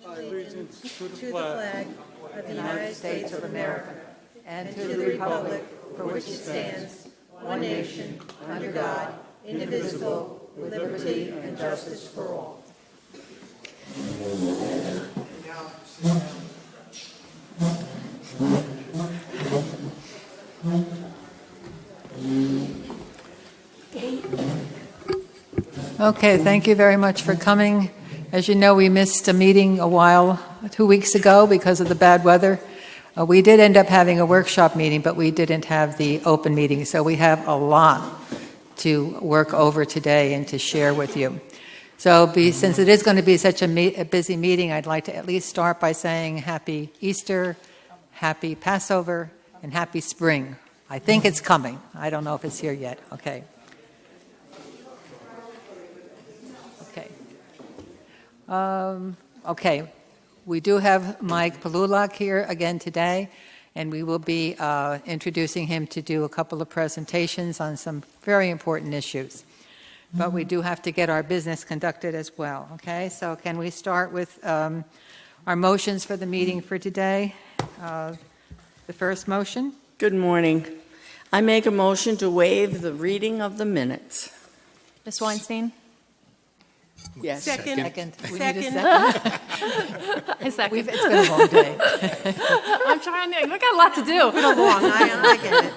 allegiance to the flag of the United States of America and to the republic for which it stands, one nation, under God, indivisible, with liberty and justice for all. Okay, thank you very much for coming. As you know, we missed a meeting 2 weeks ago because of the bad weather. We did end up having a workshop meeting, but we didn't have the open meeting, so we have a lot to work over today and to share with you. So since it is going to be such a busy meeting, I'd like to at least start by saying Happy Easter, Happy Passover, and Happy Spring. I think it's coming. I don't know if it's here yet. Okay. Okay, we do have Mike Palulak here again today, and we will be introducing him to do a couple of presentations on some very important issues. But we do have to get our business conducted as well, okay? So can we start with our motions for the meeting for today? The first motion? Good morning. I make a motion to waive the reading of the minutes. Ms. Weinstein? Yes. Second. We need a Second. second. I second. It's been a long day. I'm trying to, we got a lot to do. Long, I get it.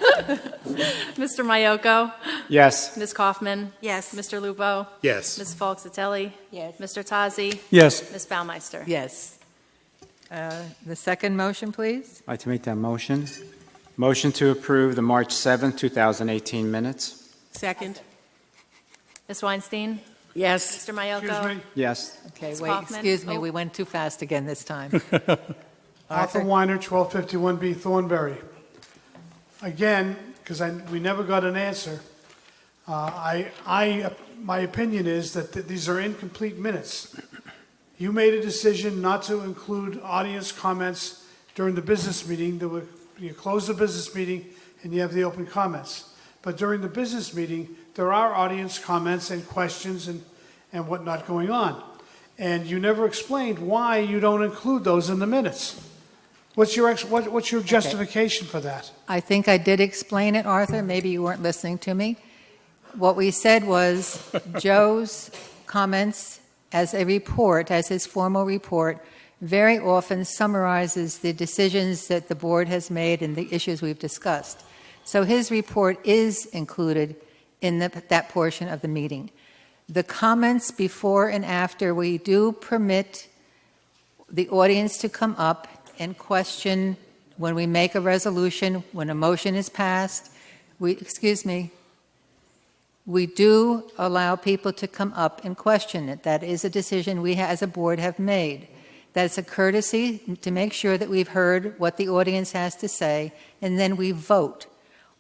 Mr. Mayoko? Yes. Ms. Kaufman? Yes. Mr. Lupo? Yes. Ms. Falksatelli? Yes. Mr. Tazi? Yes. Ms. Baumeister? Yes. The second motion, please. I'd like to make that motion. Motion to approve the March 7th, 2018 minutes. Second. Ms. Weinstein? Yes. Mr. Mayoko? Yes. Okay, Ms. wait, Kaufman? excuse me, Oh. we went too fast again this time. Arthur Weiner, 1251B Thornbury. Again, because we never got an answer, my opinion is that these are incomplete minutes. You made a decision not to include audience comments during the business meeting. You close the business meeting and you have the open comments. But during the business meeting, there are audience comments and questions and whatnot going on. And you never explained why you don't include those in the minutes. What's your justification for that? I think I did explain it, Arthur. Maybe you weren't listening to me. What we said was Joe's comments as a report, as his formal report, very often summarizes the decisions that the board has made and the issues we've discussed. So his report is included in that portion of the meeting. The comments before and after, we do permit the audience to come up and question when we make a resolution, when a motion is passed. We do allow people to come up and question it. That is a decision we as a board have made. That's a courtesy to make sure that we've heard what the audience has to say, and then we vote.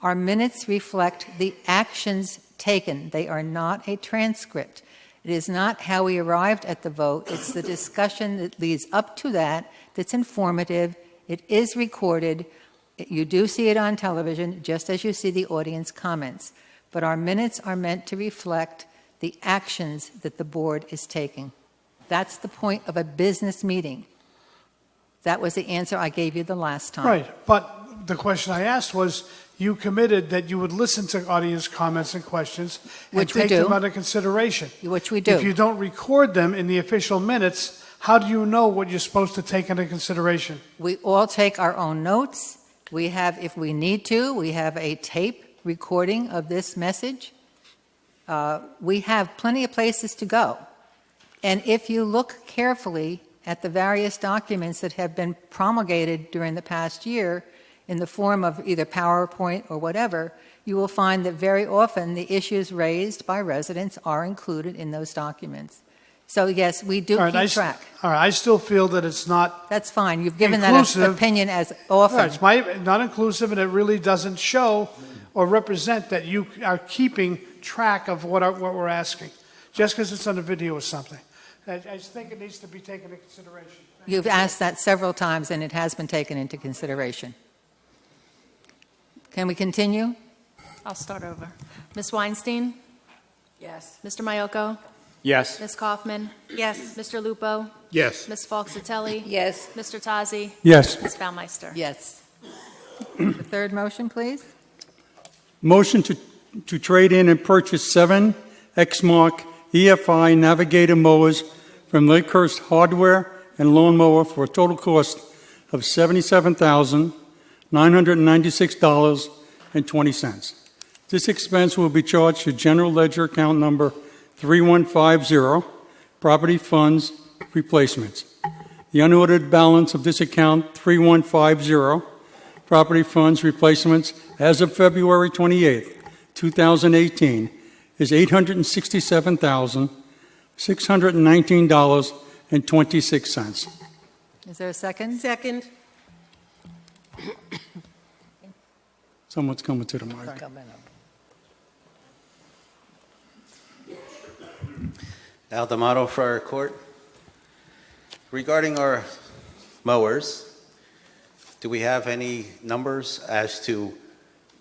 Our minutes reflect the actions taken. They are not a transcript. It is not how we arrived at the vote. It's the discussion that leads up to that that's informative. It is recorded. You do see it on television, just as you see the audience comments. But our minutes are meant to reflect the actions that the board is taking. That's the point of a business meeting. That was the answer I gave you the last time. Right, but the question I asked was, you committed that you would listen to audience comments and questions and Which we take do. them under consideration. Which we do. If you don't record them in the official minutes, how do you know what you're supposed to take into consideration? We all take our own notes. We have, if we need to, we have a tape recording of this message. We have plenty of places to go. And if you look carefully at the various documents that have been promulgated during the past year in the form of either PowerPoint or whatever, you will find that very often the issues raised by residents are included in those documents. So yes, we do keep track. All right, I still feel that it's not That's fine. You've given that inclusive. opinion as often. It's not inclusive, and it really doesn't show or represent that you are keeping track of what we're asking, just because it's on a video or something. I just think it needs to be taken into consideration. You've asked that several times, and it has been taken into consideration. Can we continue? I'll start over. Ms. Weinstein? Yes. Mr. Mayoko? Yes. Ms. Kaufman? Yes. Mr. Lupo? Yes. Ms. Falksatelli? Yes. Mr. Tazi? Yes. Ms. Baumeister? Yes. The third motion, please. Motion to trade in and purchase 7 Exmark EFI Navigator mowers from Lakehurst Hardware and Lawn Mower for a total cost of $77,996.20. This expense will be charged to General Ledger account number 3150, Property Funds Replacements. The unordered balance of this account, 3150, Property Funds Replacements, as of February 28, 2018, is $867,619.26. Is there a second? Second. Someone's coming to the mic. Al D'Amato for our court. Regarding our mowers, do we have any numbers as to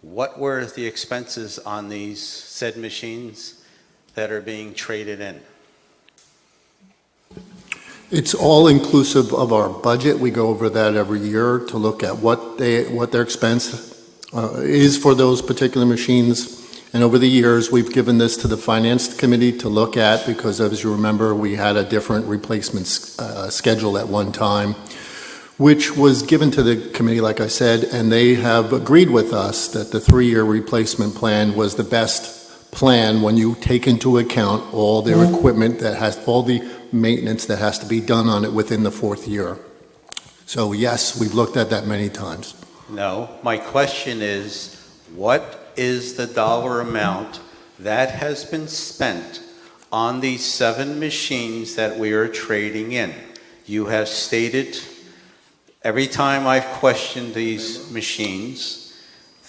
what were the expenses on these said machines that are being traded in? It's all inclusive of our budget. We go over that every year to look at what their expense is for those particular machines. And over the years, we've given this to the Finance Committee to look at because, as you remember, we had a different replacement schedule at one time, which was given to the committee, like I said, and they have agreed with us that the 3-year replacement plan was the best plan when you take into account all their equipment that has all the maintenance that has to be done on it within the 4th year. So yes, we've looked at that many times. No, my question is, what is the dollar amount that has been spent on these 7 machines that we are trading in? You have stated every time I've questioned these machines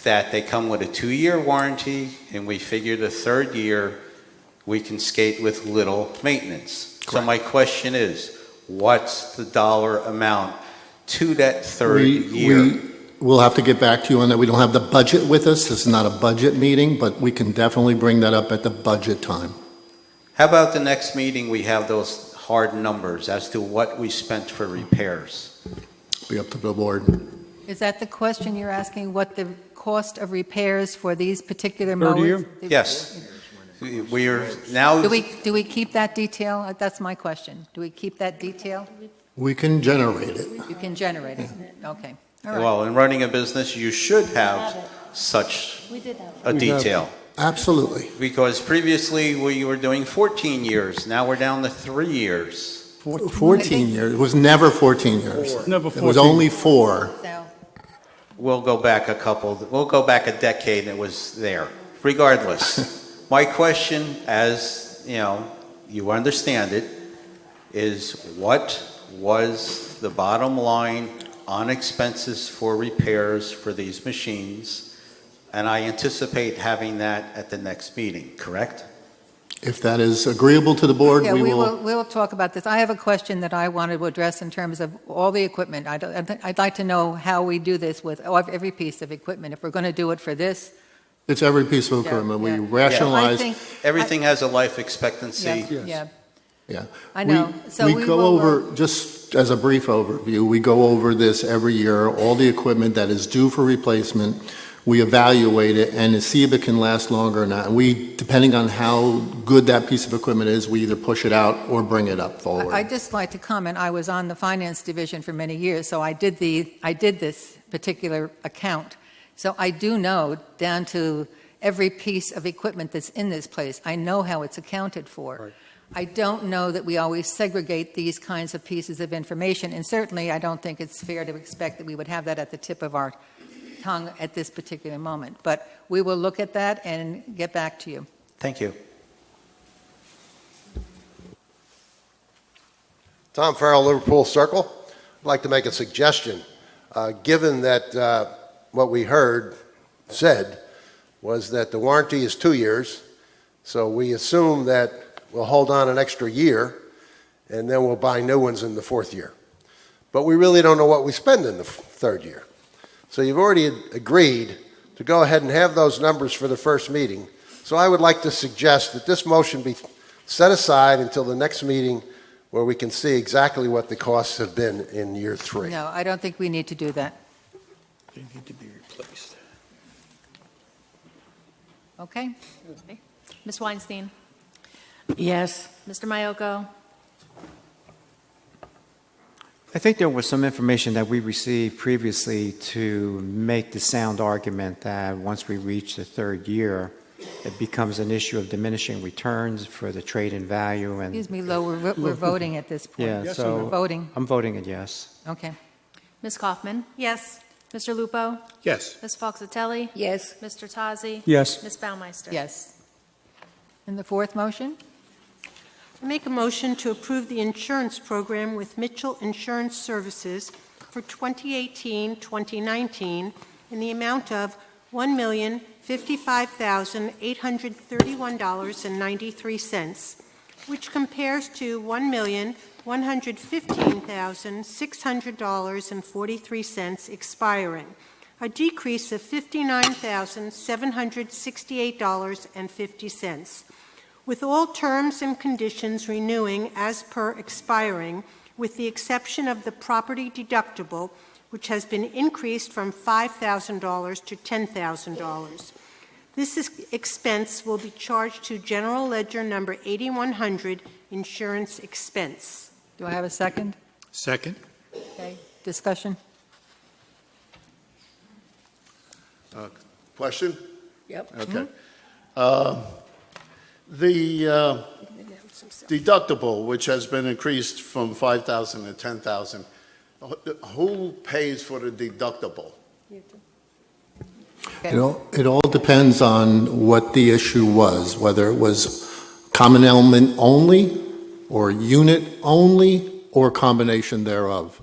that they come with a 2-year warranty, and we figure the 3rd year we can skate with little maintenance. So my question is, what's the dollar amount to that 3rd year? We'll have to get back to you on that. We don't have the budget with us. This is not a budget meeting, but we can definitely bring that up at the budget time. How about the next meeting we have those hard numbers as to what we spent for repairs? Be up to the board. Is that the question you're asking, what the cost of repairs for these particular 3rd mowers? year? Yes. We are now, Do we keep that detail? That's my question. Do we keep that detail? We can generate it. You can generate it. Okay. All right. well, in running a business, you should have such a detail. Absolutely. Because previously we were doing 14 years, now we're down to 3 years. 14 years. It was never 14 years. Never It was 14. only 4. So, We'll go back a decade and it was there. Regardless, my question, as you understand it, is what was the bottom line on expenses for repairs for these machines? And I anticipate having that at the next meeting, correct? If that is agreeable to the board, yeah, we will. we'll talk about this. I have a question that I wanted to address in terms of all the equipment. I'd like to know how we do this with every piece of equipment. If we're going to do it for this, It's every piece of Yeah, equipment. We yeah. I rationalize. think, Everything has a life expectancy. yeah. Yeah. I know. So we go will, over, just as a brief overview, we go over this every year, all the equipment that is due for replacement. We evaluate it and see if it can last longer or not. And we, depending on how good that piece of equipment is, we either push it out or bring it up forward. I'd just like to comment, I was on the finance division for many years, so I did this particular account. So I do know down to every piece of equipment that's in this place. I know how it's accounted for. Right. I don't know that we always segregate these kinds of pieces of information, and certainly I don't think it's fair to expect that we would have that at the tip of our tongue at this particular moment. But we will look at that and get back to you. Thank you. Tom Farrell, Liverpool Circle. I'd like to make a suggestion. Given that what we said was that the warranty is 2 years, so we assume that we'll hold on an extra year, and then we'll buy new ones in the 4th year. But we really don't know what we spend in the 3rd year. So you've already agreed to go ahead and have those numbers for the first meeting. So I would like to suggest that this motion be set aside until the next meeting where we can see exactly what the costs have been in year 3. No, I don't think we need to do that. They need to be replaced. Okay? Ms. Weinstein, Yes. Mr. Myoko, I think there was some information that we received previously to make the sound argument that once we reach the third year, it becomes an issue of diminishing returns for the trade-in value and... Excuse me, Lo, we're voting at this point. Yeah, Yes or so... We're voting. I'm voting a yes. Okay. Ms. Kaufman. Yes. Mr. Lupo, Yes. Ms. Foxatelli, Yes. Mr. Tazi. Yes. Ms. Baumeister. Yes. And the fourth motion? I make a motion to approve the insurance program with Mitchell Insurance Services for 2018-2019 in the amount of $1,055,831.93, which compares to $1,115,600.43 expiring, a decrease of $59,768.50. With all terms and conditions renewing as per expiring, with the exception of the property deductible, which has been increased from $5,000 to $10,000. This expense will be charged to General Ledger number 8100, insurance expense. Do I have a second? Second. Okay. Discussion? Question? Yep. Okay. The deductible, which has been increased from 5,000 to 10,000, who pays for the deductible? Okay. It all depends on what the issue was, whether it was common element only, or unit only, or combination thereof.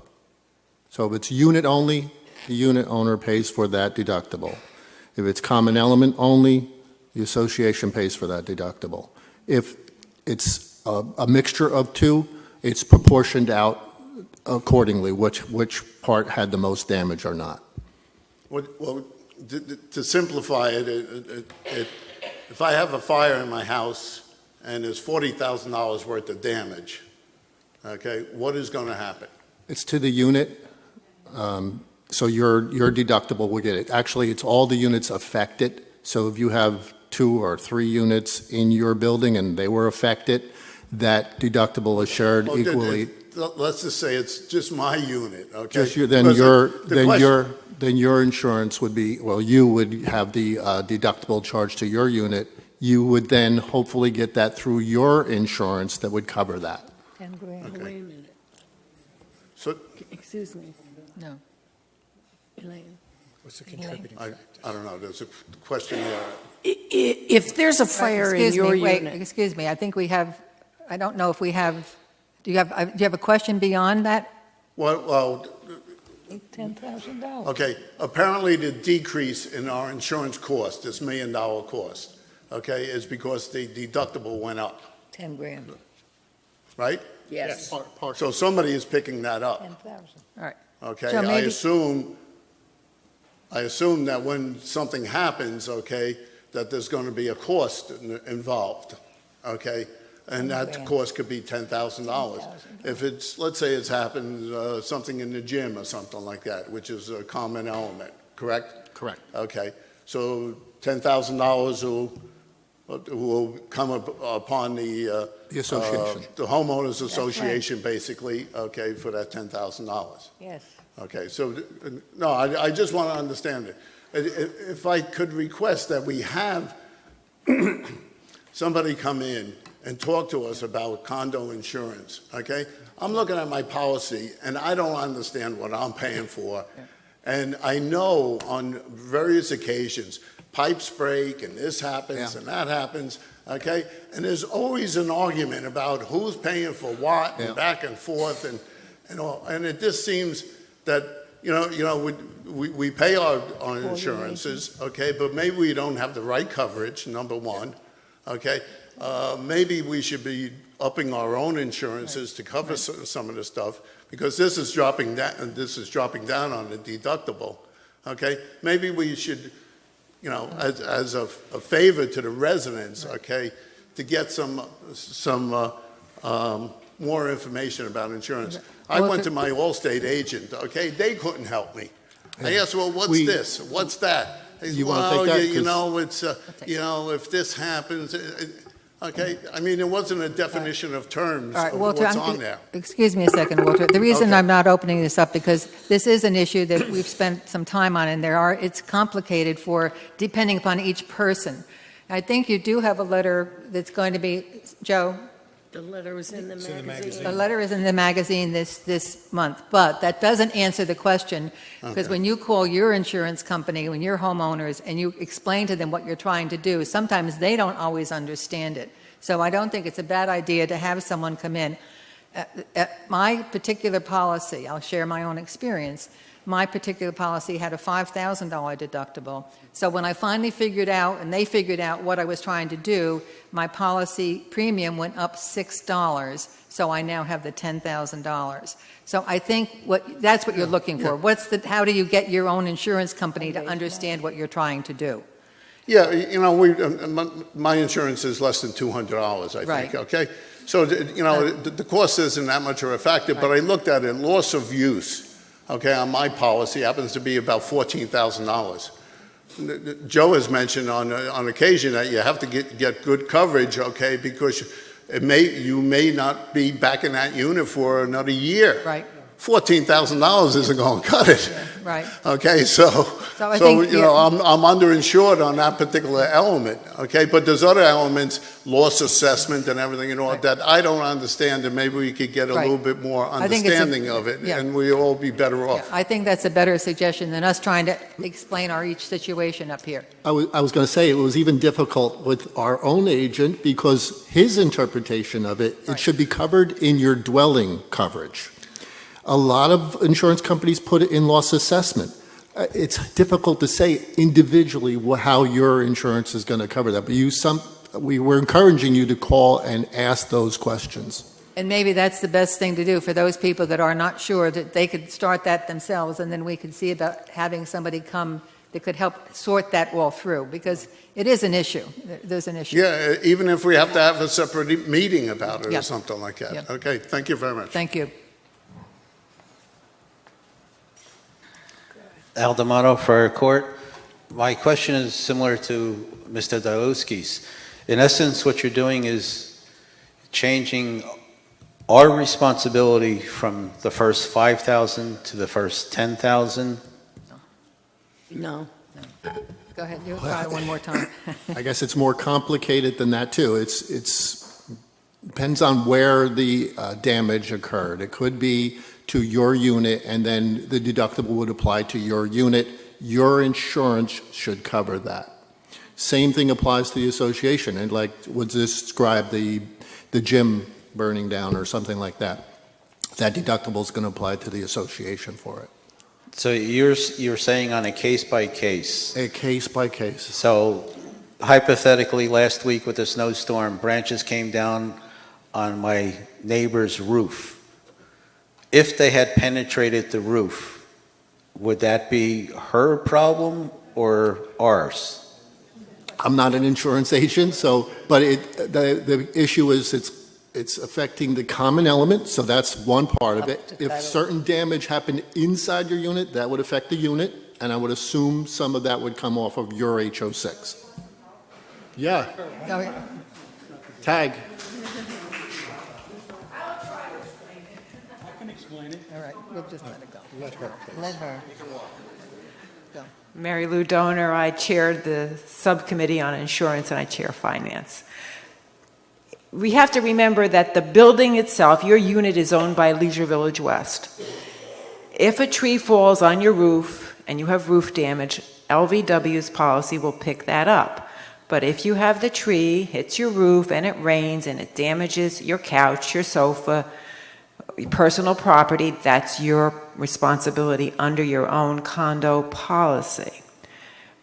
So if it's unit only, the unit owner pays for that deductible. If it's common element only, the association pays for that deductible. If it's a mixture of two, it's proportioned out accordingly, which part had the most damage or not. Well, to simplify it, if I have a fire in my house and there's $40,000 worth of damage, okay, what is going to happen? It's to the unit, so your deductible will get it. Actually, it's all the units affected. So if you have 2 or 3 units in your building and they were affected, that deductible is shared Well, equally. Let's just say it's just my unit, okay? Just Because the question- then your insurance would be, well, you would have the deductible charged to your unit. You would then hopefully get that through your insurance that would cover that. 10 grand. Okay. Wait a minute. So, Excuse me, No. Elaine. What's the contributing I don't know, there's a question there. If there's a fire in Excuse your me, wait, unit. excuse me. I think we have, I don't know if we have, do you have a question beyond that? Well, $10,000. okay, apparently the decrease in our insurance cost, this $1 million cost, okay, is because the deductible went up, 10 grand. right? Yes. So somebody is picking that up, 10,000. All right. okay? So I maybe- assume that when something happens, okay, that there's going to be a cost involved, okay? And that grand. cost could be $10,000. If it's, let's say it's happened, something in the gym or something like that, which is a common element, correct? Correct. Okay, so $10,000 will come upon the association. the homeowners association, basically, okay, for that $10,000. Yes. Okay, so, no, I just want to understand it. If I could request that we have somebody come in and talk to us about condo insurance, okay? I'm looking at my policy, and I don't understand what I'm paying for. And I know on various occasions, pipes break, and this happens, Yeah. and that happens, okay? And there's always an argument about who's paying for what, Yeah. and back and forth, and all. And it just seems that, we pay our insurances, okay, but maybe we don't have the right coverage, number one, okay? Maybe we should be upping our own insurances to cover some of the stuff, because this is dropping down on the deductible, okay? Maybe we should, as a favor to the residents, okay, to get some more information about insurance. I Well, went to my Allstate agent, okay? They couldn't help me. I asked, well, what's We- this? What's that? He said, You wanna well, take that? you 'Cause- know, it's, you know, if this happens, okay? I mean, it wasn't a definition of terms All right, of Walter, what's on there. excuse me a second, Walter. The reason Okay. I'm not opening this up, because this is an issue that we've spent some time on, and it's complicated depending upon each person. I think you do have a letter that's going to be, Joe, The letter was in the magazine. the letter is in the magazine this month, but that doesn't answer the question, because when you call your insurance company, when you're homeowners, and you explain to them what you're trying to do, sometimes they don't always understand it. So I don't think it's a bad idea to have someone come in. My particular policy, I'll share my own experience, my particular policy had a $5,000 deductible. So when I finally figured out, and they figured out what I was trying to do, my policy premium went up $6. So I now have the $10,000. So I think that's what you're looking for. How do you get your own insurance company to understand what you're trying to do? Yeah, you know, my insurance is less than $200, I think, Right. okay? So, you know, the cost isn't that much of a factor, but I looked at it, loss of use, okay, on my policy happens to be about $14,000. Joe has mentioned on occasion that you have to get good coverage, okay, because you may not be back in that unit for another year. Right. $14,000 isn't going to cut it. Right. Okay, so I think, you know, I'm underinsured on that particular element. Okay, but there's other elements, loss assessment and everything and all that I don't understand, and maybe we could get a Right. little bit more I think it's understanding of it, yeah. and we'll all be better Yeah, off. I think that's a better suggestion than us trying to explain each situation up here. I was going to say, it was even difficult with our own agent because his interpretation of it, Right. it should be covered in your dwelling coverage. A lot of insurance companies put it in loss assessment. It's difficult to say individually how your insurance is going to cover that, but we were encouraging you to call and ask those questions. And maybe that's the best thing to do for those people that are not sure, that they could start that themselves, and then we could see about having somebody come that could help sort that all through, because it is an issue. There's an issue. Yeah, even if we have to have a separate meeting about it Yeah. or something like that. Yeah. Okay, thank you very much. Thank you. Al D'Amato for court. My question is similar to Mr. Dalowski's. In essence, what you're doing is changing our responsibility from the first 5,000 to the first 10,000. No. Go ahead, you try one more time. I guess it's more complicated than that, too. It's depends on where the damage occurred. It could be to your unit, and then the deductible would apply to your unit. Your insurance should cover that. Same thing applies to the association, and like would describe the gym burning down or something like that. That deductible is going to apply to the association for it. So you're saying on a case by case. A case by case. So hypothetically, last week with the snowstorm, branches came down on my neighbor's roof. If they had penetrated the roof, would that be her problem or ours? I'm not an insurance agent, but the issue is it's affecting the common element, so that's one part of it. If certain damage happened inside your unit, that would affect the unit, and I would assume some of that would come off of your HO6. Yeah. Okay. Tag. All right, we'll just let it go. Let her. Let her. Go. Mary Lou Donor, I chaired the subcommittee on insurance and I chair finance. We have to remember that the building itself, your unit is owned by Leisure Village West. If a tree falls on your roof and you have roof damage, LVW's policy will pick that up. But if you have the tree, hits your roof and it rains and it damages your couch, your sofa, your personal property, that's your responsibility under your own condo policy.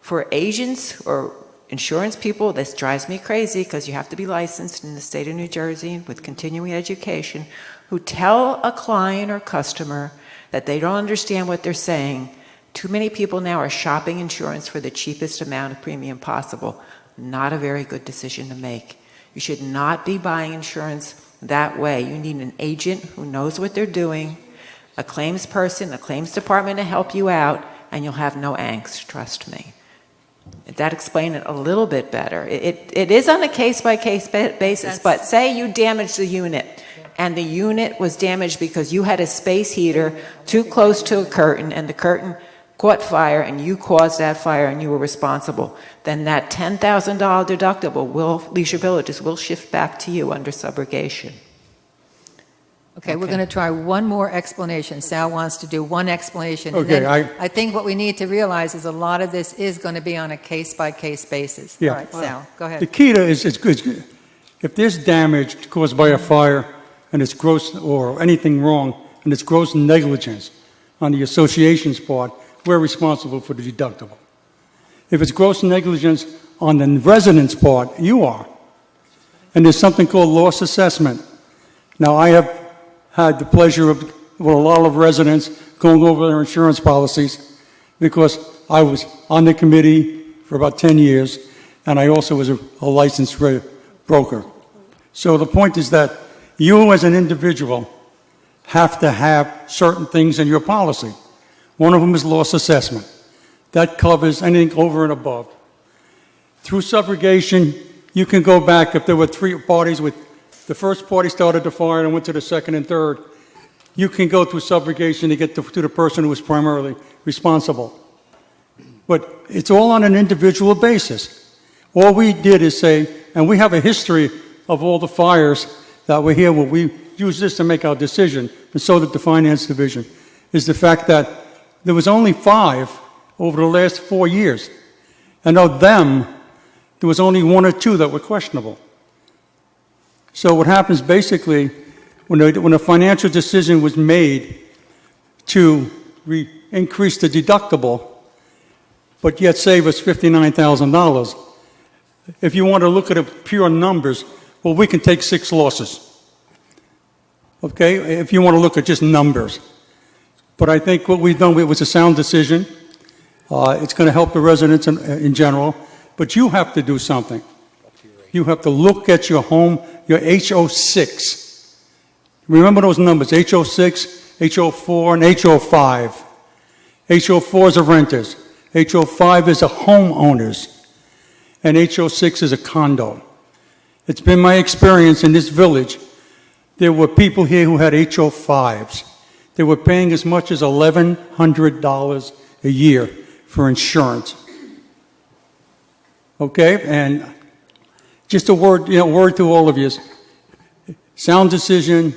For agents or insurance people, this drives me crazy because you have to be licensed in the state of New Jersey with continuing education, who tell a client or customer that they don't understand what they're saying. Too many people now are shopping insurance for the cheapest amount of premium possible. Not a very good decision to make. You should not be buying insurance that way. You need an agent who knows what they're doing, a claims person, a claims department to help you out, and you'll have no angst, trust me. That explained it a little bit better. It is on a case-by-case basis, but say you damaged the unit, and the unit was damaged because you had a space heater too close to a curtain, and the curtain caught fire, and you caused that fire, and you were responsible, then that $10,000 deductible Leisure Villages will shift back to you under subrogation. Okay, we're going to try one more explanation. Sal wants to do one explanation. and Okay, then I think what we need to realize is a lot of this is going to be on a case-by-case basis. Yeah. All right, Sal, go The ahead. key to is if there's damage caused by a fire and it's gross or anything wrong and it's gross negligence on the association's part, we're responsible for the deductible. If it's gross negligence on the resident's part, you are. And there's something called loss assessment. Now, I have had the pleasure of, with a lot of residents, going over their insurance policies because I was on the committee for about 10 years, and I also was a licensed broker. So the point is that you as an individual have to have certain things in your policy. One of them is loss assessment. That covers anything over and above. Through subrogation, you can go back if there were three parties with the first party started the fire and went to the second and third. You can go through subrogation to get to the person who was primarily responsible. But it's all on an individual basis. All we did is say, and we have a history of all the fires that were here where we used this to make our decision, and so did the finance division, is the fact that there was only 5 over the last 4 years. And of them, there was only 1 or 2 that were questionable. So what happens basically, when a financial decision was made to increase the deductible, but yet save us $59,000, if you want to look at the pure numbers, well, we can take 6 losses. Okay, if you want to look at just numbers. But I think what we've done, it was a sound decision. It's going to help the residents in general. But you have to do something. You have to look at your home, your HO6. Remember those numbers, HO6, HO4, and HO5. HO4 is a renter's. HO5 is a homeowner's. And HO6 is a condo. It's been my experience in this village. There were people here who had HO5s. They were paying as much as $1,100 a year for insurance. Okay, and just a word, word to all of you. Sound decision.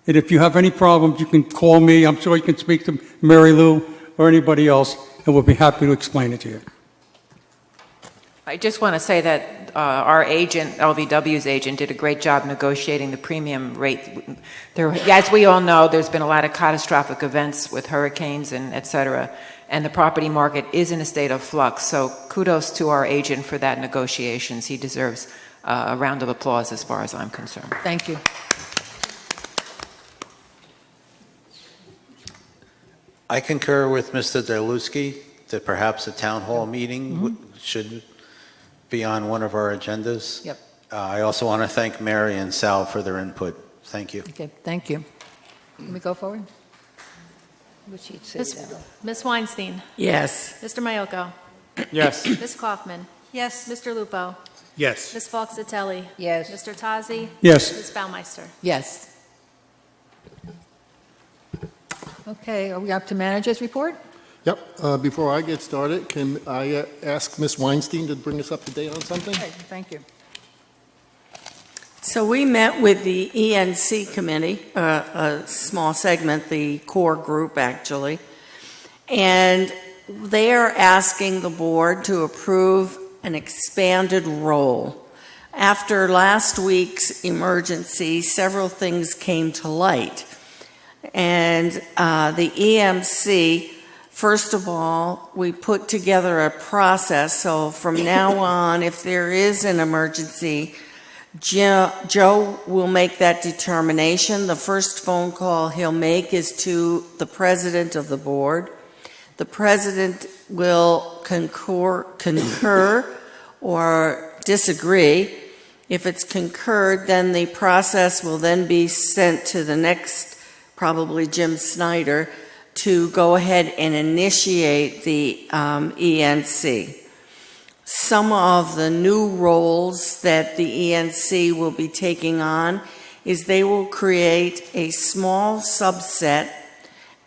And if you have any problems, you can call me. I'm sure you can speak to Mary Lou or anybody else, and we'll be happy to explain it to you. I just want to say that our agent, LVW's agent, did a great job negotiating the premium rate. As we all know, there's been a lot of catastrophic events with hurricanes and et cetera, and the property market is in a state of flux. So kudos to our agent for that negotiations. He deserves a round of applause as far as I'm concerned. Thank you. I concur with Mr. Derlewski that perhaps a town hall meeting should be on one of our agendas. Yep. I also want to thank Mary and Sal for their input. Thank you. Okay, thank you. Can we go forward? Ms. Weinstein, Yes. Mr. Mayoko, Yes. Ms. Kaufman, Yes. Mr. Lupo, Yes. Ms. Falksatelli. Yes. Mr. Tazi. Yes. Ms. Baumeister. Yes. Okay, are we up to manager's report? Yep. Before I get started, can I ask Ms. Weinstein to bring us up to date on something? Okay, thank you. So we met with the ENC committee, a small segment, the core group actually, and they are asking the board to approve an expanded role. After last week's emergency, several things came to light. And the EMC, first of all, we put together a process. So from now on, if there is an emergency, Joe will make that determination. The first phone call he'll make is to the president of the board. The president will concur or disagree, If it's concurred, then the process will then be sent to the next, probably Jim Snyder, to go ahead and initiate the ENC. Some of the new roles that the ENC will be taking on is they will create a small subset,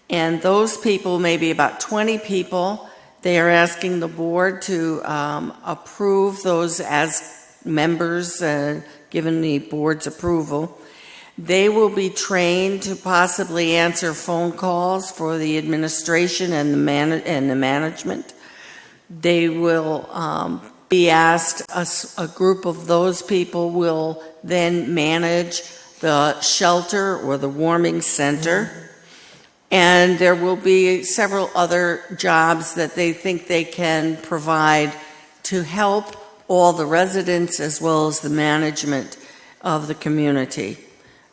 and those people, maybe about 20 people, they are asking the board to approve those as members, given the board's approval. They will be trained to possibly answer phone calls for the administration and the management. They will be asked, a group of those people will then manage the shelter or the warming center. And there will be several other jobs that they think they can provide to help all the residents as well as the management of the community.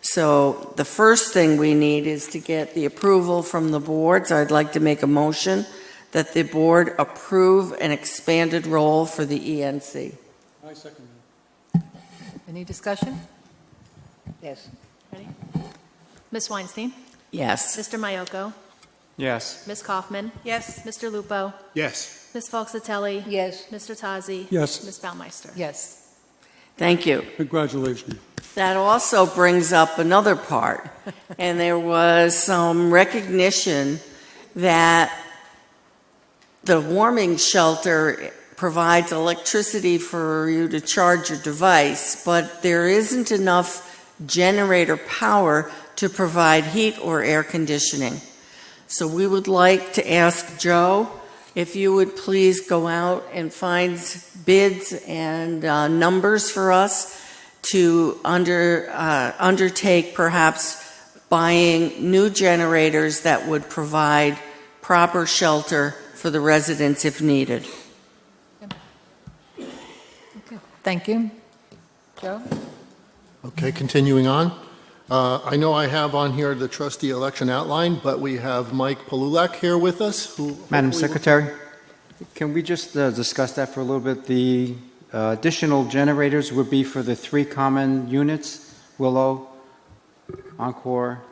So the first thing we need is to get the approval from the boards. I'd like to make a motion that the board approve an expanded role for the ENC. I second Any discussion? Yes. Ready? Ms. Weinstein? Yes. Mr. Mayoko? Yes. Ms. Kaufman? Yes. Mr. Lupo? Yes. Ms. Foxatelli? Yes. Mr. Tazi? Yes. Ms. Baumeister? Yes. Thank you. Congratulations. That also brings up another part, and there was some recognition that the warming shelter provides electricity for you to charge your device, but there isn't enough generator power to provide heat or air conditioning. So we would like to ask Joe if you would please go out and find bids and numbers for us to undertake perhaps buying new generators that would provide proper shelter for the residents if needed. Thank you. Joe? Okay, continuing on. I know I have on here the trustee election outline, but we have Mike Palulak here with us. Who Madam hopefully will- Secretary, can we just discuss that for a little bit? The additional generators would be for the 3 common units, Willow, Encore,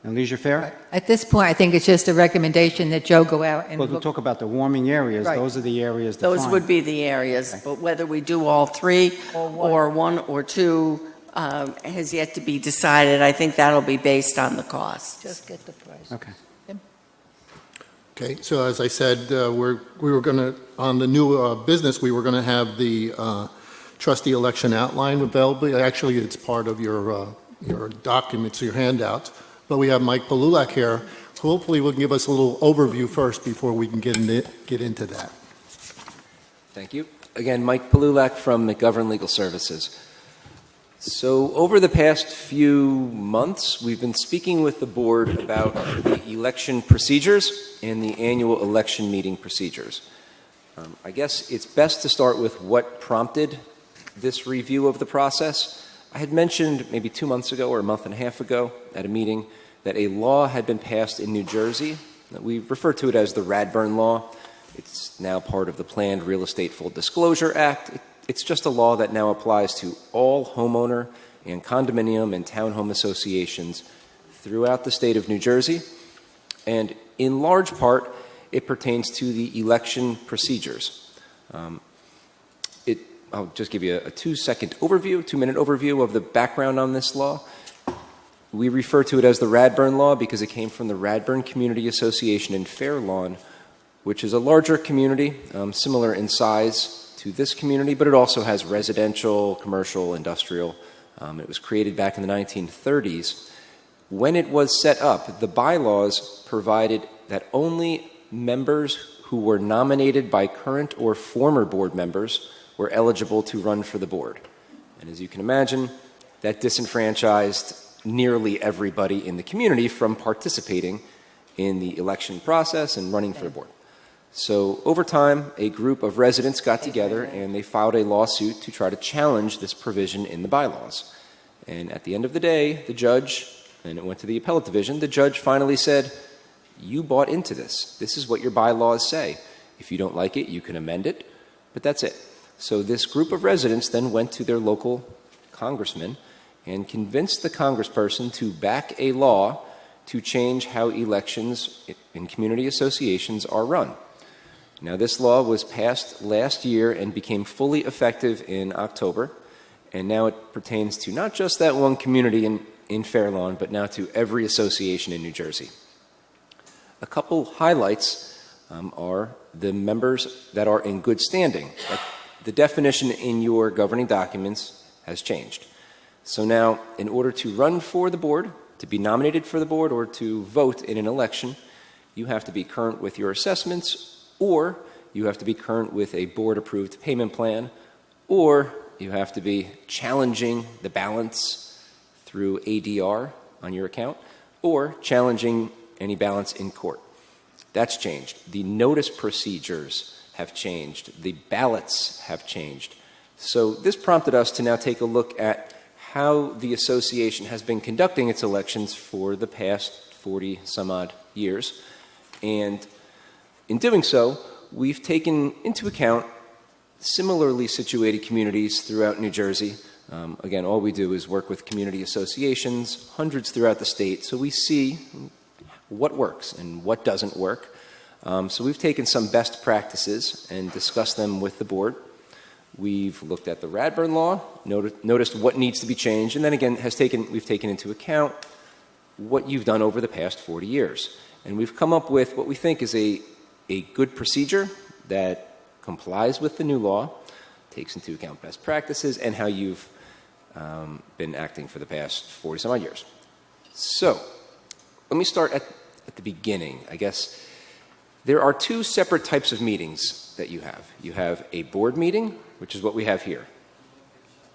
and Leisure Fair? At this point, I think it's just a recommendation that Joe go out and Well, we'll look. talk about the warming areas. Right. Those are the areas defined. Those would be the areas, but whether we do all 3 or 1 or 2 has yet to be decided. I think that'll be based on the cost. Just get the price. Okay. Okay, so as I said, we were going to, on the new business, we were going to have the trustee election outline available. Actually, it's part of your documents, your handouts. But we have Mike Palulak here, who hopefully will give us a little overview first before we can get into that. Thank you. Again, Mike Palulak from McGovern Legal Services. So over the past few months, we've been speaking with the board about the election procedures and the annual election meeting procedures. I guess it's best to start with what prompted this review of the process. I had mentioned maybe 2 months ago or a month and a half ago at a meeting that a law had been passed in New Jersey. We refer to it as the Radburn Law. It's now part of the planned Real Estate Full Disclosure Act. It's just a law that now applies to all homeowner and condominium and townhome associations throughout the state of New Jersey. And in large part, it pertains to the election procedures. I'll just give you a 2-second overview, 2-minute overview of the background on this law. We refer to it as the Radburn Law because it came from the Radburn Community Association in Fair Lawn, which is a larger community, similar in size to this community, but it also has residential, commercial, industrial. It was created back in the 1930s. When it was set up, the bylaws provided that only members who were nominated by current or former board members were eligible to run for the board. And as you can imagine, that disenfranchised nearly everybody in the community from participating in the election process and running for the board. So over time, a group of residents got together and they filed a lawsuit to try to challenge this provision in the bylaws. And at the end of the day, the judge, and it went to the appellate division, the judge finally said, you bought into this. This is what your bylaws say. If you don't like it, you can amend it, but that's it. So this group of residents then went to their local congressman and convinced the congressperson to back a law to change how elections in community associations are run. Now, this law was passed last year and became fully effective in October, and now it pertains to not just that one community in Fair Lawn, but now to every association in New Jersey. A couple highlights are the members that are in good standing. The definition in your governing documents has changed. So now, in order to run for the board, to be nominated for the board, or to vote in an election, you have to be current with your assessments, or you have to be current with a board-approved payment plan, or you have to be challenging the balance through ADR on your account, or challenging any balance in court. That's changed. The notice procedures have changed. The ballots have changed. So this prompted us to now take a look at how the association has been conducting its elections for the past 40 some odd years. And in doing so, we've taken into account similarly situated communities throughout New Jersey. Again, all we do is work with community associations, hundreds throughout the state, so we see what works and what doesn't work. So we've taken some best practices and discussed them with the board. We've looked at the Radburn law, noticed what needs to be changed, and then again we've taken into account what you've done over the past 40 years. And we've come up with what we think is a good procedure that complies with the new law, takes into account best practices, and how you've been acting for the past 40 some odd years. So let me start at the beginning. I guess there are two separate types of meetings that you have. You have a board meeting, which is what we have here,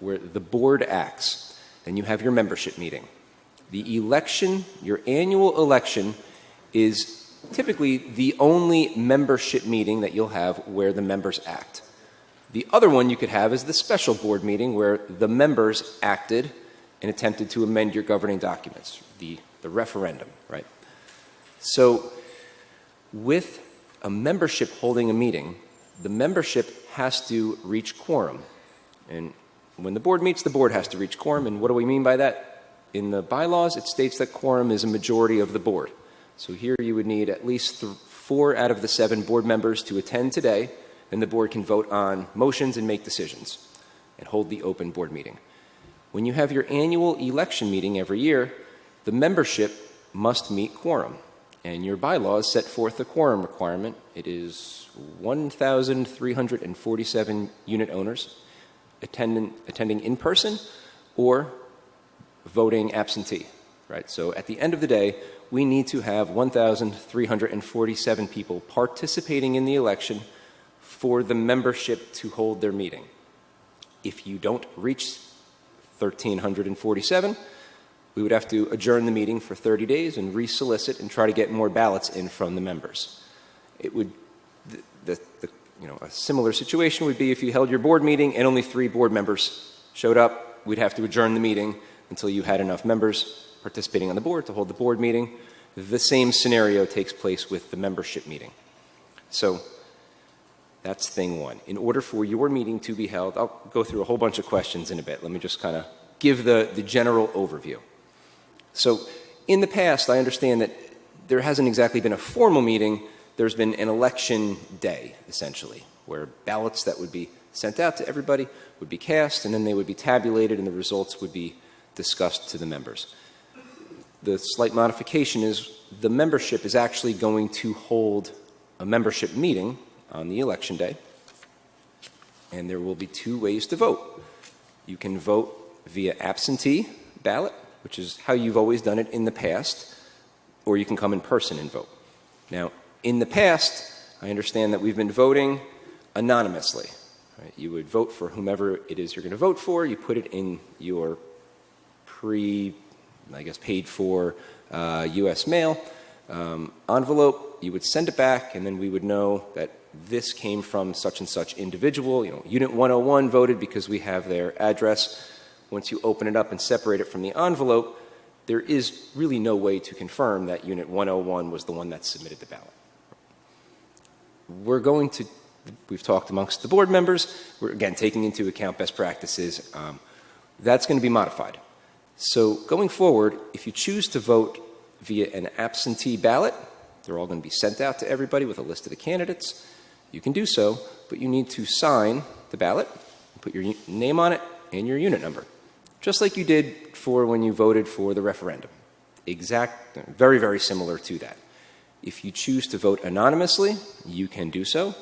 where the board acts. Then you have your membership meeting. The election, your annual election, is typically the only membership meeting that you'll have where the members act. The other one you could have is the special board meeting where the members acted and attempted to amend your governing documents, the referendum, right? So with a membership holding a meeting, the membership has to reach quorum. And when the board meets, the board has to reach quorum. And what do we mean by that? In the bylaws, it states that quorum is a majority of the board. So here you would need at least 4 out of the 7 board members to attend today, and the board can vote on motions and make decisions and hold the open board meeting. When you have your annual election meeting every year, the membership must meet quorum. And your bylaws set forth the quorum requirement. It is 1,347 unit owners attending in person or voting absentee, right? So at the end of the day, we need to have 1,347 people participating in the election for the membership to hold their meeting. If you don't reach 1,347, we would have to adjourn the meeting for 30 days and re-solicit and try to get more ballots in from the members. It would, a similar situation would be if you held your board meeting and only 3 board members showed up, we'd have to adjourn the meeting until you had enough members participating on the board to hold the board meeting. The same scenario takes place with the membership meeting. So that's thing one. In order for your meeting to be held, I'll go through a whole bunch of questions in a bit. Let me just kind of give the general overview. So in the past, I understand that there hasn't exactly been a formal meeting. There's been an election day, essentially, where ballots that would be sent out to everybody would be cast, and then they would be tabulated, and the results would be discussed to the members. The slight modification is the membership is actually going to hold a membership meeting on the election day, and there will be 2 ways to vote. You can vote via absentee ballot, which is how you've always done it in the past, or you can come in person and vote. Now, in the past, I understand that we've been voting anonymously. Right? You would vote for whomever it is you're going to vote for. You put it in your paid for U.S. mail envelope. You would send it back, and then we would know that this came from such and such individual. Unit 101 voted because we have their address. Once you open it up and separate it from the envelope, there is really no way to confirm that Unit 101 was the one that submitted the ballot. We've talked amongst the board members. We're, again, taking into account best practices. That's going to be modified. So going forward, if you choose to vote via an absentee ballot, they're all going to be sent out to everybody with a list of the candidates. You can do so, but you need to sign the ballot, put your name on it and your unit number, just like you did for when you voted for the referendum. Very, very similar to that. If you choose to vote anonymously, you can do so.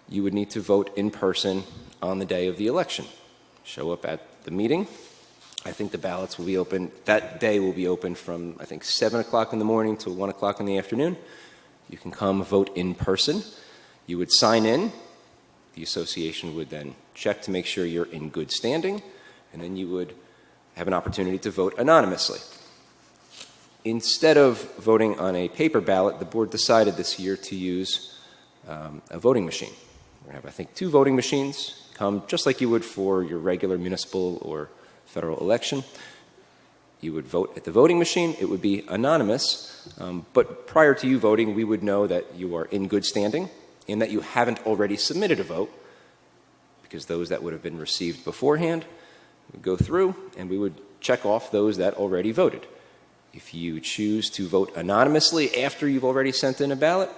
You would need to vote in person on the day of the election. Show up at the meeting. I think the ballots will be open, that day will be open from, I think, 7 o'clock in the morning till 1 o'clock in the afternoon. You can come vote in person. You would sign in. The association would then check to make sure you're in good standing, and then you would have an opportunity to vote anonymously. Instead of voting on a paper ballot, the board decided this year to use a voting machine. We're going to have, I think, 2 voting machines, come just like you would for your regular municipal or federal election. You would vote at the voting machine. It would be anonymous, but prior to you voting, we would know that you are in good standing and that you haven't already submitted a vote, because those that would have been received beforehand would go through, and we would check off those that already voted. If you choose to vote anonymously after you've already sent in a ballot,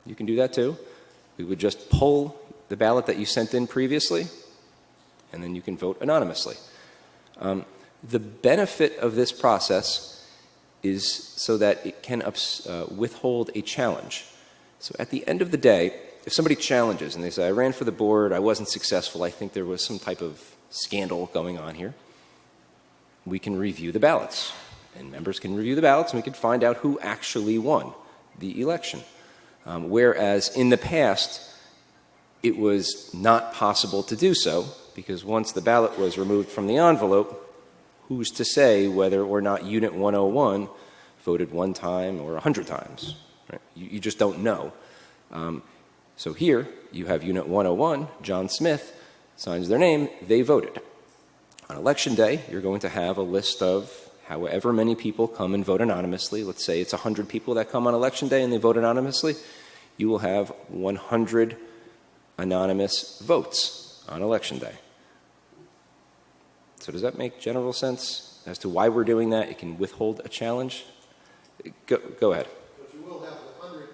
you can do that too. We would just pull the ballot that you sent in previously, and then you can vote anonymously. The benefit of this process is so that it can withhold a challenge. So at the end of the day, if somebody challenges and they say, I ran for the board, I wasn't successful, I think there was some type of scandal going on here, we can review the ballots. And members can review the ballots, and we can find out who actually won the election. Whereas in the past, it was not possible to do so, because once the ballot was removed from the envelope, who's to say whether or not Unit 101 voted 1 time or 100 times? Right? You just don't know. So here, you have Unit 101, John Smith, signs their name, they voted. On Election Day, you're going to have a list of however many people come and vote anonymously. Let's say it's 100 people that come on Election Day and they vote anonymously. You will have 100 anonymous votes on Election Day. So does that make general sense as to why we're doing that? It can withhold a challenge. Go ahead. But you will have the 100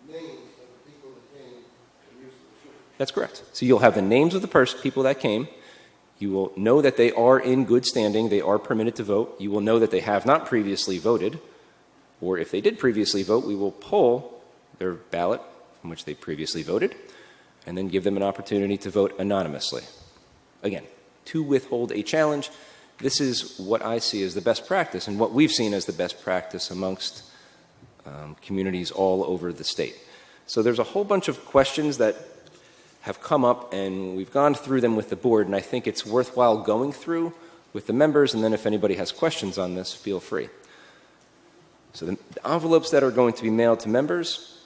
names of the people that came and used the machine. That's correct. So you'll have the names of the people that came. You will know that they are in good standing. They are permitted to vote. You will know that they have not previously voted. Or if they did previously vote, we will pull their ballot from which they previously voted and then give them an opportunity to vote anonymously. Again, to withhold a challenge, this is what I see as the best practice and what we've seen as the best practice amongst communities all over the state. So there's a whole bunch of questions that have come up, and we've gone through them with the board, and I think it's worthwhile going through with the members, and then if anybody has questions on this, feel free. So the envelopes that are going to be mailed to members,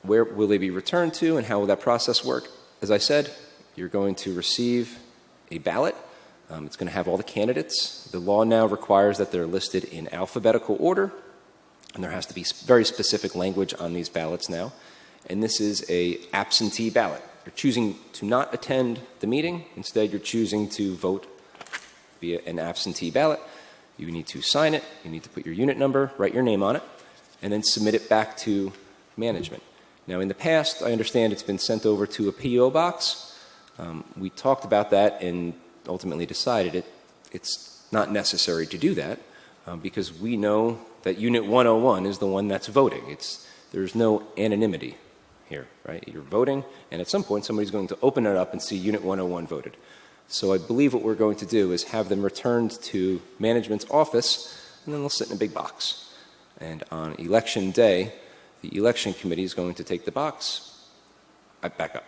where will they be returned to, and how will that process work? As I said, you're going to receive a ballot. It's going to have all the candidates. The law now requires that they're listed in alphabetical order, and there has to be very specific language on these ballots now. And this is an absentee ballot. You're choosing to not attend the meeting. Instead, you're choosing to vote via an absentee ballot. You need to sign it. You need to put your unit number, write your name on it, and then submit it back to management. Now, in the past, I understand it's been sent over to a P.O. box. We talked about that and ultimately decided it's not necessary to do that because we know that Unit 101 is the one that's voting. There's no anonymity here, right? You're voting, and at some point somebody's going to open it up and see Unit 101 voted. So I believe what we're going to do is have them returned to management's office, and then they'll sit in a big box. And on Election Day, the election committee is going to take the box. Back up.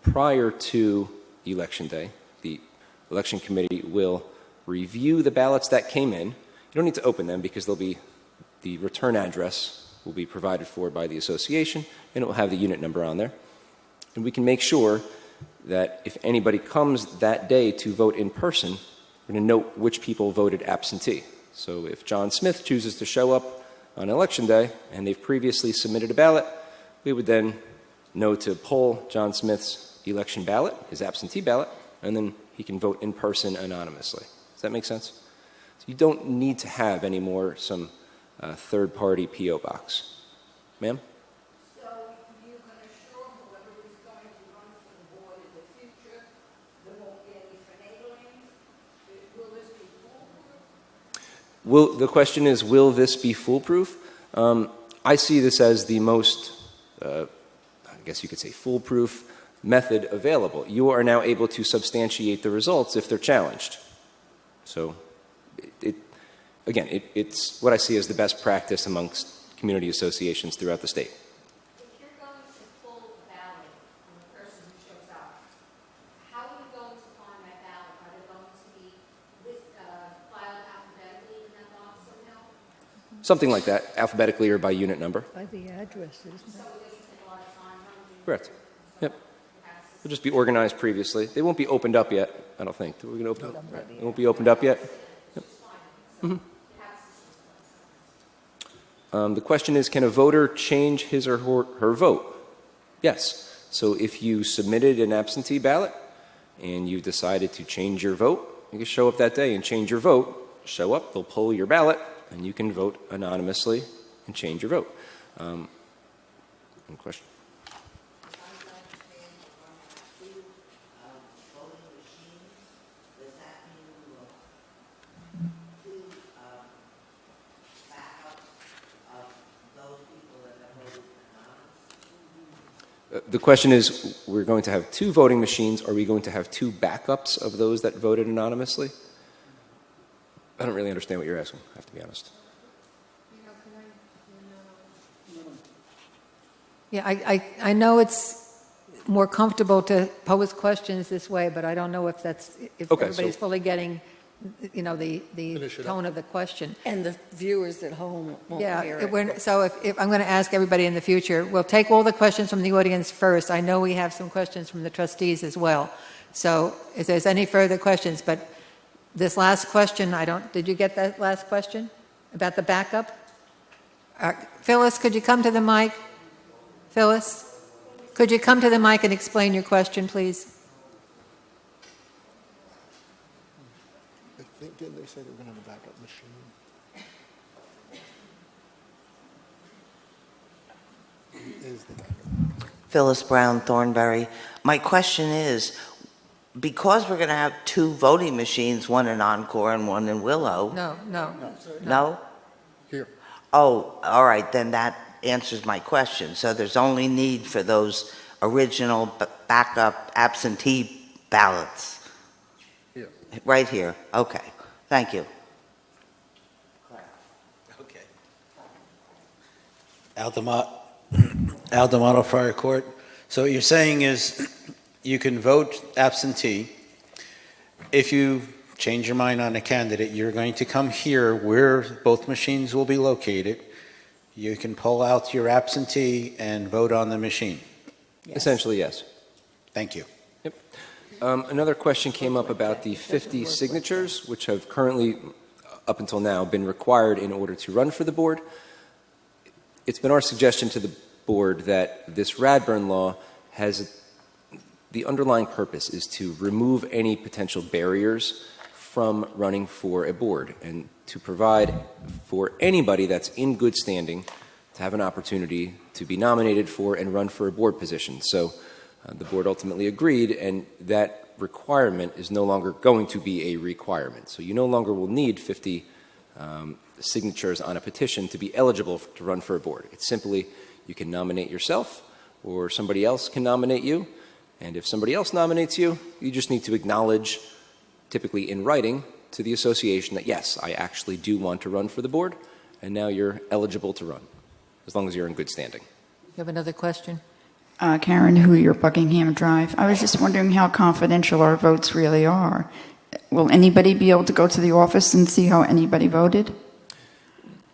Prior to Election Day, the election committee will review the ballots that came in. You don't need to open them because the return address will be provided for by the association, and it will have the unit number on there. And we can make sure that if anybody comes that day to vote in person, we're going to note which people voted absentee. So if John Smith chooses to show up on Election Day and they've previously submitted a ballot, we would then know to pull John Smith's election ballot, his absentee ballot, and then he can vote in person anonymously. Does that make sense? So you don't need to have anymore some third-party P.O. box. Ma'am? So you can assure whoever is going to run for the board in the future, there won't be any finagling? Will this be foolproof? The question is, will this be foolproof? I see this as the most, I guess you could say, foolproof method available. You are now able to substantiate the results if they're challenged. So, it's what I see as the best practice amongst community associations throughout the state. If you're going to pull a ballot from the person who shows up, how are you going to find that ballot? Are they going to be filed alphabetically in that box somehow? Something like that, alphabetically or by unit number. By the addresses. So it doesn't take a lot of time running? Correct. Yep. They'll just be organized previously. They won't be opened up yet, I don't think. We're going to open up? Right. They won't be opened up yet? Yep. Mm-hmm. The question is, can a voter change his or her vote? Yes. So if you submitted an absentee ballot and you decided to change your vote, you can show up that day and change your vote. Show up, they'll pull your ballot, and you can vote anonymously and change your vote. Any question? The question is, we're going to have 2 voting machines. Are we going to have 2 backups of those that voted anonymously? I don't really understand what you're asking, I have to be honest. Yeah, I know it's more comfortable to pose questions this way, but I don't know if Okay, everybody's so- fully getting, the tone of the question. And the viewers at home won't hear Yeah, it. so if I'm going to ask everybody in the future, we'll take all the questions from the audience first. I know we have some questions from the trustees as well. So if there's any further questions, but this last question, did you get that last question about the backup? Phyllis, could you come to the mic? Phyllis, could you come to the mic and explain your question, please? I think, didn't they say they were going to have a backup machine? Is the backup? Phyllis Brown, Thornberry. My question is, because we're going to have 2 voting machines, one in Encore and one in Willow. No. No? Here. Oh, all right, then that answers my question. So there's only need for those original backup absentee ballots? Here. Right here, okay. Thank you. Okay. Aldamato Fire Court. So what you're saying is you can vote absentee. If you change your mind on a candidate, you're going to come here where both machines will be located. You can pull out your absentee and vote on the machine. Yes. Essentially, yes. Thank you. Yep. Another question came up about the 50 signatures, which have currently, up until now, been required in order to run for the board. It's been our suggestion to the board that this Radburn law has, the underlying purpose is to remove any potential barriers from running for a board and to provide for anybody that's in good standing to have an opportunity to be nominated for and run for a board position. So the board ultimately agreed, and that requirement is no longer going to be a requirement. So you no longer will need 50 signatures on a petition to be eligible to run for a board. It's simply you can nominate yourself or somebody else can nominate you. And if somebody else nominates you, you just need to acknowledge, typically in writing, to the association that, yes, I actually do want to run for the board, and now you're eligible to run, as long as you're in good standing. You have another question? Karen Hooyer, Buckingham Drive. I was just wondering how confidential our votes really are. Will anybody be able to go to the office and see how anybody voted?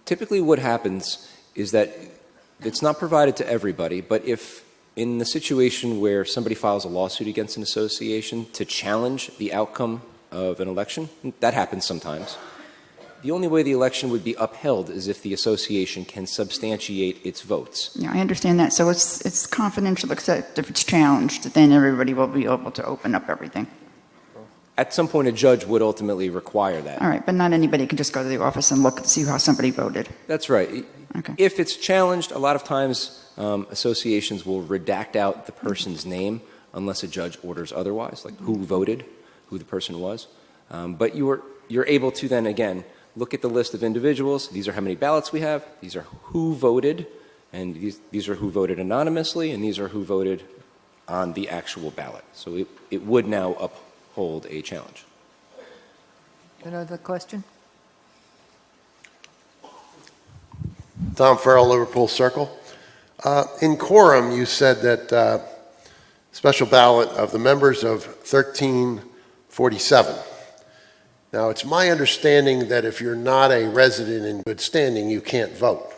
Typically what happens is that it's not provided to everybody, but if in the situation where somebody files a lawsuit against an association to challenge the outcome of an election, that happens sometimes. The only way the election would be upheld is if the association can substantiate its votes. Yeah, I understand that. So it's confidential, except if it's challenged, then everybody will be able to open up everything. At some point, a judge would ultimately require that. All right, but not anybody can just go to the office and look and see how somebody voted. That's right. Okay. If it's challenged, a lot of times associations will redact out the person's name unless a judge orders otherwise, like who voted, who the person was. But you're able to then, again, look at the list of individuals. These are how many ballots we have. These are who voted, and these are who voted anonymously, and these are who voted on the actual ballot. So it would now uphold a challenge. Another question? Tom Farrell, Liverpool Circle. In quorum, you said that special ballot of the members of 1347. Now, it's my understanding that if you're not a resident in good standing, you can't vote.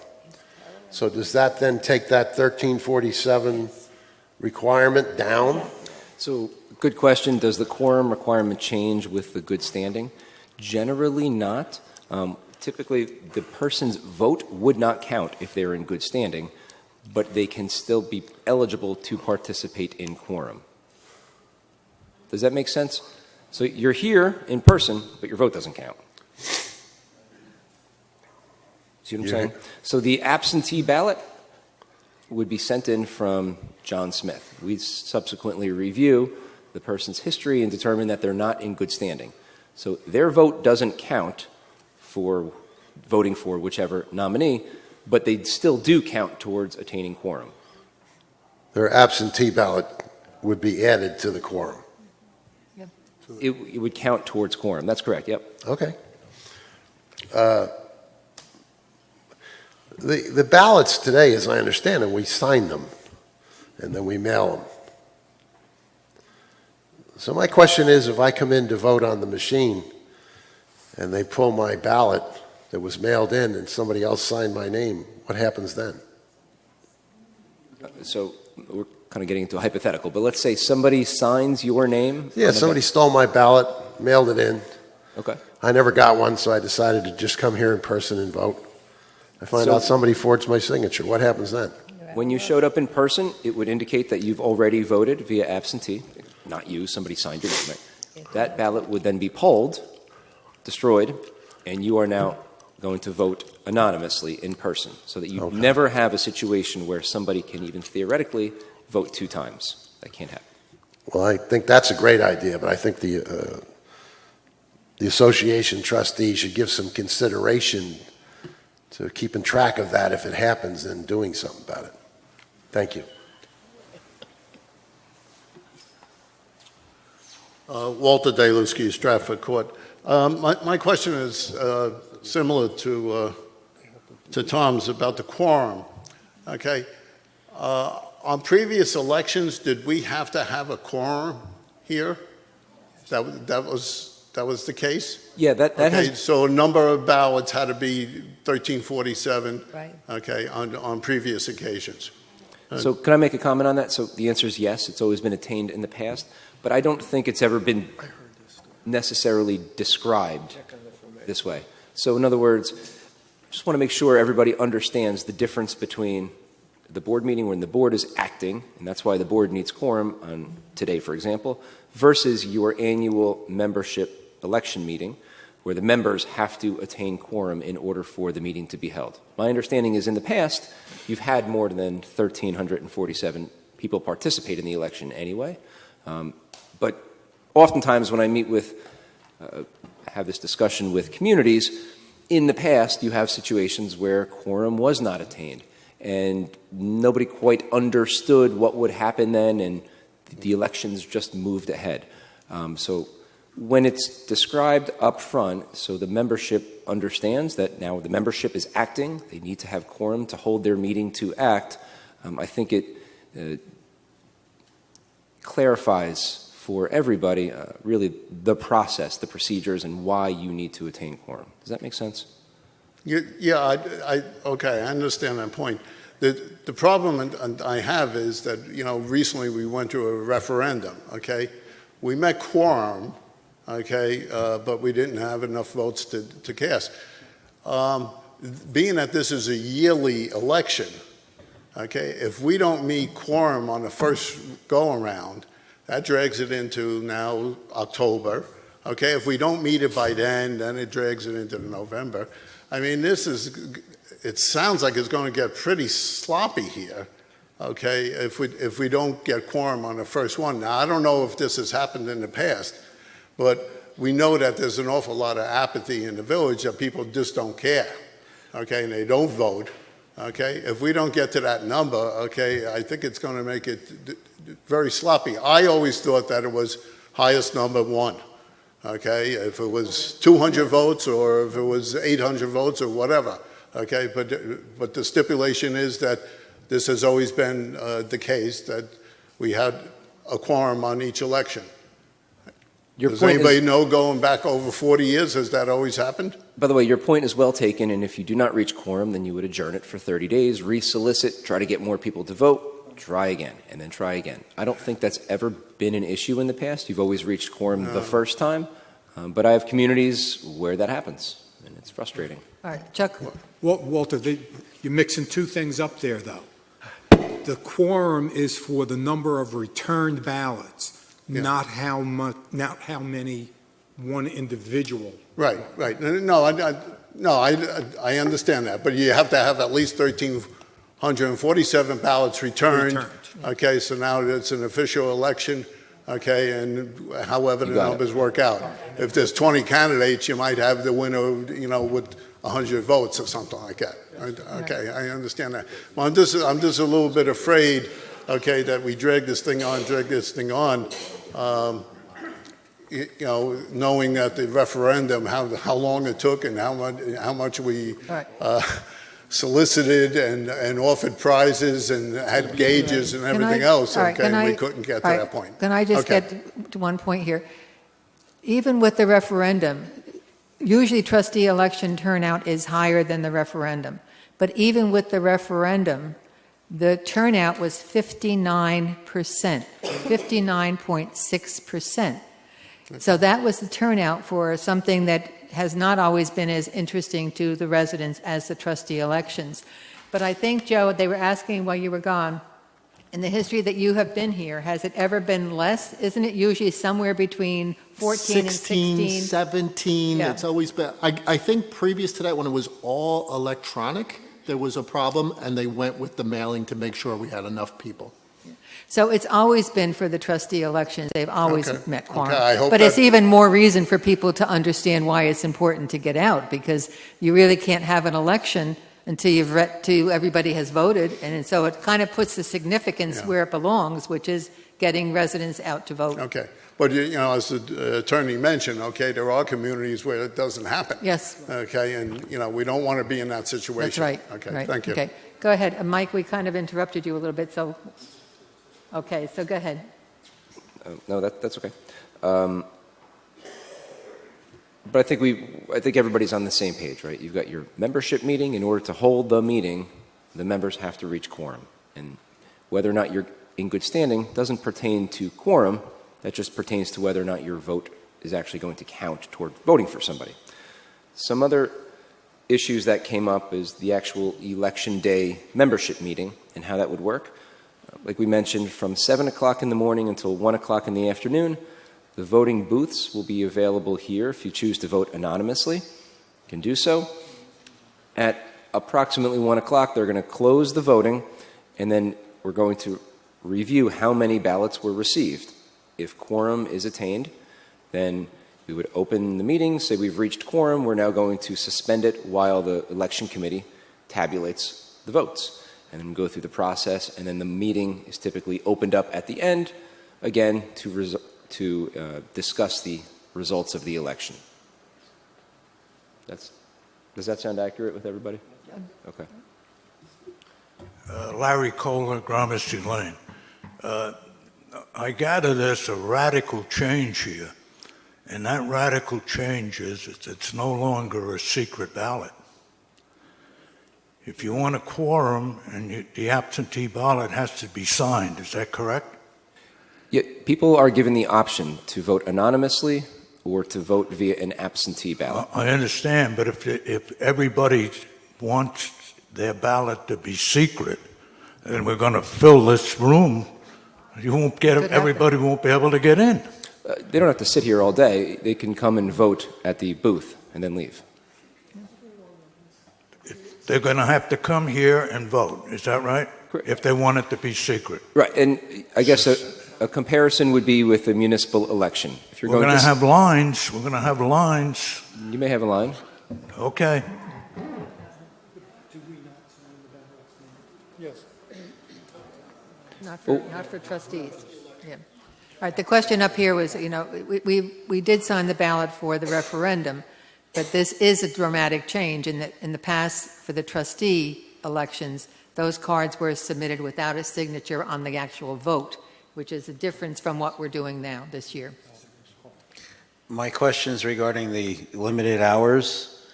So does that then take that 1347 requirement down? So, good question. Does the quorum requirement change with the good standing? Generally not. Typically, the person's vote would not count if they're in good standing, but they can still be eligible to participate in quorum. Does that make sense? So you're here in person, but your vote doesn't count. See what I'm saying? So the absentee ballot would be sent in from John Smith. We subsequently review the person's history and determine that they're not in good standing. So their vote doesn't count for voting for whichever nominee, but they still do count towards attaining quorum. Their absentee ballot would be added to the quorum. It would count towards quorum. That's correct, yep. Okay. The ballots today, as I understand them, we sign them, and then we mail them. So my question is, if I come in to vote on the machine, and they pull my ballot that was mailed in, and somebody else signed my name, what happens then? So we're kind of getting into a hypothetical, but let's say somebody signs your name. Yeah, somebody stole my ballot, mailed it in. Okay. I never got one, so I decided to just come here in person and vote. I find out somebody forged my signature. What happens then? When you showed up in person, it would indicate that you've already voted via absentee. Not you, somebody signed your name. Right? That ballot would then be pulled, destroyed, and you are now going to vote anonymously in person, so that you never have a situation where somebody can even theoretically vote two times. That can't happen. Well, I think that's a great idea, but I think the association trustee should give some consideration to keeping track of that if it happens and doing something about it. Thank you. Walter Daluski, Stratford Court. My question is similar to Tom's about the quorum. Okay. On previous elections, did we have to have a quorum here? That was the case? Yeah, that okay, has... So a number of ballots had to be 1347, Right. okay, on previous occasions. So can I make a comment on that? So the answer is yes, it's always been attained in the past, but I don't think it's ever been necessarily described this way. So in other words, just want to make sure everybody understands the difference between the board meeting when the board is acting, and that's why the board needs quorum on today, for example, versus your annual membership election meeting, where the members have to attain quorum in order for the meeting to be held. My understanding is in the past, you've had more than 1,347 people participate in the election anyway. But oftentimes when I meet with, have this discussion with communities, in the past you have situations where quorum was not attained and nobody quite understood what would happen then, and the elections just moved ahead. So when it's described up front, so the membership understands that now the membership is acting, they need to have quorum to hold their meeting to act, I think it clarifies for everybody really the process, the procedures, and why you need to attain quorum. Does that make sense? Yeah, okay, I understand that point. The problem I have is that, recently we went to a referendum, okay? We met quorum, okay, but we didn't have enough votes to cast. Being that this is a yearly election, okay, if we don't meet quorum on the first go-around, that drags it into now October, Okay, if we don't meet it by then it drags it into November. I mean, it sounds like it's going to get pretty sloppy here, okay, if we don't get quorum on the first one. Now, I don't know if this has happened in the past, but we know that there's an awful lot of apathy in the village, that people just don't care, okay, and they don't vote, okay? If we don't get to that number, okay, I think it's going to make it very sloppy. I always thought that it was highest number one. Okay, if it was 200 votes or if it was 800 votes or whatever, okay, but the stipulation is that this has always been the case, that we had a quorum on each election. Does anybody know, going back over 40 years, has that always happened? By the way, your point is well taken, and if you do not reach quorum, then you would adjourn it for 30 days, re-solicit, try to get more people to vote, try again, and then try again. I don't think that's ever been an issue in the past. You've always reached quorum the first time, but I have communities where that happens, and it's frustrating. All right, Chuck. Walter, you're mixing two things up there, though. The quorum is for the number of returned ballots, not how many one individual. Right. No, I understand that, but you have to have at least 1,347 ballots returned. Okay, so now it's an official election. Okay, and however the numbers work out. If there's 20 candidates, you might have the winner, with 100 votes or something like that. Okay, I understand that. Well, I'm just a little bit afraid, okay, that we drag this thing on, knowing that the referendum, how long it took and how much we solicited and offered prizes and had gauges and everything else, okay, and we couldn't get to that point. Can I just get to one point here? Even with the referendum, usually trustee election turnout is higher than the referendum. But even with the referendum, the turnout was 59%, 59.6%. So that was the turnout for something that has not always been as interesting to the residents as the trustee elections. But I think, Joe, they were asking while you were gone, in the history that you have been here, has it ever been less? Isn't it usually somewhere between 14 and 16? 17, Yeah. it's always been. I think previous to that, when it was all electronic, there was a problem, and they went with the mailing to make sure we had enough people. So it's always been for the trustee elections. They've always met quorum. Okay, I hope but it's even more reason for people to understand why it's important to get out, because you really can't have an election until everybody has voted. And so it kind of puts the significance where it belongs, which is getting residents out to vote. Okay. But, as the attorney mentioned, okay, there are communities where it doesn't happen. Yes. Okay, and, we don't want to be in that situation. That's right. Okay, right. thank you. Okay, go ahead. Mike, we kind of interrupted you a little bit, so... Okay, so go ahead. No, that's okay. But I think everybody's on the same page, right? You've got your membership meeting. In order to hold the meeting, the members have to reach quorum. And whether or not you're in good standing doesn't pertain to quorum. That just pertains to whether or not your vote is actually going to count toward voting for somebody. Some other issues that came up is the actual election day membership meeting and how that would work. Like we mentioned, from 7 o'clock in the morning until 1 o'clock in the afternoon, the voting booths will be available here if you choose to vote anonymously. You can do so. At approximately 1 o'clock, they're going to close the voting, and then we're going to review how many ballots were received. If quorum is attained, then we would open the meeting, say we've reached quorum, we're now going to suspend it while the election committee tabulates the votes. And then go through the process, and then the meeting is typically opened up at the end, again, to discuss the results of the election. Does that sound accurate with everybody? Okay. Larry Kohler, Gramercy Lane. I gather there's a radical change here, and that radical change is it's no longer a secret ballot. If you want a quorum, and the absentee ballot has to be signed, is that correct? Yeah, people are given the option to vote anonymously or to vote via an absentee ballot. I understand, but if everybody wants their ballot to be secret, then we're going to fill this room. Everybody won't be able to get in. They don't have to sit here all day. They can come and vote at the booth and then leave. They're going to have to come here and vote. Is that right? If they want it to be secret. Right, and I guess a comparison would be with a municipal election. If you're We're going going to have lines. We're going to have lines. You may have a line. Okay. Yes. Not for trustees. Yeah. All right, the question up here was, we did sign the ballot for the referendum, but this is a dramatic change in that in the past, for the trustee elections, those cards were submitted without a signature on the actual vote, which is a difference from what we're doing now this year. My question is regarding the limited hours,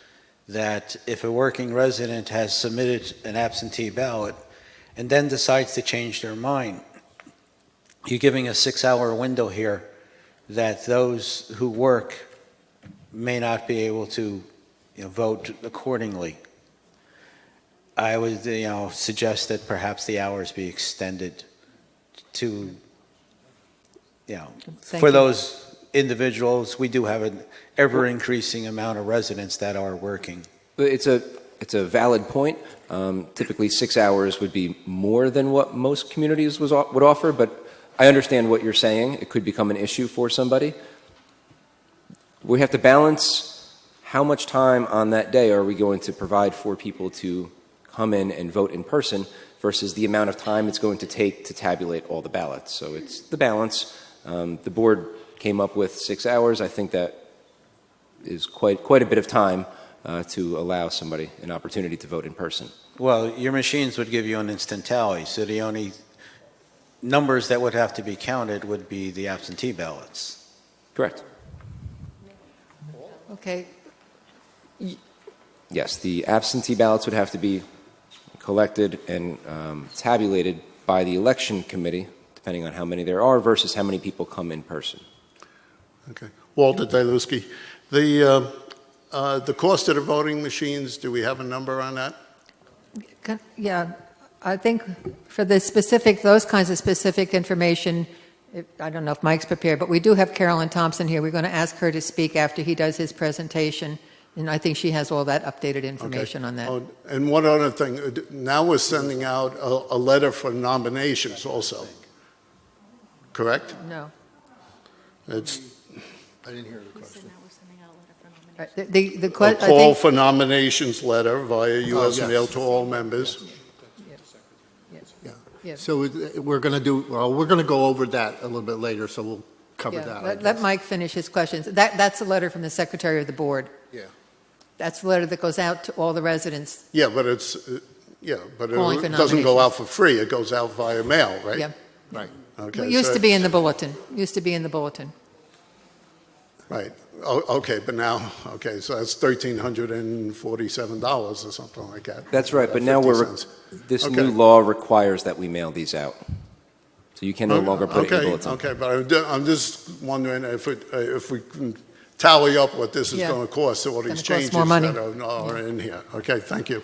that if a working resident has submitted an absentee ballot and then decides to change their mind, you're giving a 6-hour window here that those who work may not be able to vote accordingly. I would suggest that perhaps the hours be extended to, Thank for you. those individuals. We do have an ever-increasing amount of residents that are working. It's a valid point. Typically 6 hours would be more than what most communities would offer, but I understand what you're saying. It could become an issue for somebody. We have to balance how much time on that day are we going to provide for people to come in and vote in person versus the amount of time it's going to take to tabulate all the ballots. So it's the balance. The board came up with 6 hours. I think that is quite a bit of time to allow somebody an opportunity to vote in person. Well, your machines would give you an instant tally, so the only numbers that would have to be counted would be the absentee ballots. Correct. Okay. Yes, the absentee ballots would have to be collected and tabulated by the election committee, depending on how many there are versus how many people come in person. Okay. Walter Dailuski, the cost of the voting machines, do we have a number on that? Yeah, I think for those kinds of specific information, I don't know if Mike's prepared, but we do have Carolyn Thompson here. We're going to ask her to speak after he does his presentation, and I think she has all that updated information on that. Oh, and one other thing, now we're sending out a letter for nominations also, correct? No. It's I didn't hear the question. Right, a call for nominations letter via U.S. yes. mail to all members. Yeah. So we're going to go over that a little bit later, so we'll cover Yeah, that. let Mike finish his questions. That's a letter from the Secretary of the Board. Yeah. That's the letter that goes out to all the residents. Yeah, but it Calling for doesn't go nominations. out for free. It goes out via mail, right? Yeah. Right. Okay. It used so- to be in the bulletin. Right. Oh, okay, but now, okay, so that's $1,347 or something like that. That's right, but now 50 cents. this Okay. new law requires that we mail these out. So you can no longer put it in your bulletin. Okay, but I'm just wondering if we can tally up what this is Yeah. going to cost, all these It's gonna cost changes more money. that are in here. Okay, thank you.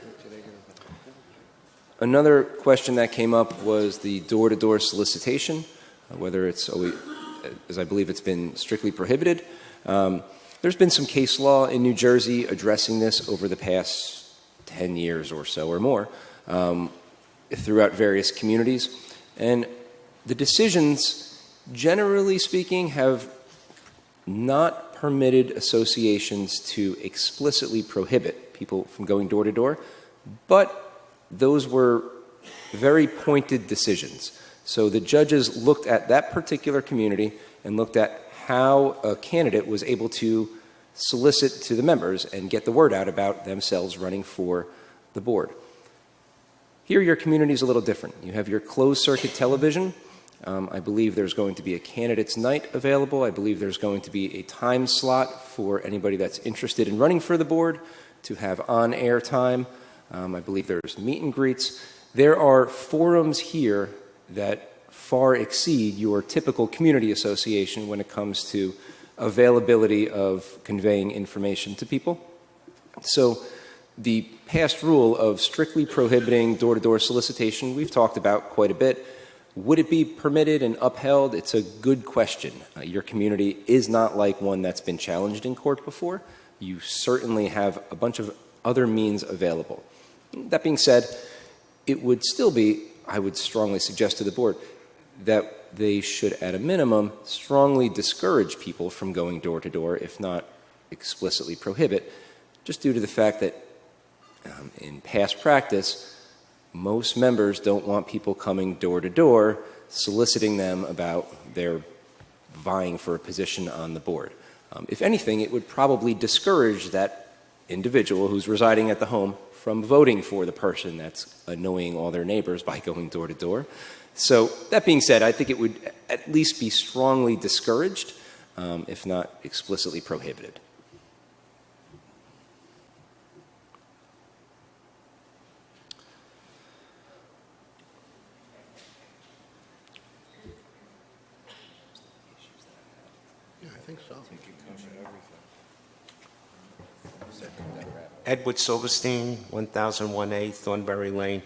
Another question that came up was the door-to-door solicitation, whether it's always, as I believe it's been strictly prohibited. There's been some case law in New Jersey addressing this over the past 10 years or so or more throughout various communities. And the decisions, generally speaking, have not permitted associations to explicitly prohibit people from going door to door, but those were very pointed decisions. So the judges looked at that particular community and looked at how a candidate was able to solicit to the members and get the word out about themselves running for the board. Here, your community is a little different. You have your closed-circuit television. I believe there's going to be a candidates' night available. I believe there's going to be a time slot for anybody that's interested in running for the board to have on-air time. I believe there's meet and greets. There are forums here that far exceed your typical community association when it comes to availability of conveying information to people. So the past rule of strictly prohibiting door-to-door solicitation, we've talked about quite a bit. Would it be permitted and upheld? It's a good question. Your community is not like one that's been challenged in court before. You certainly have a bunch of other means available. That being said, it would still be, I would strongly suggest to the board, that they should, at a minimum, strongly discourage people from going door to door, if not explicitly prohibit, just due to the fact that in past practice, most members don't want people coming door to door, soliciting them about their vying for a position on the board. If anything, it would probably discourage that individual who's residing at the home from voting for the person that's annoying all their neighbors by going door to door. So that being said, I think it would at least be strongly discouraged, if not explicitly prohibited. Yeah, I think so. Edward Silverstein, 1001A Thornbury Lane.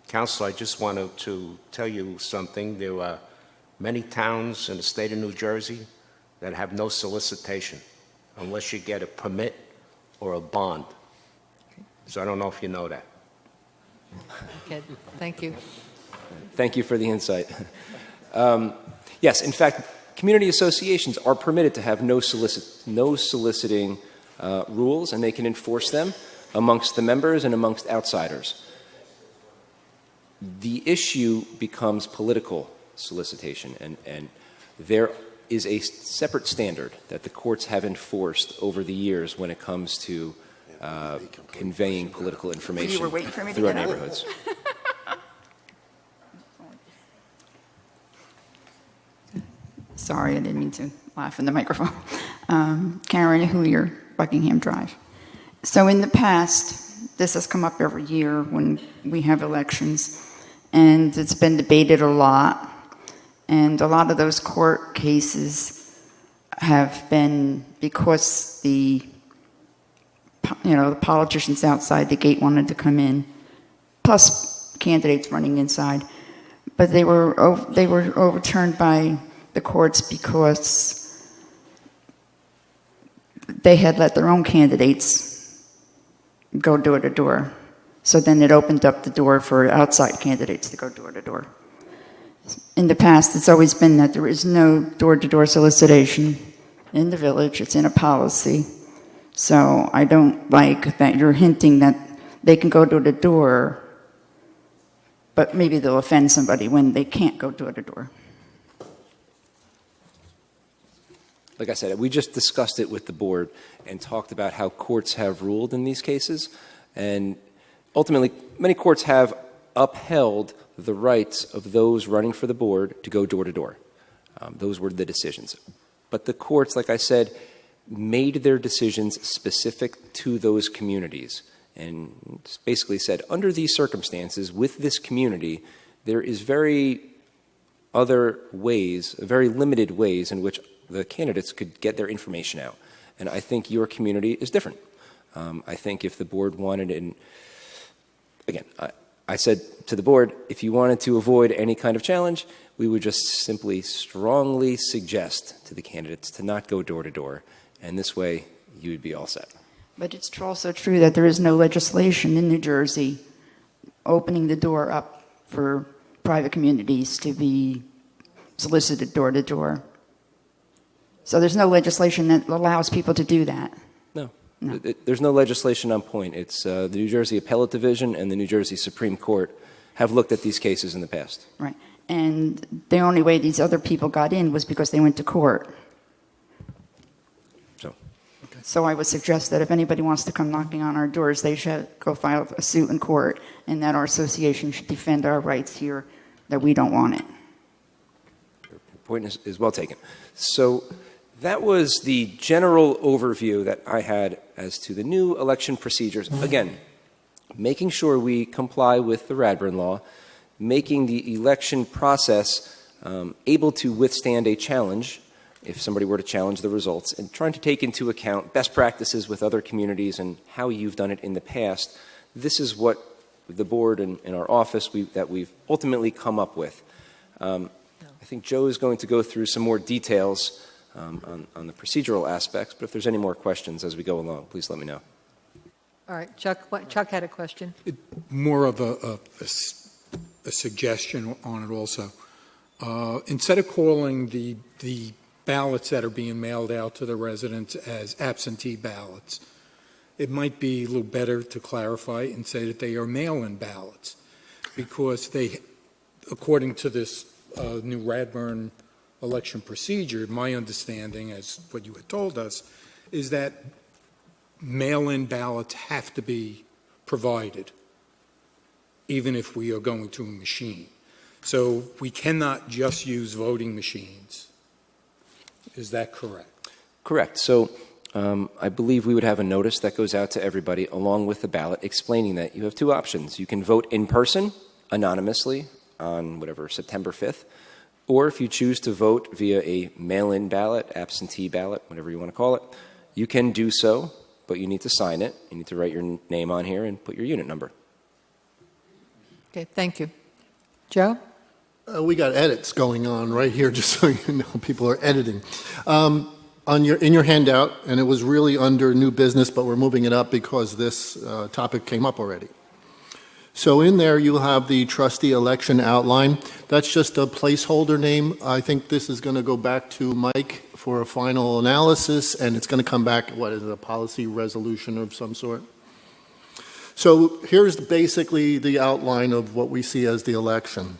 Council, I just wanted to tell you something. There are many towns in the state of New Jersey that have no solicitation unless you get a permit or a bond. So I don't know if you know that. Okay, thank you. Thank you for the insight. Yes, in fact, community associations are permitted to have no soliciting rules, and they can enforce them amongst the members and amongst outsiders. The issue becomes political solicitation, and there is a separate standard that the courts have enforced over the years when it comes to conveying political information You were waiting for me to through our get up. neighborhoods. Sorry, I didn't mean to laugh in the microphone. Karen Hooyer, Buckingham Drive. So in the past, this has come up every year when we have elections, and it's been debated a lot. And a lot of those court cases have been because the politicians outside the gate wanted to come in, plus candidates running inside. But they were overturned by the courts because they had let their own candidates go door to door. So then it opened up the door for outside candidates to go door to door. In the past, it's always been that there is no door-to-door solicitation in the village. It's in a policy. So I don't like that you're hinting that they can go door to door, but maybe they'll offend somebody when they can't go door to door. Like I said, we just discussed it with the board and talked about how courts have ruled in these cases. And ultimately, many courts have upheld the rights of those running for the board to go door to door. Those were the decisions. But the courts, like I said, made their decisions specific to those communities and basically said, under these circumstances, with this community, there is very limited ways in which the candidates could get their information out. And I think your community is different. I think if the board wanted, and again, I said to the board, if you wanted to avoid any kind of challenge, we would just simply strongly suggest to the candidates to not go door to door. And this way, you would be all set. But it's also true that there is no legislation in New Jersey opening the door up for private communities to be solicited door to door. So there's no legislation that allows people to do that. No. There's no legislation on point. It's the New Jersey Appellate Division and the New Jersey Supreme Court have looked at these cases in the past. Right. And the only way these other people got in was because they went to court. So I would suggest that if anybody wants to come knocking on our doors, they should go file a suit in court, and that our association should defend our rights here, that we don't want it. Your point is well taken. So that was the general overview that I had as to the new election procedures. Again, making sure we comply with the Radburn Law, making the election process able to withstand a challenge if somebody were to challenge the results, and trying to take into account best practices with other communities and how you've done it in the past. This is what the board and in our office that we've ultimately come up with. I think Joe is going to go through some more details on the procedural aspects, but if there's any more questions as we go along, please let me know. All right, Chuck had a question. More of a suggestion on it also. Instead of calling the ballots that are being mailed out to the residents as absentee ballots, it might be a little better to clarify and say that they are mail-in ballots, because they, according to this new Radburn election procedure, my understanding, as what you had told us, is that mail-in ballots have to be provided, even if we are going to a machine. So we cannot just use voting machines. Is that correct? Correct. So I believe we would have a notice that goes out to everybody along with the ballot explaining that you have two options. You can vote in person, anonymously, on whatever, September 5th, or if you choose to vote via a mail-in ballot, absentee ballot, whatever you want to call it, you can do so, but you need to sign it. You need to write your name on here and put your unit number. Okay, thank you. Joe? We got edits going on right here, just so you know, people are editing. In your handout, and it was really under new business, but we're moving it up because this topic came up already. So in there, you'll have the trustee election outline. That's just a placeholder name. I think this is going to go back to Mike for a final analysis, and it's going to come back, what is it, a policy resolution of some sort? So here's basically the outline of what we see as the election.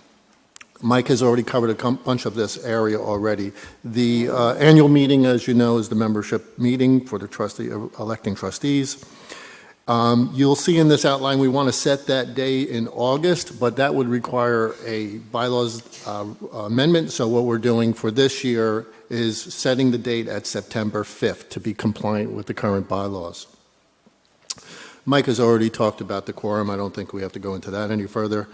Mike has already covered a bunch of this area already. The annual meeting, as you know, is the membership meeting for the electing trustees. You'll see in this outline we want to set that day in August, but that would require a bylaws amendment. So what we're doing for this year is setting the date at September 5th to be compliant with the current bylaws. Mike has already talked about the quorum. I don't think we have to go into that any further.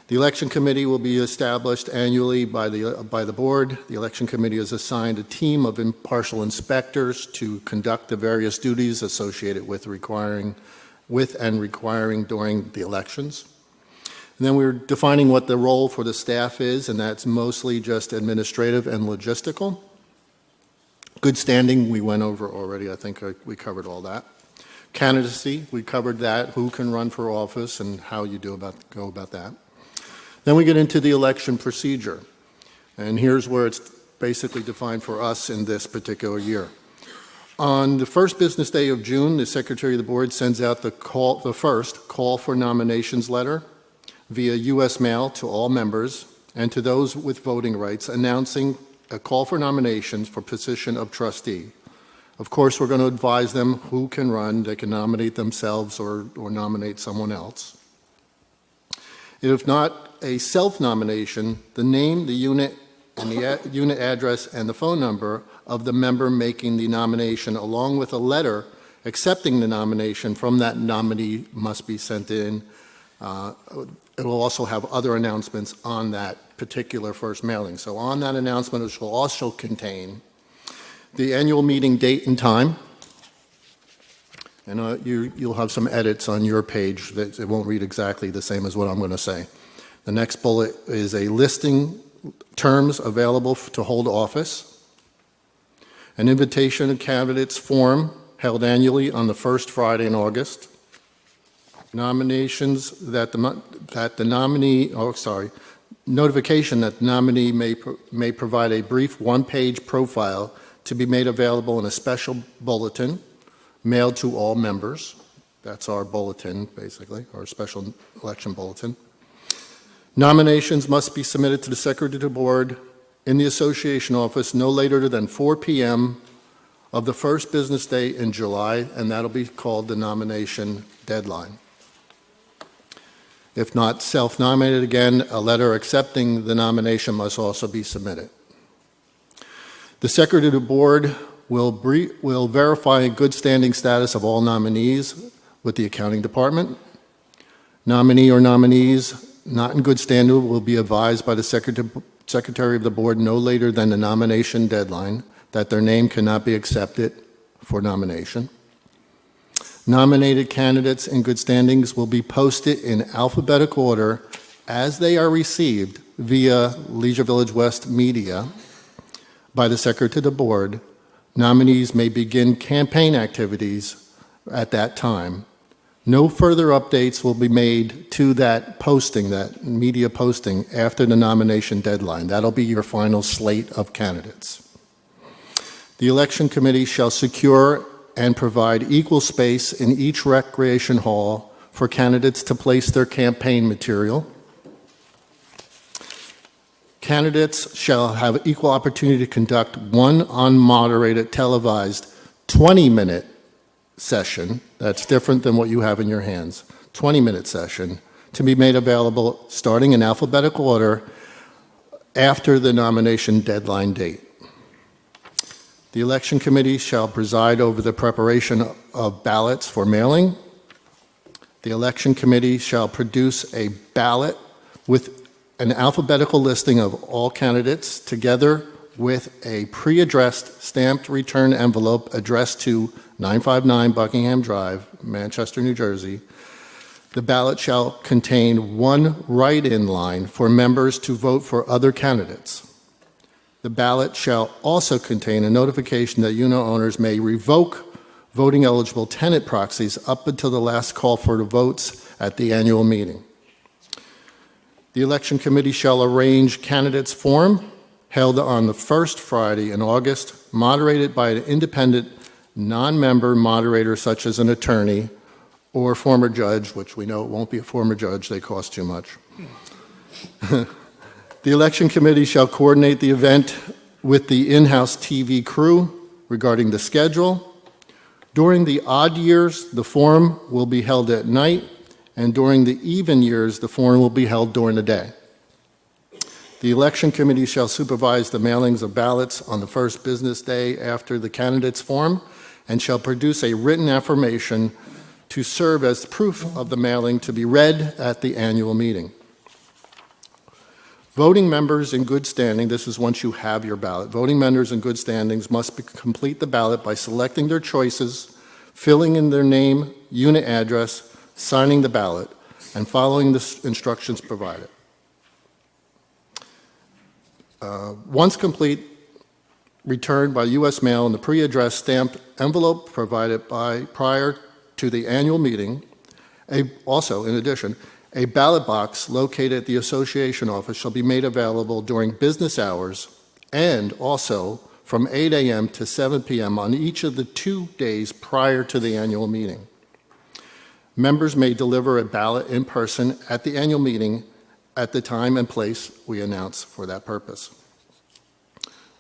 The election committee will be established annually by the board. The election committee is assigned a team of impartial inspectors to conduct the various duties associated with requiring during the elections. And then we're defining what the role for the staff is, and that's mostly just administrative and logistical. Good standing, we went over already. I think we covered all that. Candidacy, we covered that, who can run for office and how you go about that. Then we get into the election procedure, and here's where it's basically defined for us in this particular year. On the first business day of June, the Secretary of the Board sends out the first call for nominations letter via U.S. mail to all members and to those with voting rights, announcing a call for nominations for position of trustee. Of course, we're going to advise them who can run. They can nominate themselves or nominate someone else. If not a self-nomination, the name, the unit, and the unit address and the phone number of the member making the nomination, along with a letter accepting the nomination from that nominee, must be sent in. It will also have other announcements on that particular first mailing. So on that announcement, it will also contain the annual meeting date and time. And you'll have some edits on your page that it won't read exactly the same as what I'm going to say. The next bullet is a listing terms available to hold office, an invitation of candidates form held annually on the first Friday in August, notification that the nominee may provide a brief one-page profile to be made available in a special bulletin mailed to all members. That's our bulletin, basically, our special election bulletin. Nominations must be submitted to the Secretary of the Board in the Association office no later than 4 p.m. of the first business day in July, and that'll be called the nomination deadline. If not self-nominated again, a letter accepting the nomination must also be submitted. The Secretary of the Board will verify good standing status of all nominees with the accounting department. Nominee or nominees not in good standing will be advised by the Secretary of the Board no later than the nomination deadline that their name cannot be accepted for nomination. nominated candidates in good standings will be posted in alphabetical order as they are received via Leisure Village West Media by the Secretary to the Board. Nominees may begin campaign activities at that time. No further updates will be made to that posting, that media posting, after the nomination deadline. That'll be your final slate of candidates. The Election Committee shall secure and provide equal space in each recreation hall for candidates to place their campaign material. Candidates shall have equal opportunity to conduct one unmoderated televised 20-minute session, that's different than what you have in your hands, 20-minute session, to be made available starting in alphabetical order after the nomination deadline date. The Election Committee shall preside over the preparation of ballots for mailing. The Election Committee shall produce a ballot with an alphabetical listing of all candidates, together with a pre-addressed stamped return envelope addressed to 959 Buckingham Drive, Manchester, New Jersey. The ballot shall contain one write-in line for members to vote for other candidates. The ballot shall also contain a notification that unit owners may revoke voting eligible tenant proxies up until the last call for the votes at the annual meeting. The Election Committee shall arrange candidates' forum held on the first Friday in August, moderated by an independent non-member moderator such as an attorney or former judge, which we know it won't be a former judge, they cost too much. The Election Committee shall coordinate the event with the in-house TV crew regarding the schedule. During the odd years, the forum will be held at night, and during the even years, the forum will be held during the day. The Election Committee shall supervise the mailings of ballots on the first business day after the candidates' forum and shall produce a written affirmation to serve as proof of the mailing to be read at the annual meeting. Voting members in good standing, this is once you have your ballot, voting members in good standings must complete the ballot by selecting their choices, filling in their name, unit address, signing the ballot, and following the instructions provided. Once complete, returned by U.S. mail in the pre-addressed stamped envelope provided prior to the annual meeting. Also, in addition, a ballot box located at the association office shall be made available during business hours and also from 8 a.m. to 7 p.m. on each of the 2 days prior to the annual meeting. Members may deliver a ballot in person at the annual meeting at the time and place we announce for that purpose.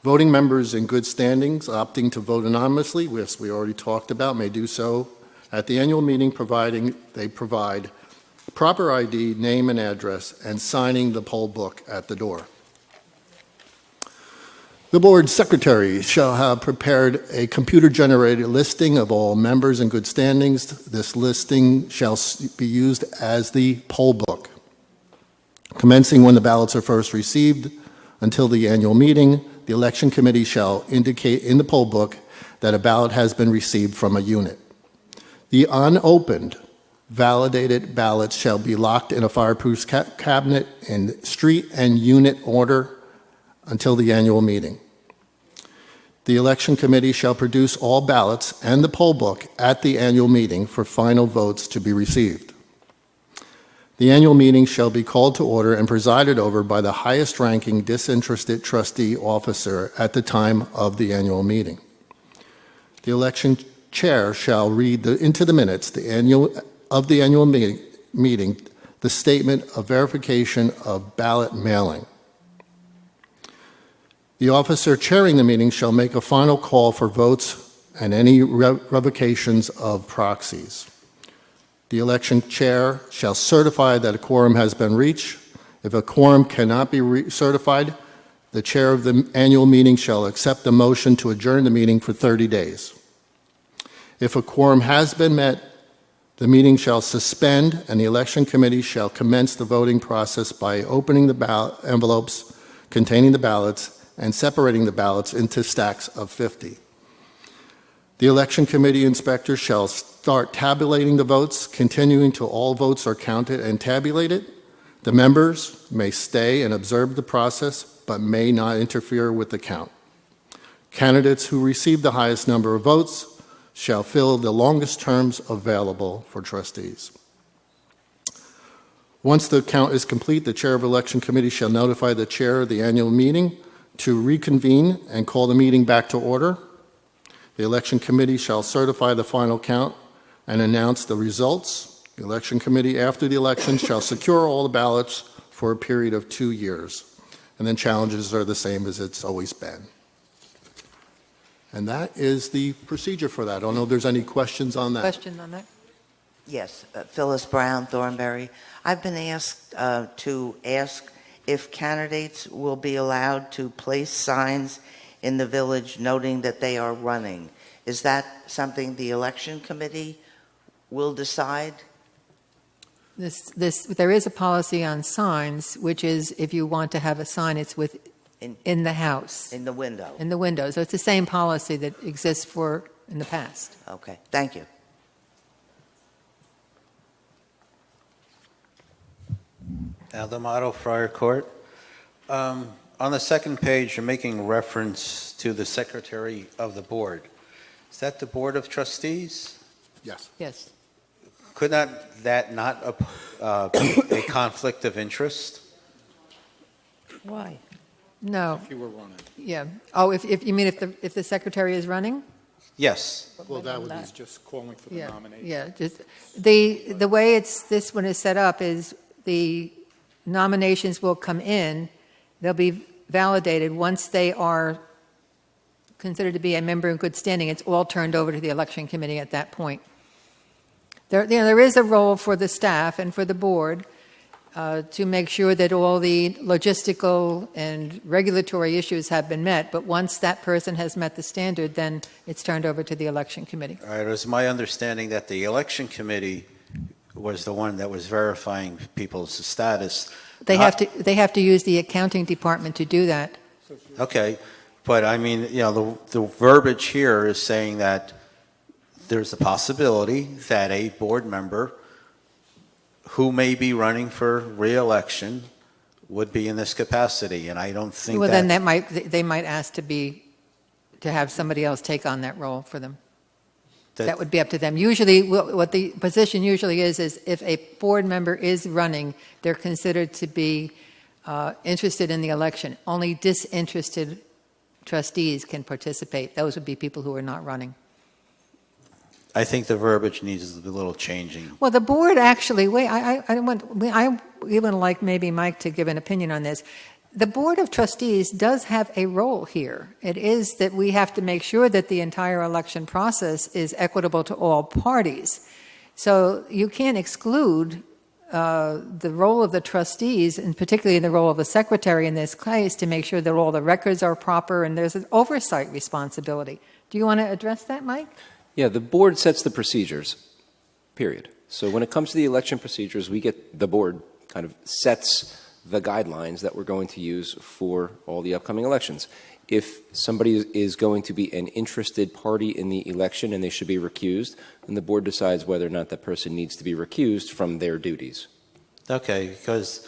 Voting members in good standings opting to vote anonymously, which we already talked about, may do so at the annual meeting, providing they provide proper ID, name and address, and signing the poll book at the door. The board secretary shall have prepared a computer-generated listing of all members in good standings. This listing shall be used as the poll book. Commencing when the ballots are first received until the annual meeting, the election committee shall indicate in the poll book that a ballot has been received from a unit. The unopened, validated ballots shall be locked in a fireproof cabinet in street and unit order until the annual meeting. The election committee shall produce all ballots and the poll book at the annual meeting for final votes to be received. The annual meeting shall be called to order and presided over by the highest-ranking disinterested trustee officer at the time of the annual meeting. The election chair shall read into the minutes the annual meeting the statement of verification of ballot mailing. The officer chairing the meeting shall make a final call for votes and any revocations of proxies. The election chair shall certify that a quorum has been reached. If a quorum cannot be certified, the chair of the annual meeting shall accept the motion to adjourn the meeting for 30 days. If a quorum has been met, the meeting shall suspend and the election committee shall commence the voting process by opening the envelopes containing the ballots and separating the ballots into stacks of 50. The election committee inspector shall start tabulating the votes, continuing till all votes are counted and tabulated. The members may stay and observe the process, but may not interfere with the count. Candidates who receive the highest number of votes shall fill the longest terms available for trustees. Once the count is complete, the chair of election committee shall notify the chair of the annual meeting to reconvene and call the meeting back to order. The election committee shall certify the final count and announce the results. The election committee, after the election, shall secure all the ballots for a period of 2 years. And then challenges are the same as it's always been. And that is the procedure for that. I don't know if there's any questions on that. Question on that? Yes, Phyllis Brown, Thornberry. I've been asked to ask if candidates will be allowed to place signs in the village noting that they are running. Is that something the election committee will decide? There is a policy on signs, which is if you want to have a sign, it's in the house. In the window? In the window. So it's the same policy that exists in the past. Okay, thank you. Aldamato, Friar Court. On the second page, you're making reference to the secretary of the board. Is that the Board of Trustees? Yes. Yes. Could that not be a conflict of interest? Why? No. If you were running. Yeah. Oh, if you mean if the secretary is running? Yes. Well, that would be just calling for the nomination. Yeah. Just the way this one is set up is the nominations will come in. They'll be validated. Once they are considered to be a member in good standing, it's all turned over to the election committee at that point. There is a role for the staff and for the board to make sure that all the logistical and regulatory issues have been met, but once that person has met the standard, then it's turned over to the election committee. All right, it was my understanding that the election committee was the one that was verifying people's status. They have to use the accounting department to do that. Okay, but I mean, the verbiage here is saying that there's a possibility that a board member who may be running for re-election would be in this capacity, and I don't think Well, then they might ask to have somebody else take on that role for them. That would be up to them. Usually, what the position usually is if a board member is running, they're considered to be interested in the election. Only disinterested trustees can participate. Those would be people who are not running. I think the verbiage needs a little changing. Well, the board actually, I even like maybe Mike to give an opinion on this. The Board of Trustees does have a role here. It is that we have to make sure that the entire election process is equitable to all parties. So you can't exclude the role of the trustees, and particularly the role of the secretary in this case, to make sure that all the records are proper and there's an oversight responsibility. Do you want to address that, Mike? Yeah, the board sets the procedures, period. So when it comes to the election procedures, the board kind of sets the guidelines that we're going to use for all the upcoming elections. If somebody is going to be an interested party in the election and they should be recused, then the board decides whether or not that person needs to be recused from their duties. Okay, because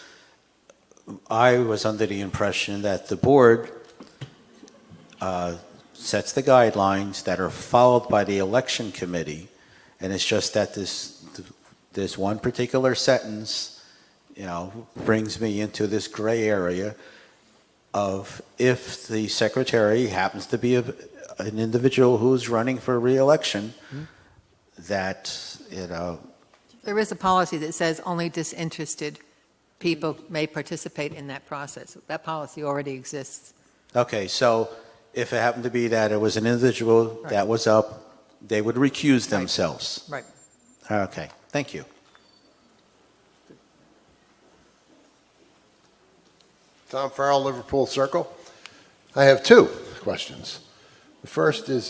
I was under the impression that the board sets the guidelines that are followed by the election committee, and it's just that this one particular sentence brings me into this gray area of if the secretary happens to be an individual who's running for re-election, that, There is a policy that says only disinterested people may participate in that process. That policy already exists. Okay, so if it happened to be that it was an individual that was up, they would recuse themselves. Right. Okay, thank you. Tom Farrell, Liverpool Circle. I have two questions. The first is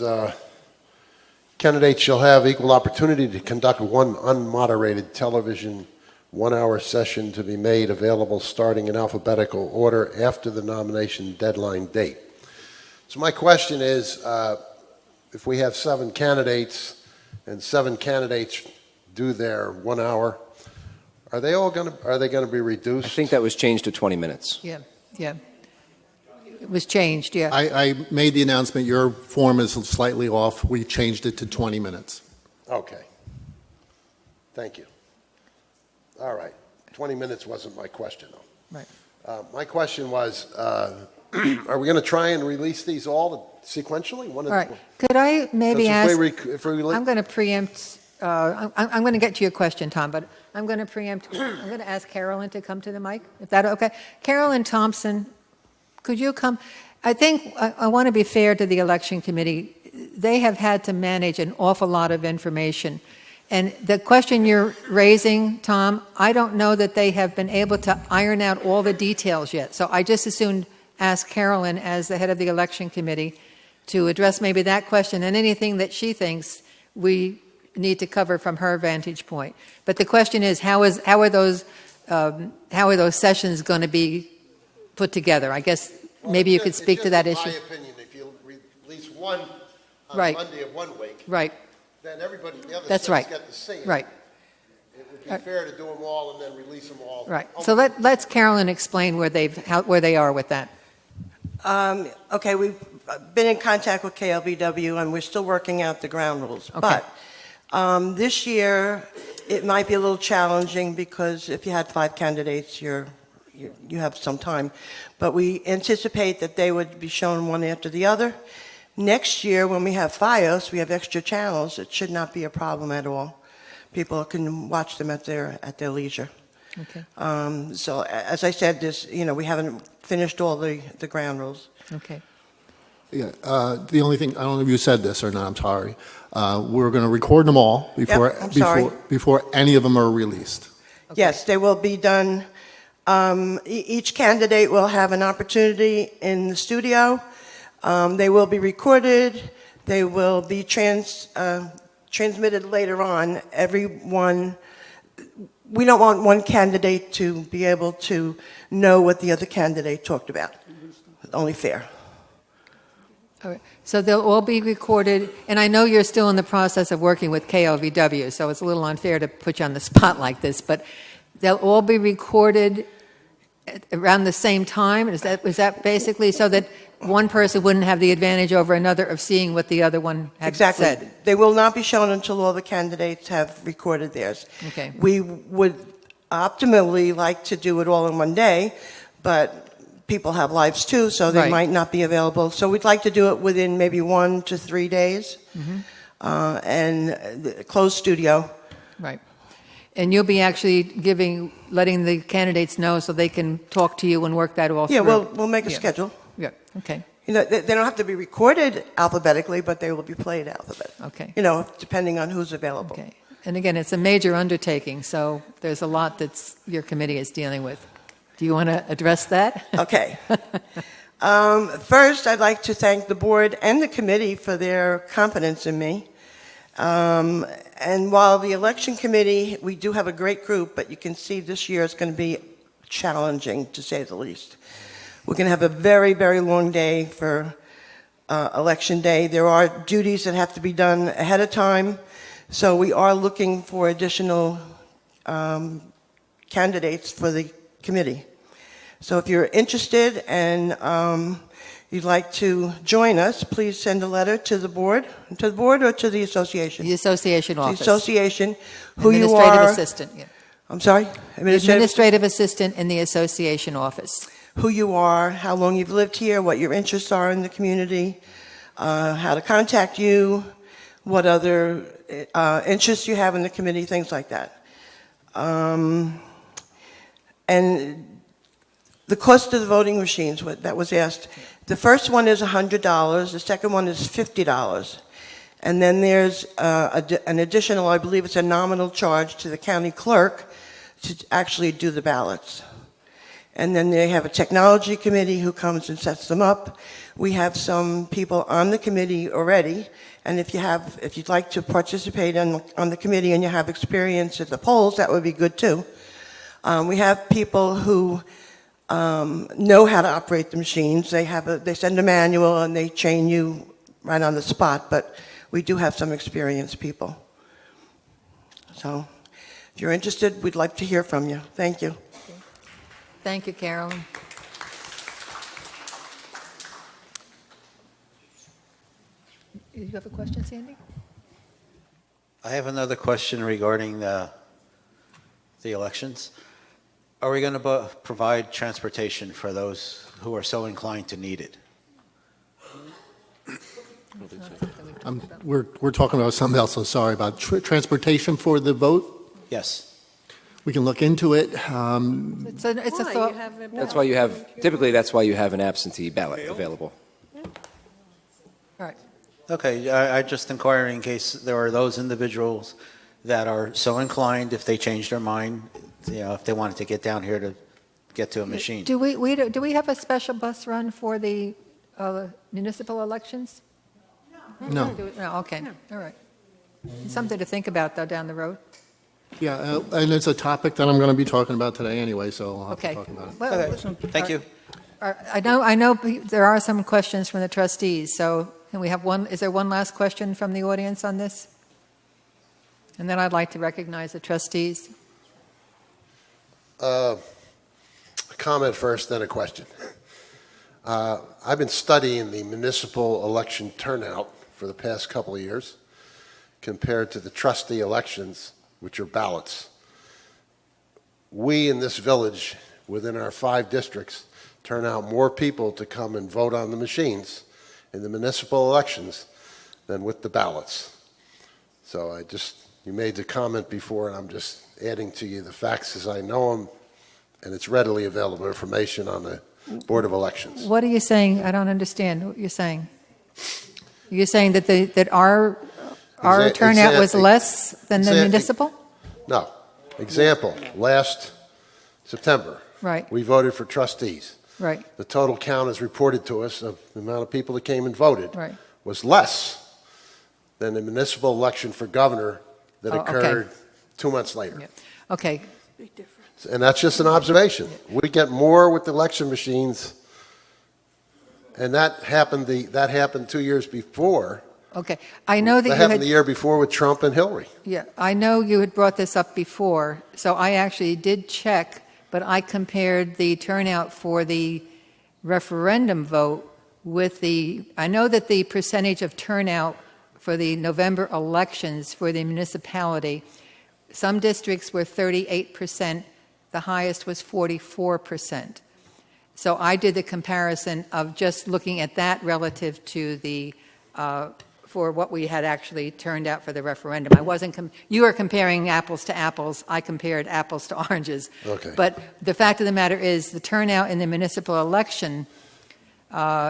candidates shall have equal opportunity to conduct one unmoderated television 1-hour session to be made available starting in alphabetical order after the nomination deadline date. So my question is, if we have 7 candidates and 7 candidates do their 1 hour, are they going to be reduced? I think that was changed to 20 minutes. Yeah, yeah. It was changed, yeah. I made the announcement, your form is slightly off. We changed it to 20 minutes. Okay. Thank you. All right. 20 minutes wasn't my question, though. Right. My question was, are we going to try and release these all sequentially? All right. Could I maybe ask, if we I'm going to preempt, I'm going to get to your question, Tom, but I'm going to preempt, I'm going to ask Carolyn to come to the mic, if that okay? Carolyn Thompson, could you come? I think I want to be fair to the election committee. They have had to manage an awful lot of information. And the question you're raising, Tom, I don't know that they have been able to iron out all the details yet. So I just as soon ask Carolyn, as the head of the election committee, to address maybe that question and anything that she thinks we need to cover from her vantage point. But the question is, how are those sessions going to be put together? I guess maybe you could speak to that issue. In my opinion, if you release one on Right. Monday of 1 week, Right. then everybody, the other That's states right. get to see it. Right. It would be fair to do them all and then release them all. Right. So let's Carolyn explain where they are with that. Okay, we've been in contact with KLBW, and we're still working out the ground rules. Okay. But this year, it might be a little challenging because if you had 5 candidates, you have some time. But we anticipate that they would be shown one after the other. Next year, when we have FiOS, we have extra channels. It should not be a problem at all. People can watch them at their leisure. Okay. So as I said, we haven't finished all the ground rules. Okay. Yeah, the only thing, I don't know if you said this or not, I'm sorry. We're going to record them all I'm sorry. before any of them are released. Yes, they will be done. Each candidate will have an opportunity in the studio. They will be recorded. They will be transmitted later on. Everyone, we don't want one candidate to be able to know what the other candidate talked about. Only fair. All right. So they'll all be recorded, and I know you're still in the process of working with KLVW, so it's a little unfair to put you on the spot like this, but they'll all be recorded around the same time? Is that basically so that one person wouldn't have the advantage over another of seeing what the other one had Exactly. said? They will not be shown until all the candidates have recorded theirs. Okay. We would optimally like to do it all in one day, but people have lives too, so they Right. might not be available. So we'd like to do it within maybe 1 to 3 days, and the closed studio. Right. And you'll be actually letting the candidates know so they can talk to you and work that all Yeah, through? we'll make a Yeah. schedule. Yeah, okay. They don't have to be recorded alphabetically, but they will be played alphabetically. Okay. Depending on who's available. Okay. And again, it's a major undertaking, so there's a lot that your committee is dealing with. Do you want to address that? Okay. First, I'd like to thank the board and the committee for their confidence in me. And while the election committee, we do have a great group, but you can see this year is going to be challenging, to say the least. We're going to have a very, very long day for election day. There are duties that have to be done ahead of time, so we are looking for additional candidates for the committee. So if you're interested and you'd like to join us, please send a letter to the board or to the association? The association office. The association, who you Administrative are. assistant, yeah. I'm sorry? Administrative assistant in the association office. Who you are, how long you've lived here, what your interests are in the community, how to contact you, what other interests you have in the committee, things like that. And the cost of the voting machines, that was asked. The first one is $100. The second one is $50. And then there's an additional, I believe it's a nominal charge to the county clerk to actually do the ballots. And then they have a technology committee who comes and sets them up. We have some people on the committee already, and if you'd like to participate on the committee and you have experience at the polls, that would be good too. We have people who know how to operate the machines. They send a manual and they train you right on the spot, but we do have some experienced people. So if you're interested, we'd like to hear from you. Thank you. Thank you, Carolyn. You have a question, Sandy? I have another question regarding the elections. Are we going to provide transportation for those who are so inclined to need it? We're talking about something else, I'm sorry, about transportation for the vote? Yes. We can look into it. It's a thought. That's why you have, typically that's why you have an absentee ballot available. Right. Okay, I just inquire in case there are those individuals that are so inclined, if they change their mind, if they wanted to get down here to get to a machine. Do we have a special bus run for the municipal elections? No. No, okay, all right. Something to think about, though, down the road. Yeah, and it's a topic that I'm going to be talking about today anyway, so I'll have Okay. to talk about it. Well, Okay, thank you. I know there are some questions from the trustees, so can we have one, is there one last question from the audience on this? And then I'd like to recognize the trustees. A comment first, then a question. I've been studying the municipal election turnout for the past couple of years compared to the trustee elections, which are ballots. We in this village, within our 5 districts, turn out more people to come and vote on the machines in the municipal elections than with the ballots. So you made the comment before, and I'm just adding to you the facts as I know them, and it's readily available information on the Board of Elections. What are you saying? I don't understand what you're saying. You're saying that our turnout was less than the municipal? No. Example, last September, Right, we voted for trustees. right, The total count as reported to us of the amount of people that came and voted right. was less than the municipal election for governor that Oh, okay. occurred 2 months later. Yeah. Okay, And that's just an observation. We get more with the election machines, and that happened 2 years before. okay. I know that That you happened the had, year before with Trump and Hillary. yeah, I know you had brought this up before, so I actually did check, but I compared the turnout for the referendum vote with I know that the percentage of turnout for the November elections for the municipality, some districts were 38%, the highest was 44%. So I did the comparison of just looking at that relative to for what we had actually turned out for the referendum. I wasn't, you are comparing apples to apples, I compared apples to oranges. Okay. But the fact of the matter is, the turnout in the municipal election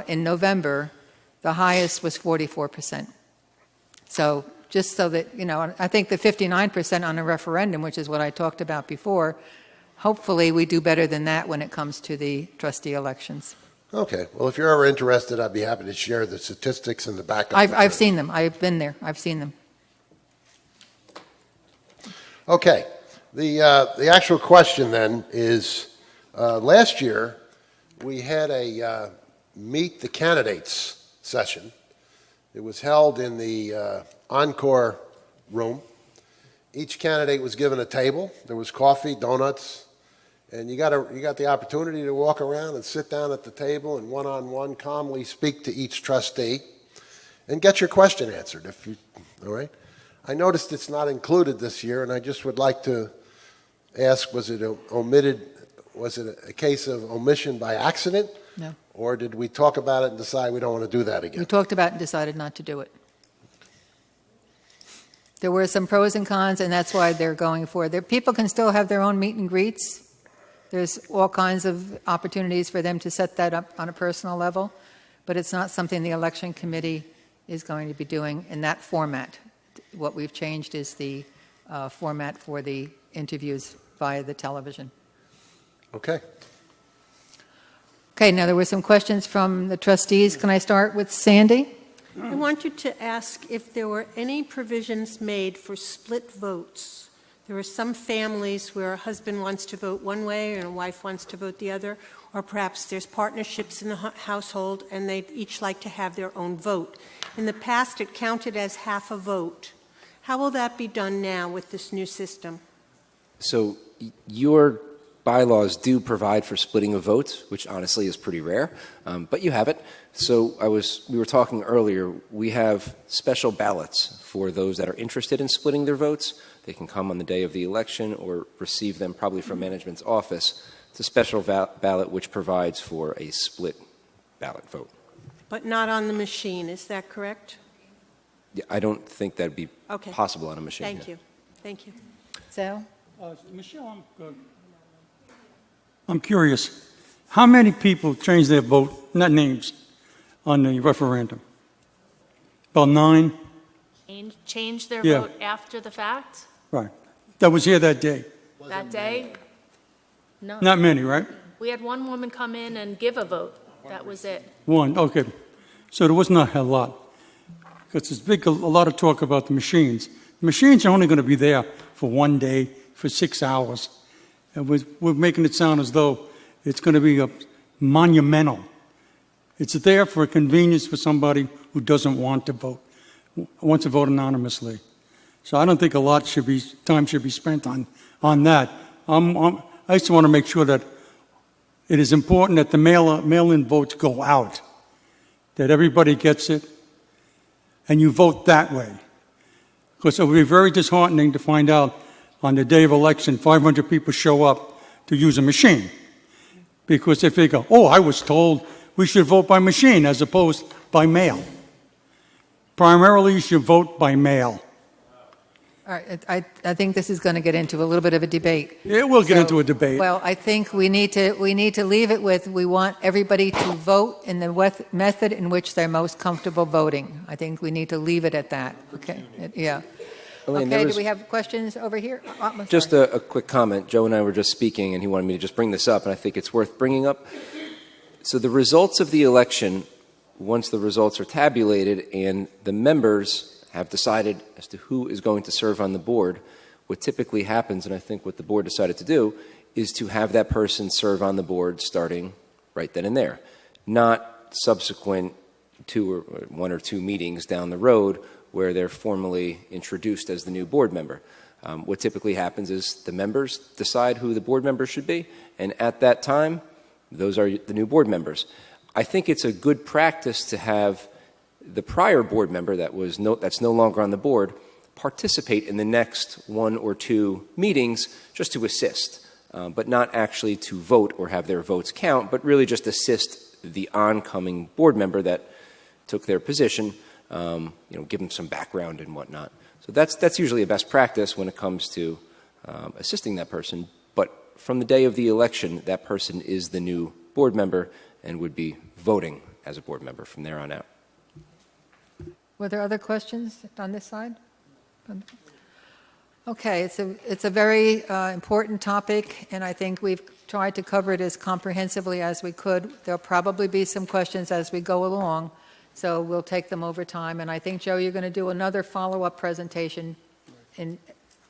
in November, the highest was 44%. So just so that, I think the 59% on a referendum, which is what I talked about before, hopefully we do better than that when it comes to the trustee elections. Okay. Well, if you're ever interested, I'd be happy to share the statistics and the backup. I've seen them. I've been there. I've seen them. Okay. The actual question then is, last year, we had a Meet the Candidates session. It was held in the Encore room. Each candidate was given a table. There was coffee, donuts, and you got the opportunity to walk around and sit down at the table and one-on-one calmly speak to each trustee and get your question answered. All right? I noticed it's not included this year, and I just would like to ask, was it omitted? Was it a case of omission by accident? No. Or did we talk about it and decide we don't want to do that again? We talked about it and decided not to do it. There were some pros and cons, and that's why they're going for it. People can still have their own meet and greets. There's all kinds of opportunities for them to set that up on a personal level, but it's not something the election committee is going to be doing in that format. What we've changed is the format for the interviews via the television. Okay. Okay, now there were some questions from the trustees. Can I start with Sandy? I want you to ask if there were any provisions made for split votes. There are some families where a husband wants to vote one way and a wife wants to vote the other, or perhaps there's partnerships in the household and they each like to have their own vote. In the past, it counted as half a vote. How will that be done now with this new system? So your bylaws do provide for splitting of votes, which honestly is pretty rare, but you have it. So we were talking earlier, we have special ballots for those that are interested in splitting their votes. They can come on the day of the election or receive them probably from management's office. It's a special ballot which provides for a split ballot vote. But not on the machine, is that correct? Yeah, I don't think that'd be Okay. possible on a machine. Thank you. Thank you. Sal? Michelle, I'm curious. How many people changed their vote, not names, on the referendum? About 9? Change their Yeah. vote after the fact? Right. That was here that day. That day? No. Not many, right? We had one woman come in and give a vote. That was it. One, okay. So there was not a lot. Because there's a lot of talk about the machines. The machines are only going to be there for one day, for 6 hours. And we're making it sound as though it's going to be monumental. It's there for a convenience for somebody who doesn't want to vote, wants to vote anonymously. So I don't think a lot time should be spent on that. I just want to make sure that it is important that the mail-in votes go out, that everybody gets it, and you vote that way. Because it would be very disheartening to find out on the day of election 500 people show up to use a machine. Because if they go, oh, I was told we should vote by machine as opposed by mail. Primarily, you should vote by mail. All right, I think this is going to get into a little bit of a debate. It will get into a debate. Well, I think we need to leave it with, we want everybody to vote in the method in which they're most comfortable voting. I think we need to leave it at that. Okay, yeah. Elaine, Okay, do we have questions over here? I'm Just sorry. a quick comment. Joe and I were just speaking, and he wanted me to just bring this up, and I think it's worth bringing up. So the results of the election, once the results are tabulated and the members have decided as to who is going to serve on the board, what typically happens, and I think what the board decided to do, is to have that person serve on the board starting right then and there, not subsequent one or two meetings down the road where they're formally introduced as the new board member. What typically happens is the members decide who the board members should be, and at that time, those are the new board members. I think it's a good practice to have the prior board member that's no longer on the board participate in the next one or two meetings just to assist, but not actually to vote or have their votes count, but really just assist the oncoming board member that took their position, give them some background and whatnot. So that's usually a best practice when it comes to assisting that person. But from the day of the election, that person is the new board member and would be voting as a board member from there on out. Were there other questions on this side? Okay, it's a very important topic, and I think we've tried to cover it as comprehensively as we could. There'll probably be some questions as we go along, so we'll take them over time. And I think, Joe, you're going to do another follow-up presentation in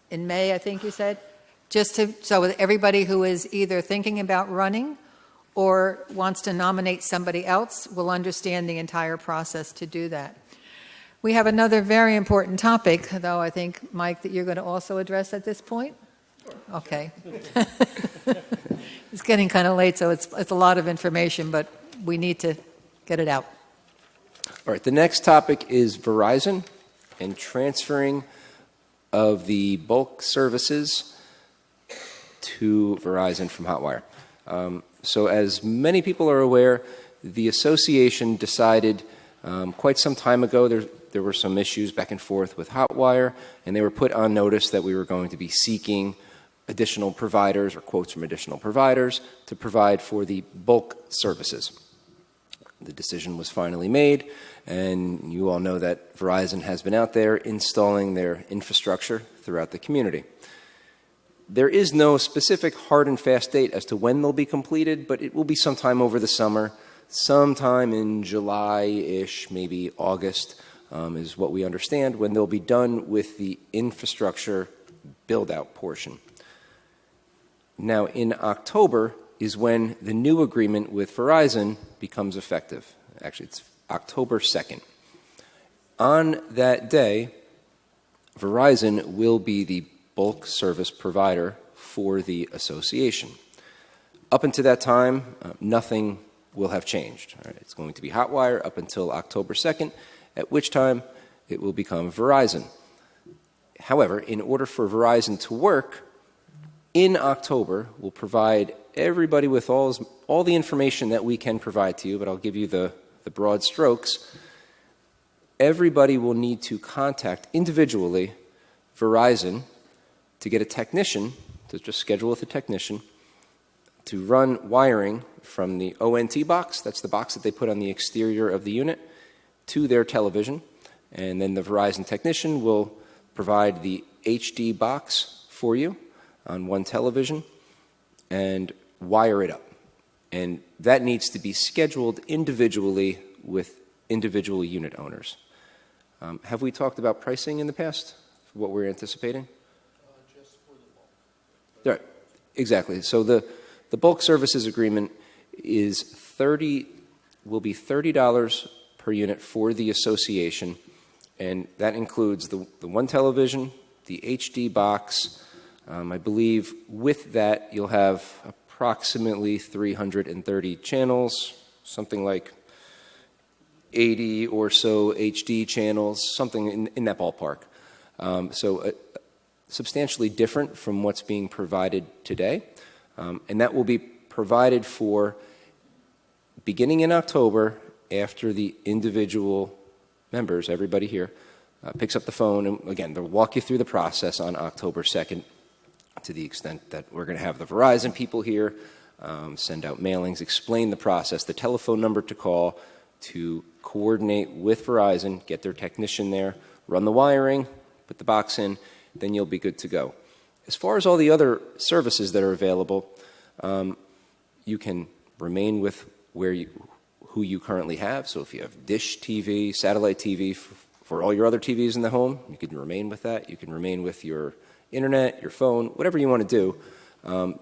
May, I think you said, so everybody who is either thinking about running or wants to nominate somebody else will understand the entire process to do that. We have another very important topic, though, I think, Mike, that you're going to also address at this point? Okay. It's getting kind of late, so it's a lot of information, but we need to get it out. All right, the next topic is Verizon and transferring of the bulk services to Verizon from Hotwire. So as many people are aware, the association decided quite some time ago, there were some issues back and forth with Hotwire, and they were put on notice that we were going to be seeking additional providers or quotes from additional providers to provide for the bulk services. The decision was finally made, and you all know that Verizon has been out there installing their infrastructure throughout the community. There is no specific hard and fast date as to when they'll be completed, but it will be sometime over the summer, sometime in July-ish, maybe August, is what we understand, when they'll be done with the infrastructure build-out portion. Now, in October is when the new agreement with Verizon becomes effective. Actually, it's October 2nd. On that day, Verizon will be the bulk service provider for the association. Up until that time, nothing will have changed. All right, it's going to be Hotwire up until October 2nd, at which time it will become Verizon. However, in order for Verizon to work, in October, we'll provide everybody with all the information that we can provide to you, but I'll give you the broad strokes. Everybody will need to contact individually Verizon to get a technician, to just schedule with a technician, to run wiring from the ONT box, that's the box that they put on the exterior of the unit, to their television. And then the Verizon technician will provide the HD box for you on one television and wire it up. And that needs to be scheduled individually with individual unit owners. Have we talked about pricing in the past, what we're anticipating? Just for the bulk. Right, exactly. So the bulk services agreement will be $30 per unit for the association, and that includes the one television, the HD box. I believe with that you'll have approximately 330 channels, something like 80 or so HD channels, something in that ballpark. So substantially different from what's being provided today. And that will be provided for beginning in October after the individual members, everybody here, picks up the phone. And again, they'll walk you through the process on October 2nd to the extent that we're going to have the Verizon people here, send out mailings, explain the process, the telephone number to call to coordinate with Verizon, get their technician there, run the wiring, put the box in, then you'll be good to go. As far as all the other services that are available, you can remain with who you currently have. So if you have dish TV, satellite TV, for all your other TVs in the home, you can remain with that. You can remain with your internet, your phone, whatever you want to do.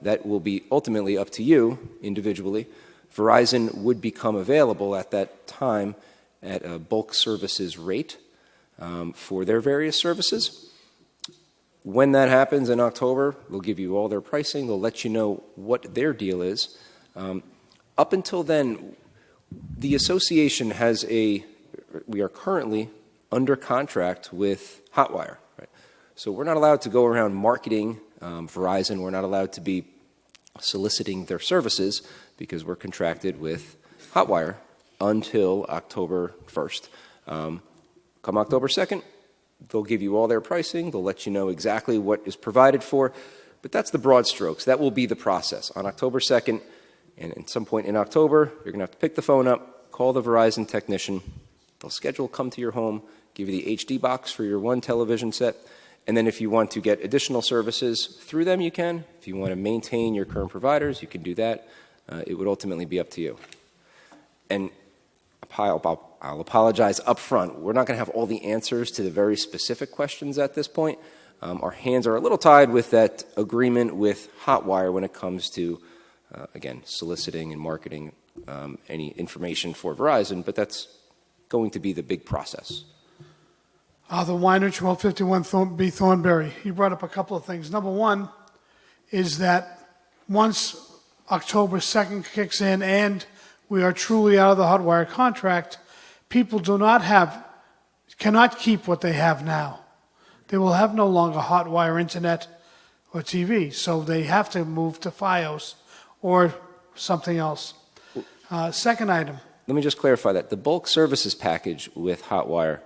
That will be ultimately up to you individually. Verizon would become available at that time at a bulk services rate for their various services. When that happens in October, they'll give you all their pricing. They'll let you know what their deal is. Up until then, the association we are currently under contract with Hotwire. Right? So we're not allowed to go around marketing Verizon. We're not allowed to be soliciting their services because we're contracted with Hotwire until October 1st. Come October 2nd, they'll give you all their pricing. They'll let you know exactly what is provided for. But that's the broad strokes. That will be the process. On October 2nd, and at some point in October, you're going to have to pick the phone up, call the Verizon technician. They'll come to your home, give you the HD box for your one television set. And then if you want to get additional services through them, you can. If you want to maintain your current providers, you can do that. It would ultimately be up to you. And I'll apologize up front. We're not going to have all the answers to the very specific questions at this point. Our hands are a little tied with that agreement with Hotwire when it comes to, again, soliciting and marketing any information for Verizon, but that's going to be the big process. Arthur Weiner, 1251 B Thornberry. He brought up a couple of things. Number one is that once October 2nd kicks in and we are truly out of the Hotwire contract, people cannot keep what they have now. They will have no longer Hotwire internet or TV, so they have to move to FiOS or something else. Second item. Let me just clarify that. The bulk services package with Hotwire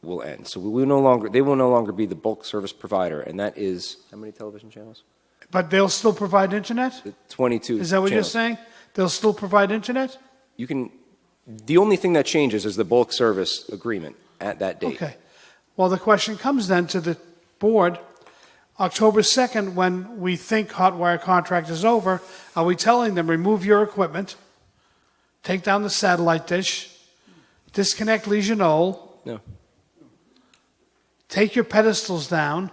will end. So they will no longer be the bulk service provider, and that is how many television channels? But they'll still provide internet? 22 Is that what channels. you're saying? They'll still provide internet? The only thing that changes is the bulk service agreement at that date. Okay. Well, the question comes then to the board. October 2nd, when we think Hotwire contract is over, are we telling them remove your equipment, take down the satellite dish, disconnect Legion Knoll? No. Take your pedestals down,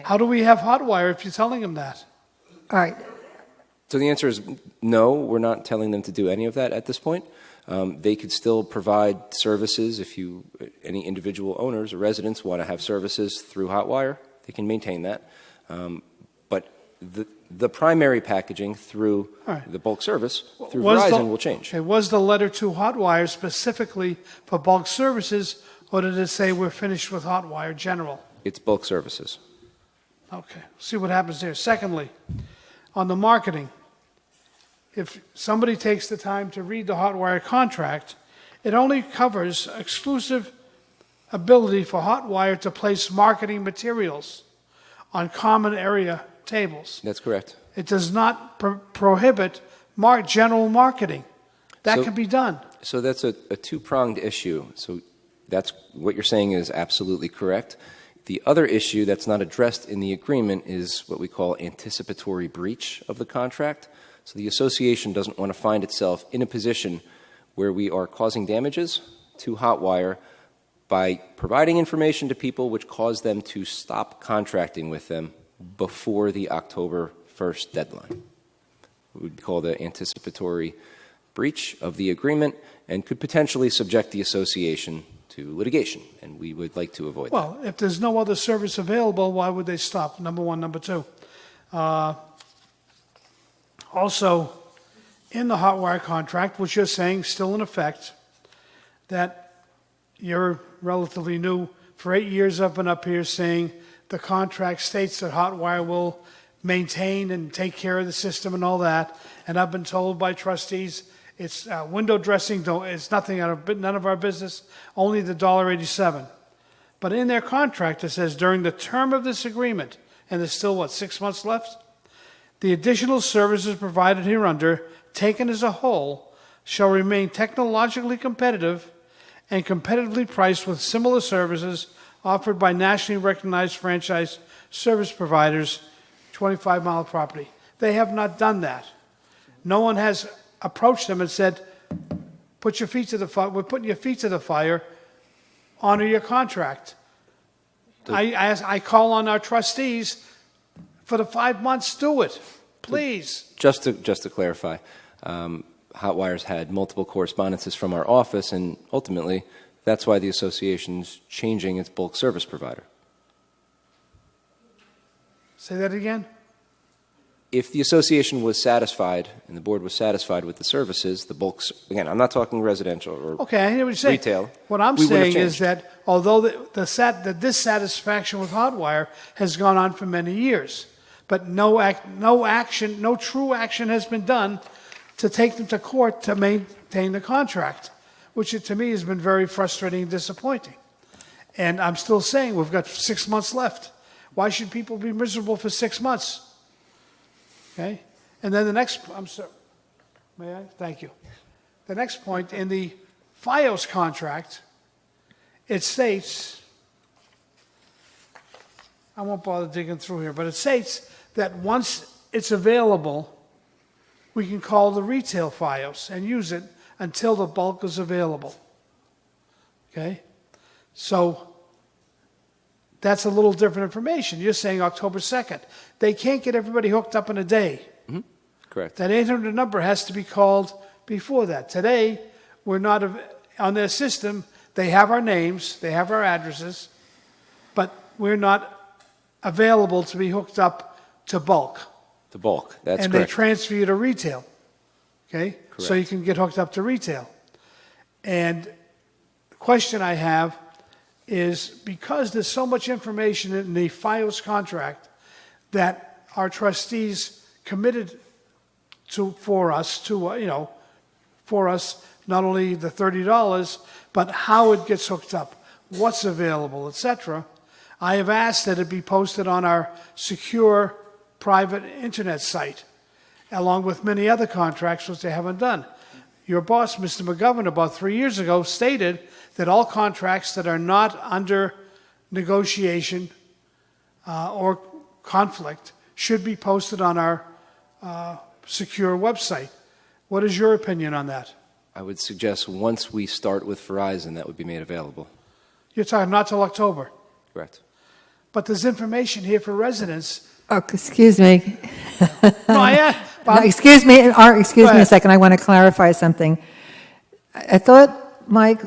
How do we have Hotwire if you're telling them that? All right. So the answer is no, we're not telling them to do any of that at this point. They could still provide services if any individual owners or residents want to have services through Hotwire, they can maintain that. But the primary packaging through the bulk service, through Verizon, will change. Okay, was the letter to Hotwire specifically for bulk services, or did it say we're finished with Hotwire general? It's bulk services. Okay, see what happens there. Secondly, on the marketing, if somebody takes the time to read the Hotwire contract, it only covers exclusive ability for Hotwire to place marketing materials on common area tables. That's correct. It does not prohibit general marketing. That can be done. So that's a two-pronged issue. So that's what you're saying is absolutely correct. The other issue that's not addressed in the agreement is what we call anticipatory breach of the contract. So the association doesn't want to find itself in a position where we are causing damages to Hotwire by providing information to people which cause them to stop contracting with them before the October 1st deadline. We would call the anticipatory breach of the agreement and could potentially subject the association to litigation, and we would like to avoid that. Well, if there's no other service available, why would they stop? Number one. Number two. Also, in the Hotwire contract, which you're saying still in effect, that you're relatively new, for 8 years I've been up here saying the contract states that Hotwire will maintain and take care of the system and all that, and I've been told by trustees it's window dressing, it's none of our business, only the $1.87. But in their contract it says during the term of this agreement, and there's still, 6 months left? The additional services provided hereunder, taken as a whole, shall remain technologically competitive and competitively priced with similar services offered by nationally recognized franchise service providers, 25-mile property. They have not done that. No one has approached them and said, put your feet to the fire, we're putting your feet to the fire, honor your contract. I call on our trustees for the 5 months, do it, please. Just to clarify, Hotwire's had multiple correspondences from our office, and ultimately, that's why the association's changing its bulk service provider. Say that again? If the association was satisfied and the board was satisfied with the services, the bulks, again, I'm not talking residential or Okay, I hear what you're saying. retail. What I'm we wouldn't have saying is changed. that although the dissatisfaction with Hotwire has gone on for many years, but no true action has been done to take them to court to maintain the contract, which to me has been very frustrating and disappointing. And I'm still saying we've got 6 months left. Why should people be miserable for 6 months? Okay? And then the next, I'm sorry, may I? Thank you. The next point, in the FiOS contract, it states, I won't bother digging through here, but it states that once it's available, we can call the retail FiOS and use it until the bulk is available. Okay? So that's a little different information. You're saying October 2nd. They can't get everybody hooked up in a day. Mm-hmm. Correct. That 800 number has to be called before that. Today, we're not on their system. They have our names, they have our addresses, but we're not available to be hooked up to bulk. The bulk, that's and correct. they transfer you to retail. Okay? So you can get hooked up to retail. And the question I have is because there's so much information in the FiOS contract that our trustees committed for us, not only the $30, but how it gets hooked up, what's available, etc. I have asked that it be posted on our secure private internet site, along with many other contracts which they haven't done. Your boss, Mr. McGovern, about 3 years ago stated that all contracts that are not under negotiation or conflict should be posted on our secure website. What is your opinion on that? I would suggest once we start with Verizon, that would be made available. You're talking not till October. Correct. but there's information here for residents. Oh, excuse me. No, I No, excuse me, excuse Go me a ahead. second. I want to clarify something. I thought, Mike,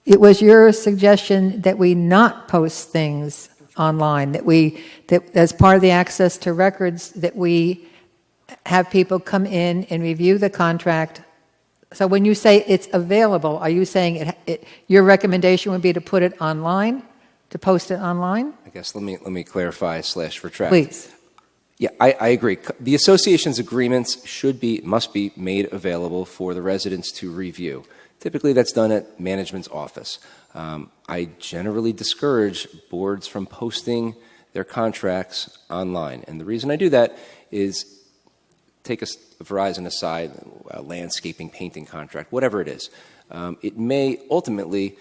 it was your suggestion that we not post things online, that as part of the access to records, that we have people come in and review the contract. So when you say it's available, are you saying your recommendation would be to put it online, to post it online? I guess let me clarify / retract. Please. Yeah, I agree. The association's agreements must be made available for the residents to review. Typically, that's done at management's office. I generally discourage boards from posting their contracts online. And the reason I do that is take a Verizon aside, a landscaping, painting contract, whatever it is. It may ultimately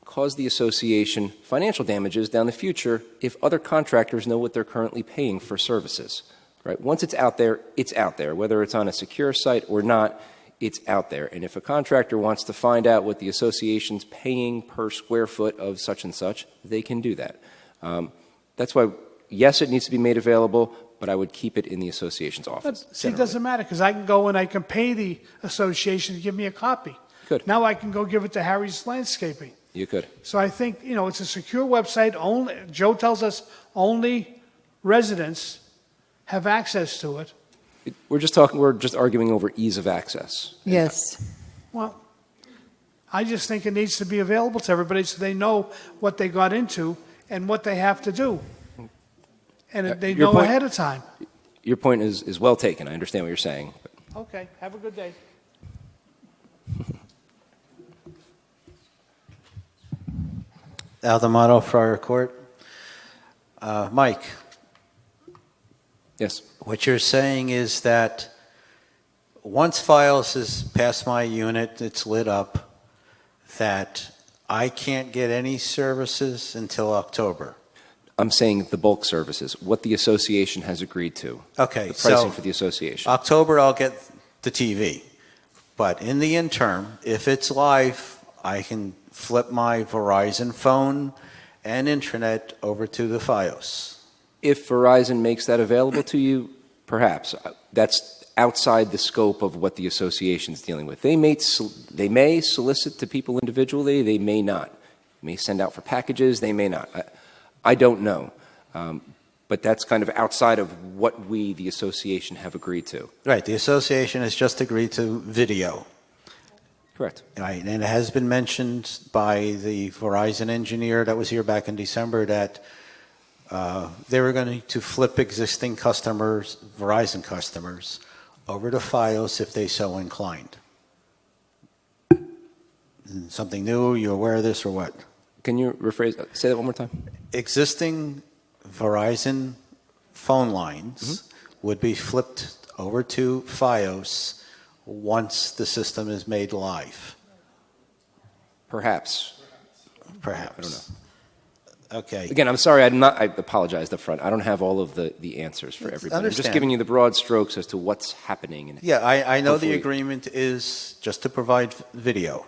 cause the association financial damages down the future if other contractors know what they're currently paying for services. Right? Once it's out there, whether it's on a secure site or not. It's out there. And if a contractor wants to find out what the association's paying per square foot of such and such, they can do that. That's why, yes, it needs to be made available, but I would keep it in the association's office. But, see, it doesn't matter, because I can go and I can pay the association to give me a copy. Good. Now I can go give it to Harry's Landscaping. You could. So I think, it's a secure website. Only Joe tells us only residents have access to it. We're just arguing over ease of access. Yes. Well, I just think it needs to be available to everybody so they know what they got into and what they have to do. And they Your know point- ahead of time. Your point is well taken. I understand what you're saying. Okay, have a good day. Aldamato, Friar Court. Mike. Yes. What you're saying is that once Files is past my unit, it's lit up, that I can't get any services until October. I'm saying the bulk services, what the association has agreed to. Okay, The pricing so for the association. October, I'll get the TV. But in the interim, if it's live, I can flip my Verizon phone and internet over to the Fios. If Verizon makes that available to you, perhaps. That's outside the scope of what the association is dealing with. They may solicit to people individually, they may not. They may send out for packages, they may not. I don't know. But that's kind of outside of what we, the association, have agreed to. Right, the association has just agreed to video. Correct. Right, and it has been mentioned by the Verizon engineer that was here back in December that they were going to flip existing customers, Verizon customers, over to Fios if they so inclined. Something new? You aware of this or what? Can you say that one more time? Existing Verizon phone lines would be flipped over to Fios once the system is made live. Perhaps. Perhaps. I don't know. Okay. Again, I'm sorry, I apologize up front. I don't have all of the answers for everybody. I'm just understand. giving you the broad strokes as to what's happening. And Yeah, I know the hopefully- agreement is just to provide video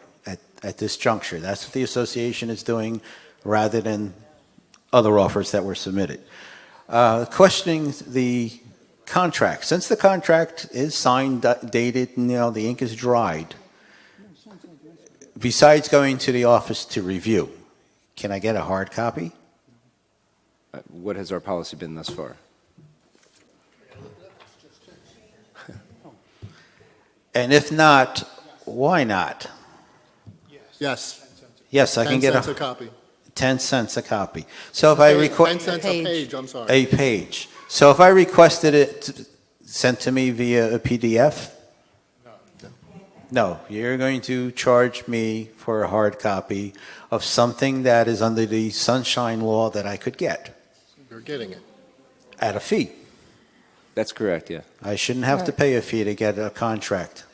at this juncture. That's what the association is doing rather than other offers that were submitted. Questioning the contract. Since the contract is signed, dated, and the ink is dried, besides going to the office to review, can I get a hard copy? What has our policy been thus far? And if not, why not? Yes. Yes, I 10 can get cents a copy. 10 cents a copy. So if I 10 request cents a page, I'm sorry. a page. So if I requested it sent to me via a PDF? No, you're going to charge me for a hard copy of something that is under the sunshine law that I could get You're getting it. at a fee. That's correct, yeah. I shouldn't have to pay a fee to get a contract.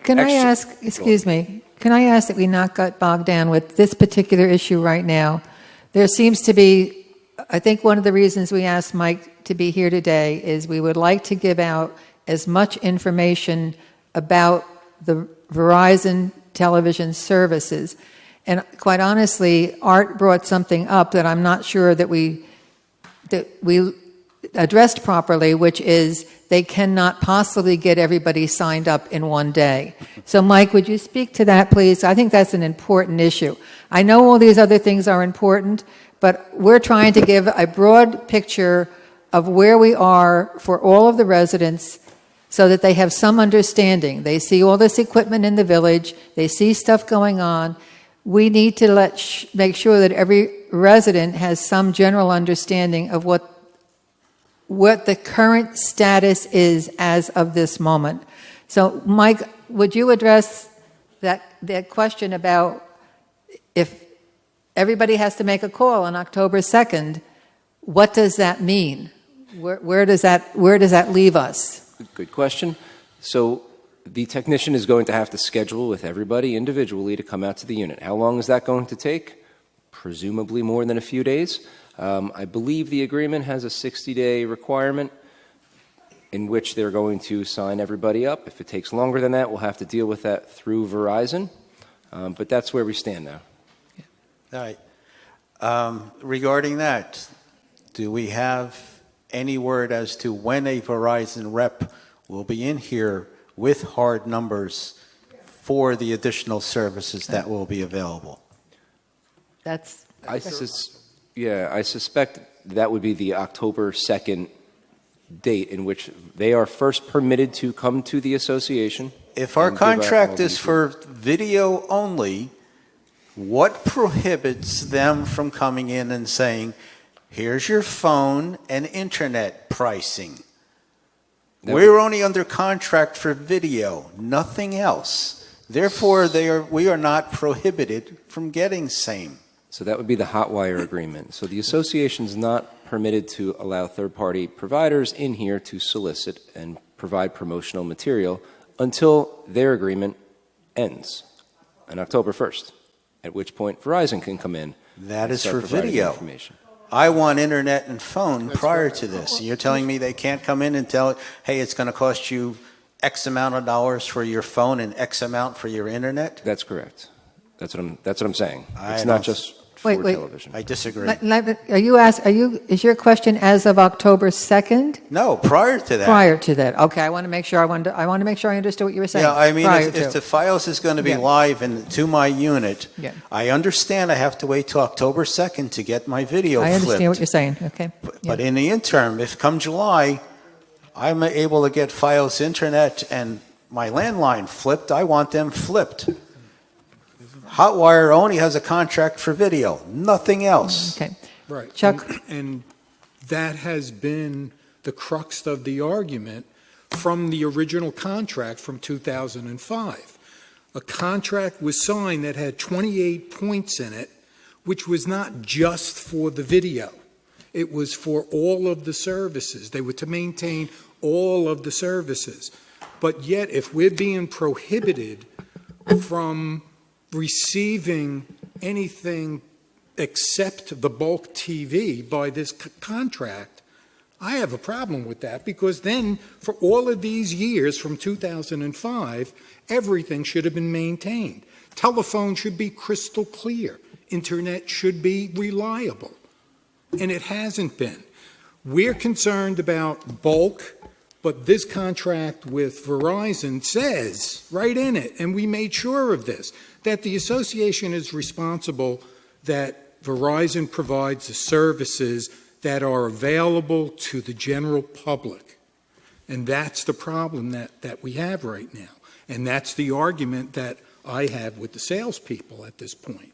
Can I ask, excuse me, can I ask that we not get bogged down with this particular issue right now? There seems to be, I think one of the reasons we asked Mike to be here today is we would like to give out as much information about the Verizon television services. And quite honestly, Art brought something up that I'm not sure that we that we addressed properly, which is they cannot possibly get everybody signed up in one day. So, Mike, would you speak to that, please? I think that's an important issue. I know all these other things are important, but we're trying to give a broad picture of where we are for all of the residents so that they have some understanding. They see all this equipment in the village. They see stuff going on. We need to make sure that every resident has some general understanding of what the current status is as of this moment. So, Mike, would you address that question about if everybody has to make a call on October 2nd, what does that mean? Where does that leave us? Good question. So the technician is going to have to schedule with everybody individually to come out to the unit. How long is that going to take? Presumably more than a few days. I believe the agreement has a 60-day requirement in which they're going to sign everybody up. If it takes longer than that, we'll have to deal with that through Verizon. But that's where we stand now. All right. Regarding that, do we have any word as to when a Verizon rep will be in here with hard numbers for the additional services that will be available? I suspect that would be the October 2nd date in which they are first permitted to come to the association. If our contract is for video only, what prohibits them from coming in and saying, here's your phone and internet pricing? We're only under contract for video, nothing else. Therefore, we are not prohibited from getting same. So that would be the Hotwire agreement. So the association's not permitted to allow third-party providers in here to solicit and provide promotional material until their agreement ends on October 1st, at which point Verizon can come in. That is start for providing video. information. I want internet and phone prior to this. You're telling me they can't come in and tell, hey, it's going to cost you X amount of dollars for your phone and X amount for your internet? That's correct. That's what I'm saying. I It's don't- not just for television. I disagree. Is your question as of October 2nd? No, prior to that. Prior to that. Okay, I want to make sure I understood what you were saying. Yeah, I mean, Prior if to. the FiOS is going to be Yeah. live to my unit, Yeah. I understand I have to wait till October 2nd to get my video I understand flipped. what you're saying, okay. But in the interim, if come July, I'm able to get FiOS internet and my landline flipped, I want them flipped. Hotwire only has a contract for video, nothing else. Okay. Right. Chuck? And that has been the crux of the argument from the original contract from 2005. A contract was signed that had 28 points in it, which was not just for the video. It was for all of the services. They were to maintain all of the services. But yet, if we're being prohibited from receiving anything except the bulk TV by this contract, I have a problem with that, because then for all of these years from 2005, everything should have been maintained. Telephone should be crystal clear. Internet should be reliable. And it hasn't been. We're concerned about bulk, but this contract with Verizon says right in it, and we made sure of this, that the association is responsible, that Verizon provides the services that are available to the general public. And that's the problem that we have right now. And that's the argument that I have with the salespeople at this point.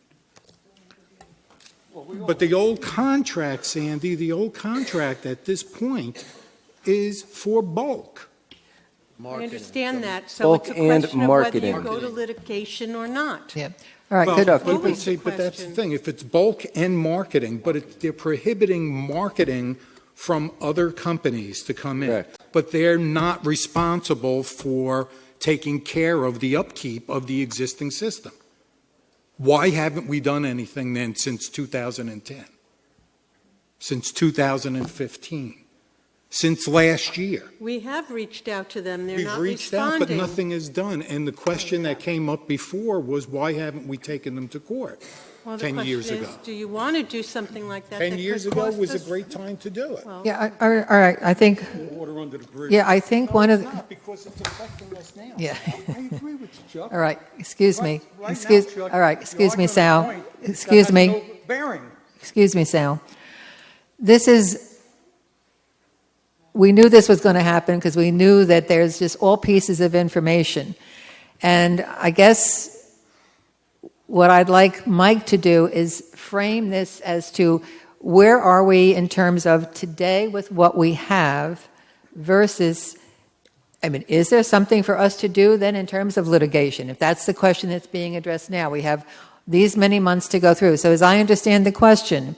But the old contract, Sandy, the old contract at this point is for bulk. I understand that, so Bulk it's a and question of whether marketing. you go to litigation or not. Yeah. All right, Well, good. but that's the thing. If it's bulk and marketing, but they're prohibiting marketing from other companies to come in. Correct. But they're not responsible for taking care of the upkeep of the existing system. Why haven't we done anything then since 2010? Since 2015? Since last year? We have reached out to them, they're We've not reached out, but responding. nothing is done. And the question that came up before was, why haven't we taken them to court? Well, the 10 years question ago. is, do you want to do something like that? 10 that years could ago cost was a us- great time to do it. Well, Yeah, all right, I think, Water under the bridge. yeah, I think one of, the- Not because it's affecting us now. yeah. I agree with you, Chuck. All right, excuse me. Right now, Excuse, Chuck, all right, you're excuse me, arguing a Sal. point that Excuse has me. no bearing. Excuse me, Sal. This is, we knew this was going to happen because we knew that there's just all pieces of information. And I guess what I'd like Mike to do is frame this as to where are we in terms of today with what we have versus, I mean, is there something for us to do then in terms of litigation? If that's the question that's being addressed now, we have these many months to go through. So as I understand the question,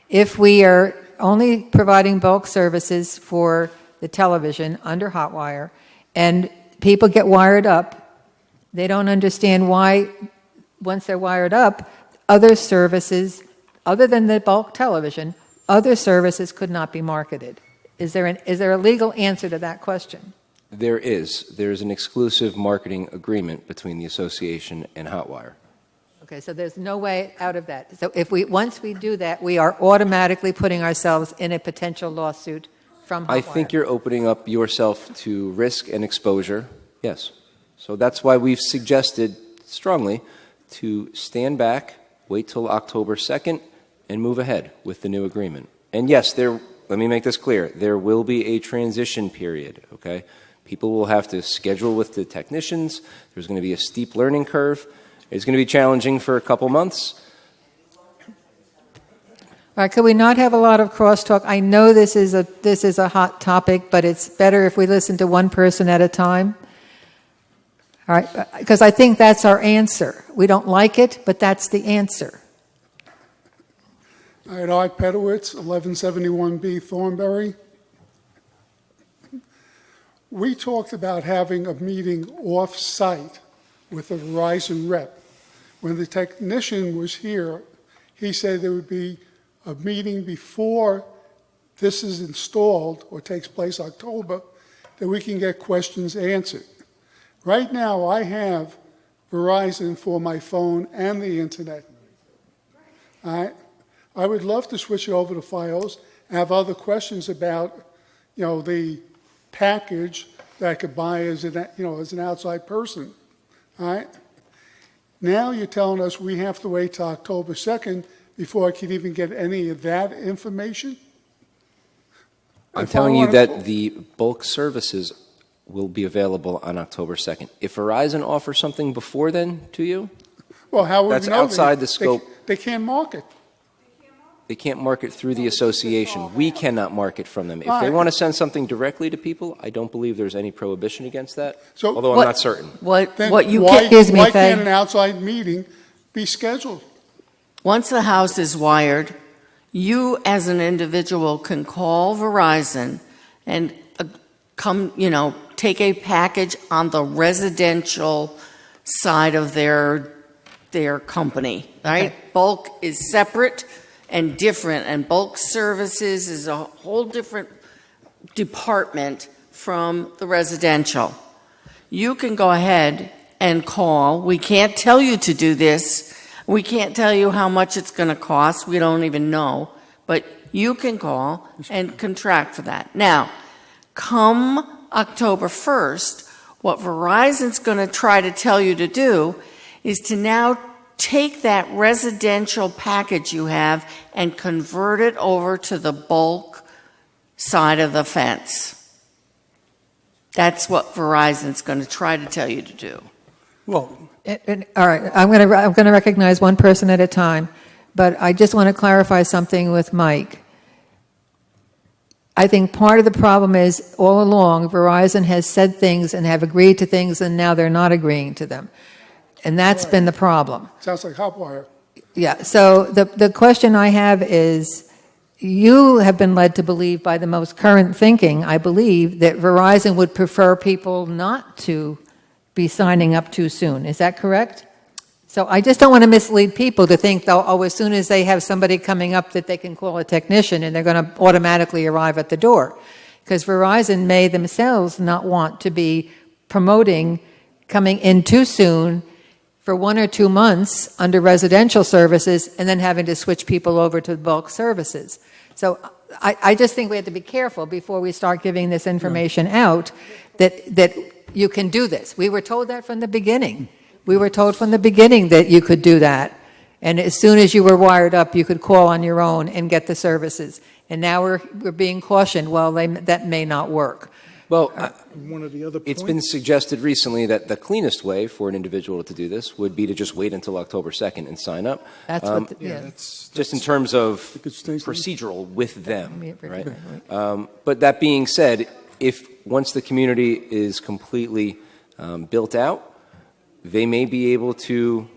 if we are only providing bulk services for the television under Hotwire and people get wired up, they don't understand why, once they're wired up, other services, other than the bulk television, other services could not be marketed. Is there a legal answer to that question? There is. There's an exclusive marketing agreement between the association and Hotwire. Okay, so there's no way out of that. So once we do that, we are automatically putting ourselves in a potential lawsuit from Hotwire. I think you're opening up yourself to risk and exposure, yes. So that's why we've suggested strongly to stand back, wait till October 2nd, and move ahead with the new agreement. And yes, let me make this clear, there will be a transition period, okay? People will have to schedule with the technicians. There's going to be a steep learning curve. It's going to be challenging for a couple months. All right, could we not have a lot of crosstalk? I know this is a hot topic, but it's better if we listen to one person at a time. All right, because I think that's our answer. We don't like it, but that's the answer. All right, Art Pedowitz, 1171B Thornberry. We talked about having a meeting off-site with a Verizon rep. When the technician was here, he said there would be a meeting before this is installed or takes place October, that we can get questions answered. Right now, I have Verizon for my phone and the internet. All right? I would love to switch it over to Fios and have other questions about, the package that I could buy as an outside person. All right? Now you're telling us we have to wait till October 2nd before I can even get any of that information? I'm If I telling you wanna- that the bulk services will be available on October 2nd. If Verizon offers something before then to you, Well, how would that's we know? outside the scope. They can't market. They can't market through the association. We cannot market from them. If All they right. want to send something directly to people, I don't believe there's any prohibition against that, So although I'm what- not certain. Then What you why, can, Excuse me, why Faye. can't an outside meeting be scheduled? once the house is wired, you as an individual can call Verizon and take a package on the residential side of their company, right? Okay. Bulk is separate and different, and bulk services is a whole different department from the residential. You can go ahead and call. We can't tell you to do this. We can't tell you how much it's going to cost. We don't even know. But you can call and contract for that. Now, come October 1st, what Verizon's going to try to tell you to do is to now take that residential package you have and convert it over to the bulk side of the fence. That's what Verizon's going to try to tell you to do. Well, All right, I'm going to recognize one person at a time, but I just want to clarify something with Mike. I think part of the problem is all along Verizon has said things and have agreed to things, and now they're not agreeing to them. And that's been the problem. Sounds like Hotwire. Yeah, so the question I have is, you have been led to believe by the most current thinking, I believe, that Verizon would prefer people not to be signing up too soon. Is that correct? So I just don't want to mislead people to think, though, as soon as they have somebody coming up that they can call a technician and they're going to automatically arrive at the door. Because Verizon may themselves not want to be promoting coming in too soon for 1 or 2 months under residential services and then having to switch people over to bulk services. So I just think we have to be careful before we start giving this information out that you can do this. We were told that from the beginning. We were told from the beginning that you could do that. And as soon as you were wired up, you could call on your own and get the services. And now we're being cautioned, well, that may not work. Well, One of the other it's points. been suggested recently that the cleanest way for an individual to do this would be to just wait until October 2nd and sign up. That's Just in terms of procedural with them, right? But that being said, if once the community is completely built out, they may be able to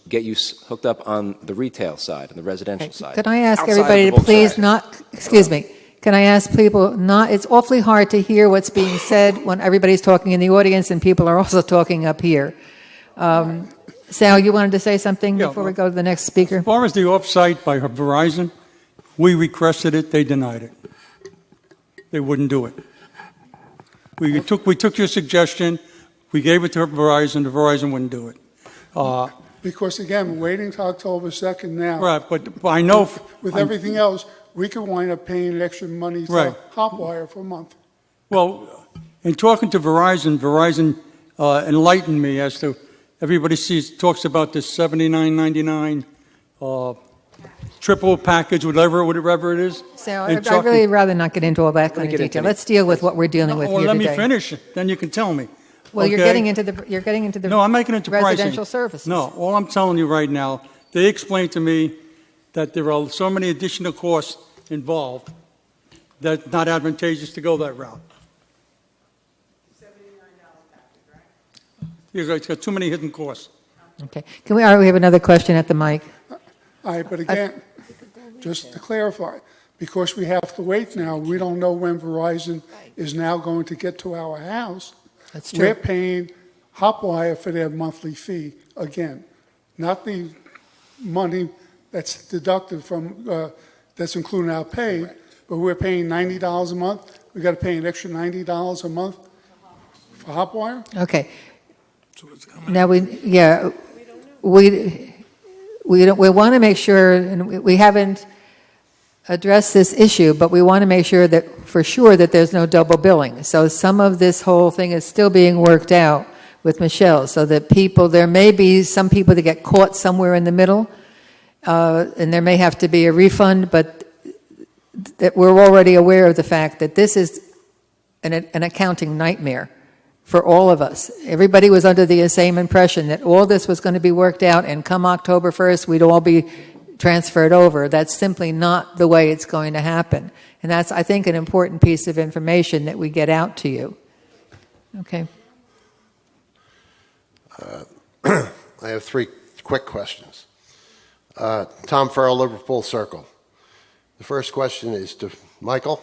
get you hooked up on the retail side, on the residential side. Could I ask outside of everybody the to bulk please side. not, excuse me, can I ask people not, it's awfully hard to hear what's being said when everybody's talking in the audience and people are also talking up here. Sal, you wanted to say something Yeah, before we go to the next speaker? As far as the off-site by Verizon, we requested it, they denied it. They wouldn't do it. We took your suggestion, we gave it to Verizon, the Verizon wouldn't do it. Because again, waiting till October 2nd now. Right, but I know... With everything else, we could wind up paying extra money Right. to Hotwire for a month. Well, in talking to Verizon, Verizon enlightened me as to, everybody talks about this $79.99 triple package, whatever it is. Sal, And I'd talking- really rather not get into all that kind of get into detail. it. Let's deal with what we're dealing with Well, here let today. me finish, then you can tell me. Well, you're Okay? getting into the No, I'm making it to pricing. residential services. No, all I'm telling you right now, they explained to me that there are so many additional costs involved that it's not advantageous to go that route. It's got too many hidden costs. Okay. Can we have another question at the mic? All right, but again, just to clarify, because we have to wait now, we don't know when Verizon is now going to get to our house. That's true. We're paying Hotwire for their monthly fee again, not the money that's deducted from, that's including our pay, but we're paying $90 a month. We got to pay an extra $90 a month for Hotwire? Okay. Now, we want to make sure, and we haven't addressed this issue, but we want to make sure that, for sure, that there's no double billing. So some of this whole thing is still being worked out with Michelle, so that there may be some people that get caught somewhere in the middle, and there may have to be a refund, but that we're already aware of the fact that this is an accounting nightmare for all of us. Everybody was under the same impression that all this was going to be worked out, and come October 1st, we'd all be transferred over. That's simply not the way it's going to happen. And that's, I think, an important piece of information that we get out to you. Okay. I have 3 quick questions. Tom Farrell, Liverpool Circle. The first question is to Michael.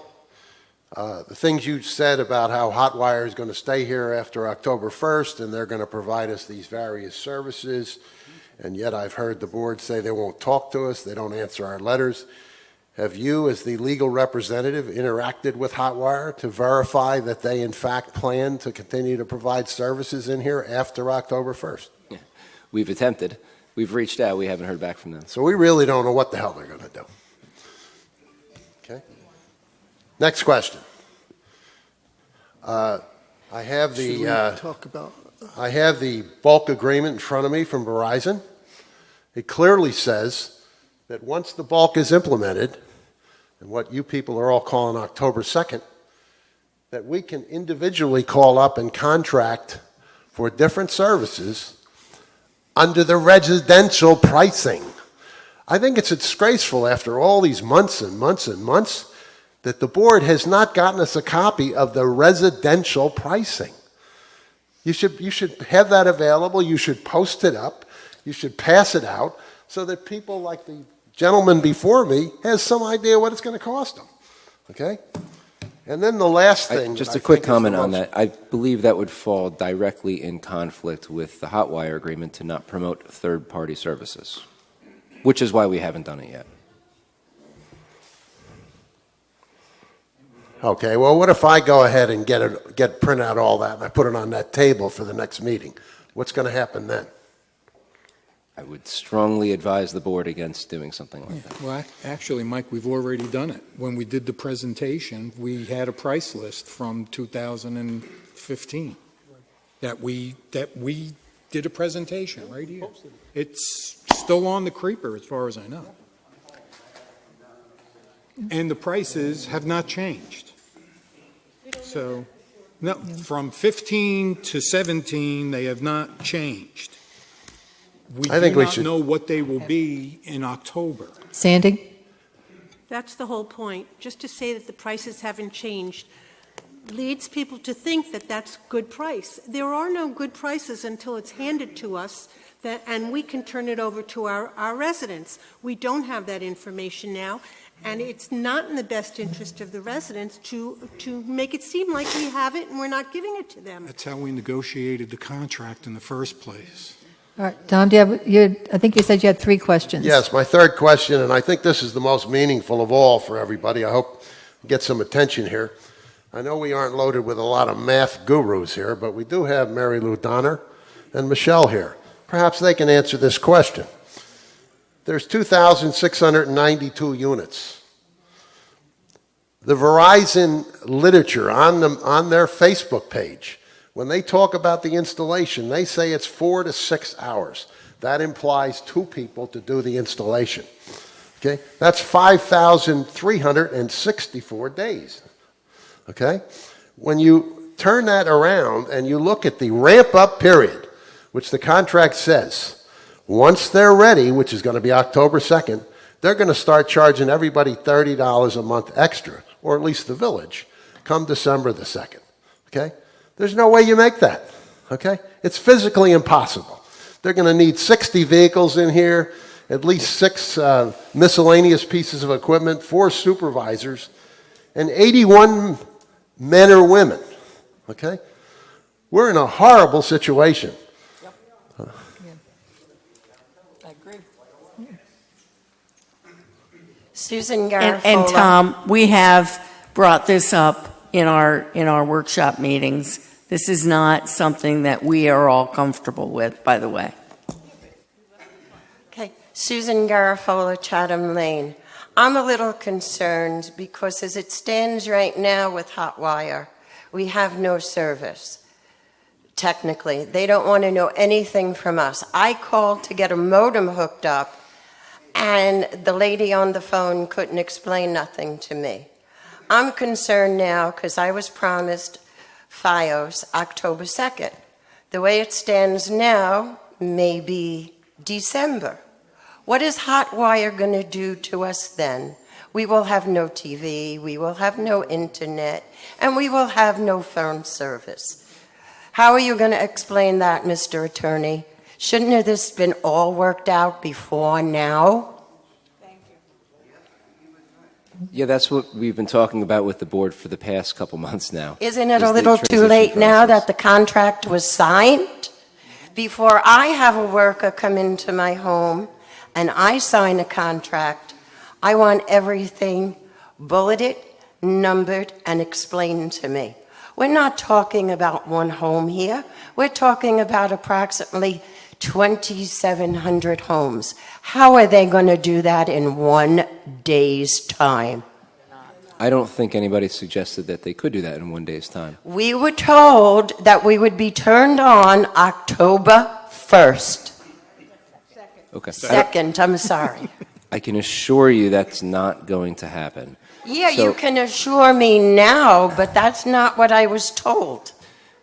The things you said about how Hotwire is going to stay here after October 1st and they're going to provide us these various services, and yet I've heard the board say they won't talk to us, they don't answer our letters. Have you, as the legal representative, interacted with Hotwire to verify that they in fact plan to continue to provide services in here after October 1st? Yeah. We've attempted. We've reached out. We haven't heard back from them. So we really don't know what the hell they're going to do. Okay. Next question. I have the bulk agreement in front of me from Verizon. It clearly says that once the bulk is implemented, and what you people are all calling October 2nd, that we can individually call up and contract for different services under the residential pricing. I think it's disgraceful after all these months and months and months that the board has not gotten us a copy of the residential pricing. You should have that available. You should post it up. You should pass it out so that people like the gentleman before me has some idea what it's going to cost them. Okay? And then the last thing. Just that a I quick think is comment the on most- that. I believe that would fall directly in conflict with the Hotwire agreement to not promote third-party services, which is why we haven't done it yet. Okay, well, what if I go ahead and print out all that and I put it on that table for the next meeting? What's going to happen then? I would strongly advise the board against doing something like that. Well, actually, Mike, we've already done it. When we did the presentation, we had a price list from 2015 that we did a presentation right here. It's still on the creeper as far as I know. And the prices have not changed. So, no, from 15 to 17, they have not changed. I think do we not should- know what they will be in October. Sandy? That's the whole point. Just to say that the prices haven't changed leads people to think that that's good price. There are no good prices until it's handed to us, and we can turn it over to our residents. We don't have that information now, and it's not in the best interest of the residents to make it seem like we have it and we're not giving it to them. That's how we negotiated the contract in the first place. All right, Tom, I think you said you had 3 questions. Yes, my third question, and I think this is the most meaningful of all for everybody. I hope you get some attention here. I know we aren't loaded with a lot of math gurus here, but we do have Mary Lou Donner and Michelle here. Perhaps they can answer this question. There's 2,692 units. The Verizon literature on their Facebook page, when they talk about the installation, they say it's 4 to 6 hours. That implies 2 people to do the installation. Okay? That's 5,364 days. Okay? When you turn that around and you look at the ramp-up period, which the contract says, once they're ready, which is going to be October 2nd, they're going to start charging everybody $30 a month extra, or at least the village, come December the 2nd. Okay? There's no way you make that. Okay? It's physically impossible. They're going to need 60 vehicles in here, at least 6 miscellaneous pieces of equipment, 4 supervisors, and 81 men or women. Okay? We're in a horrible situation. I agree. Susan And Garofalo. Tom, we have brought this up in our workshop meetings. This is not something that we are all comfortable with, by the way. Okay, Susan Garofalo, Chatham Lane. I'm a little concerned because as it stands right now with Hotwire, we have no service. Technically, they don't want to know anything from us. I called to get a modem hooked up, and the lady on the phone couldn't explain nothing to me. I'm concerned now because I was promised FiOS October 2nd. The way it stands now, maybe December. What is Hotwire going to do to us then? We will have no TV, we will have no internet, and we will have no phone service. How are you going to explain that, Mr. Attorney? Shouldn't have this been all worked out before now? Yeah, that's what we've been talking about with the board for the past couple months now. Isn't it is a the little too transition late now process. that the contract was signed? Before I have a worker come into my home and I sign a contract, I want everything bulleted, numbered, and explained to me. We're not talking about one home here. We're talking about approximately 2,700 homes. How are they going to do that in 1 day's time? I don't think anybody suggested that they could do that in 1 day's time. We were told that we would be turned on October 1st. Okay. Second, I'm sorry. I can assure you that's not going to happen. Yeah, So- you can assure me now, but that's not what I was told.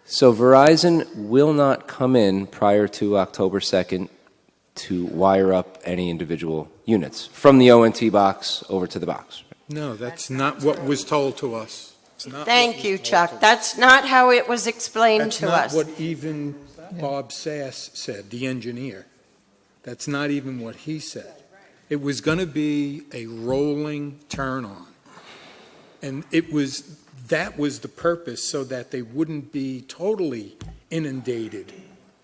So Verizon will not come in prior to October 2nd to wire up any individual units from the ONT box over to the box. No, that's not what was told to us. It's not Thank you, Chuck. That's not how it was explained That's to not us. what even Bob Sass said, the engineer. That's not even what he said. It was going to be a rolling turn on. And that was the purpose, so that they wouldn't be totally inundated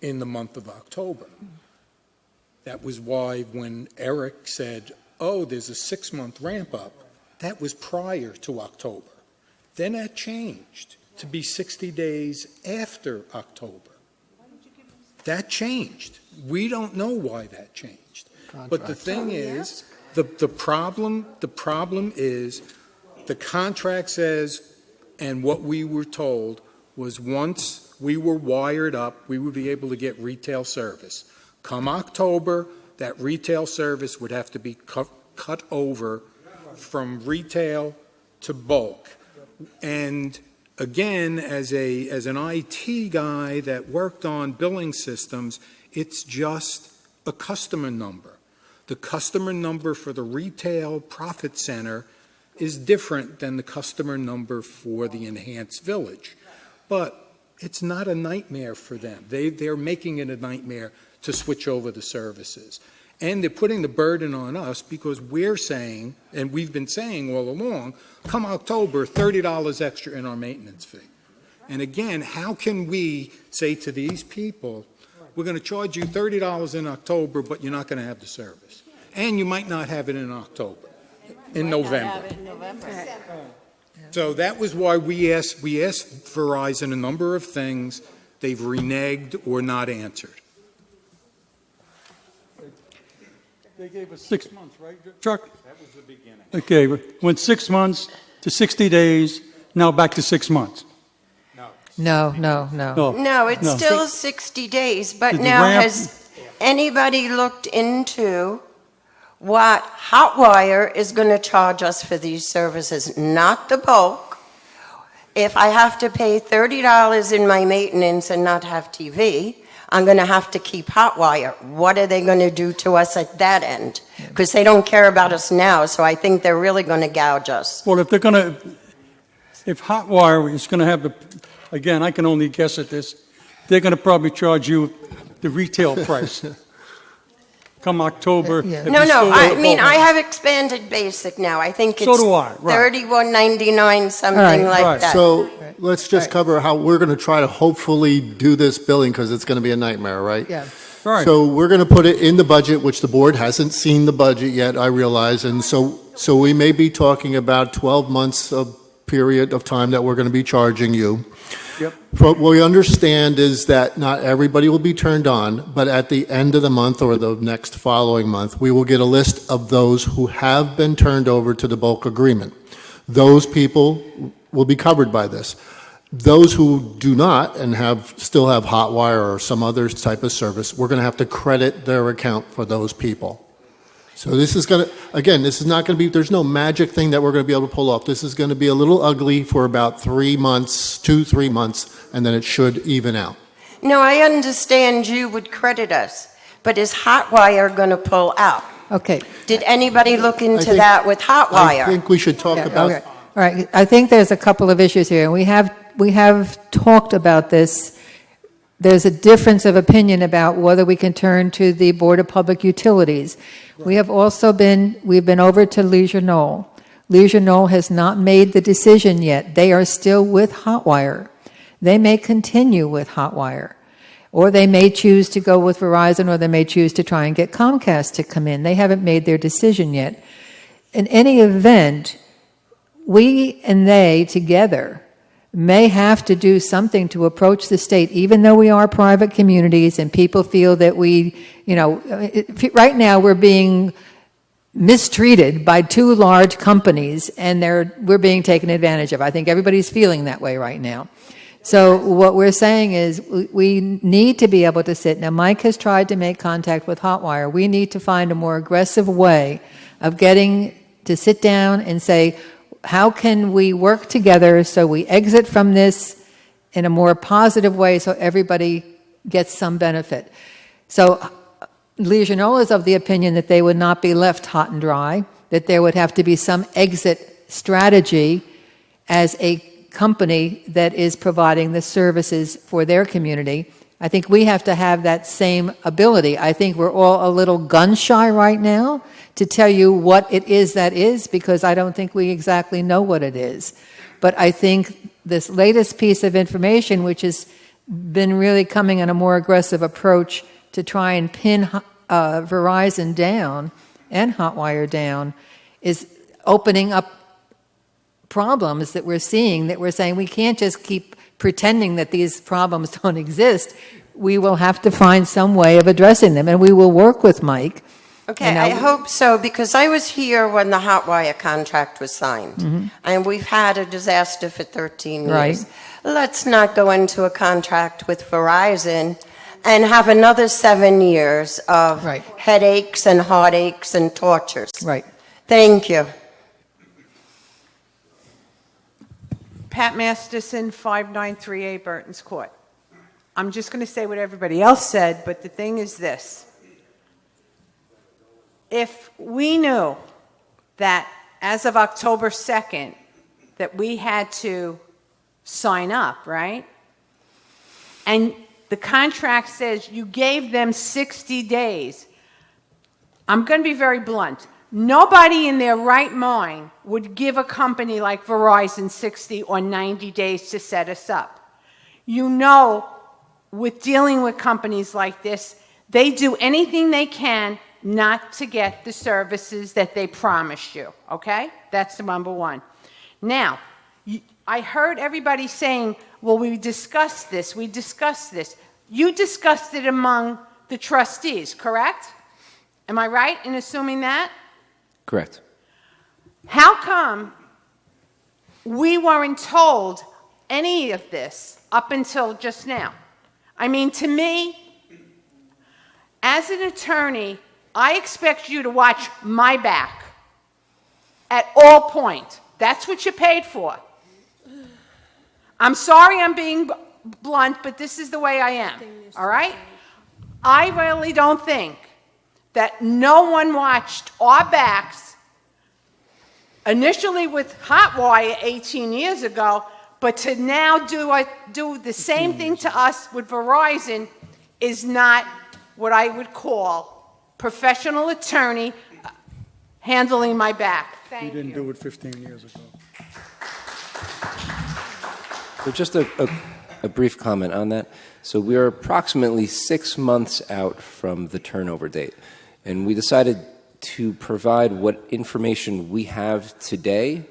in the month of October. That was why when Eric said, oh, there's a 6-month ramp up, that was prior to October. Then that changed to be 60 days after October. That changed. We don't know why that changed. But the thing is, the problem is, the contract says, and what we were told was once we were wired up, we would be able to get retail service. Come October, that retail service would have to be cut over from retail to bulk. And again, as an IT guy that worked on billing systems, it's just a customer number. The customer number for the retail profit center is different than the customer number for the enhanced village. But it's not a nightmare for them. They're making it a nightmare to switch over the services. And they're putting the burden on us because we're saying, and we've been saying all along, come October, $30 extra in our maintenance fee. And again, how can we say to these people, we're going to charge you $30 in October, but you're not going to have the service. And you might not have it in October, in November. So that was why we asked Verizon a number of things. They've reneged or not answered. They gave us 6 months, right, Chuck? That was the beginning. Okay, went 6 months to 60 days, now back to 6 months. No. No, it's still 60 days, but Did the now ramp- has anybody looked into what Hotwire is going to charge us for these services, not the bulk? If I have to pay $30 in my maintenance and not have TV, I'm going to have to keep Hotwire. What are they going to do to us at that end? Because they don't care about us now, so I think they're really going to gouge us. Well, if Hotwire is going to have again, I can only guess at this, they're going to probably charge you the retail price. Come October. if you No, still I go mean, above I it. have expanded basic now. I think it's So do I, right. $31.99, something like that. So let's just cover how we're going to try to hopefully do this billing because it's going to be a nightmare, right? Yeah. Right. So we're going to put it in the budget, which the board hasn't seen the budget yet, I realize. And so we may be talking about 12 months of period of time that we're going to be charging you. Yep. What we understand is that not everybody will be turned on, but at the end of the month or the next following month, we will get a list of those who have been turned over to the bulk agreement. Those people will be covered by this. Those who do not and still have Hotwire or some other type of service, we're going to have to credit their account for those people. So this is going to, again, this is not going to be, there's no magic thing that we're going to be able to pull off. This is going to be a little ugly for about 3 months, 2-3 months, and then it should even out. No, I understand you would credit us, but is Hotwire going to pull out? Okay. Did anybody look into think- that with Hotwire? I think we should talk about. Okay. All right. I think there's a couple of issues here, and we have talked about this. There's a difference of opinion about whether we can turn to the Board of Public Utilities. We've been over to Leisure Knoll. Leisure Knoll has not made the decision yet. They are still with Hotwire. They may continue with Hotwire, or they may choose to go with Verizon, or they may choose to try and get Comcast to come in. They haven't made their decision yet. In any event, we and they together may have to do something to approach the state, even though we are private communities and people feel that right now we're being mistreated by 2 large companies and we're being taken advantage of. I think everybody's feeling that way right now. So what we're saying is we need to be able to sit. Now, Mike has tried to make contact with Hotwire. We need to find a more aggressive way of getting to sit down and say, how can we work together so we exit from this in a more positive way so everybody gets some benefit? So Leisure Knoll is of the opinion that they would not be left hot and dry, that there would have to be some exit strategy as a company that is providing the services for their community. I think we have to have that same ability. I think we're all a little gun shy right now to tell you what it is that is, because I don't think we exactly know what it is. But I think this latest piece of information, which has been really coming on a more aggressive approach to try and pin Verizon down and Hotwire down, is opening up problems that we're seeing, that we're saying we can't just keep pretending that these problems don't exist. we will have to find some way of addressing them, and we will work with Mike. Okay, I hope so, because I was here when the hot wire contract was signed, and we've had a disaster for 13 years. Right. Let's not go into a contract with Verizon and have another 7 years of headaches and heartaches and tortures. Right. Thank you. Pat Masterson, 593A Burton's Court. I'm just going to say what everybody else said, but the thing is this. If we knew that as of October 2nd that we had to sign up, right? And the contract says you gave them 60 days. I'm going to be very blunt. Nobody in their right mind would give a company like Verizon 60 or 90 days to set us up. You know, with dealing with companies like this, they do anything they can not to get the services that they promised you, okay? That's the number one. Now, I heard everybody saying, well, we discussed this. You discussed it among the trustees, correct? Am I right in assuming that? Correct. How come we weren't told any of this up until just now? I mean, to me, as an attorney, I expect you to watch my back at all points. That's what you're paid for. I'm sorry I'm being blunt, but this is the way I am, all right? I really don't think that no one watched our backs initially with Hotwire 18 years ago, but to now do the same thing to us with Verizon is not what I would call professional attorney handling my back. You didn't do it 15 years ago. So just a brief comment on that. So we are approximately 6 months out from the turnover date, and we decided to provide what information we have today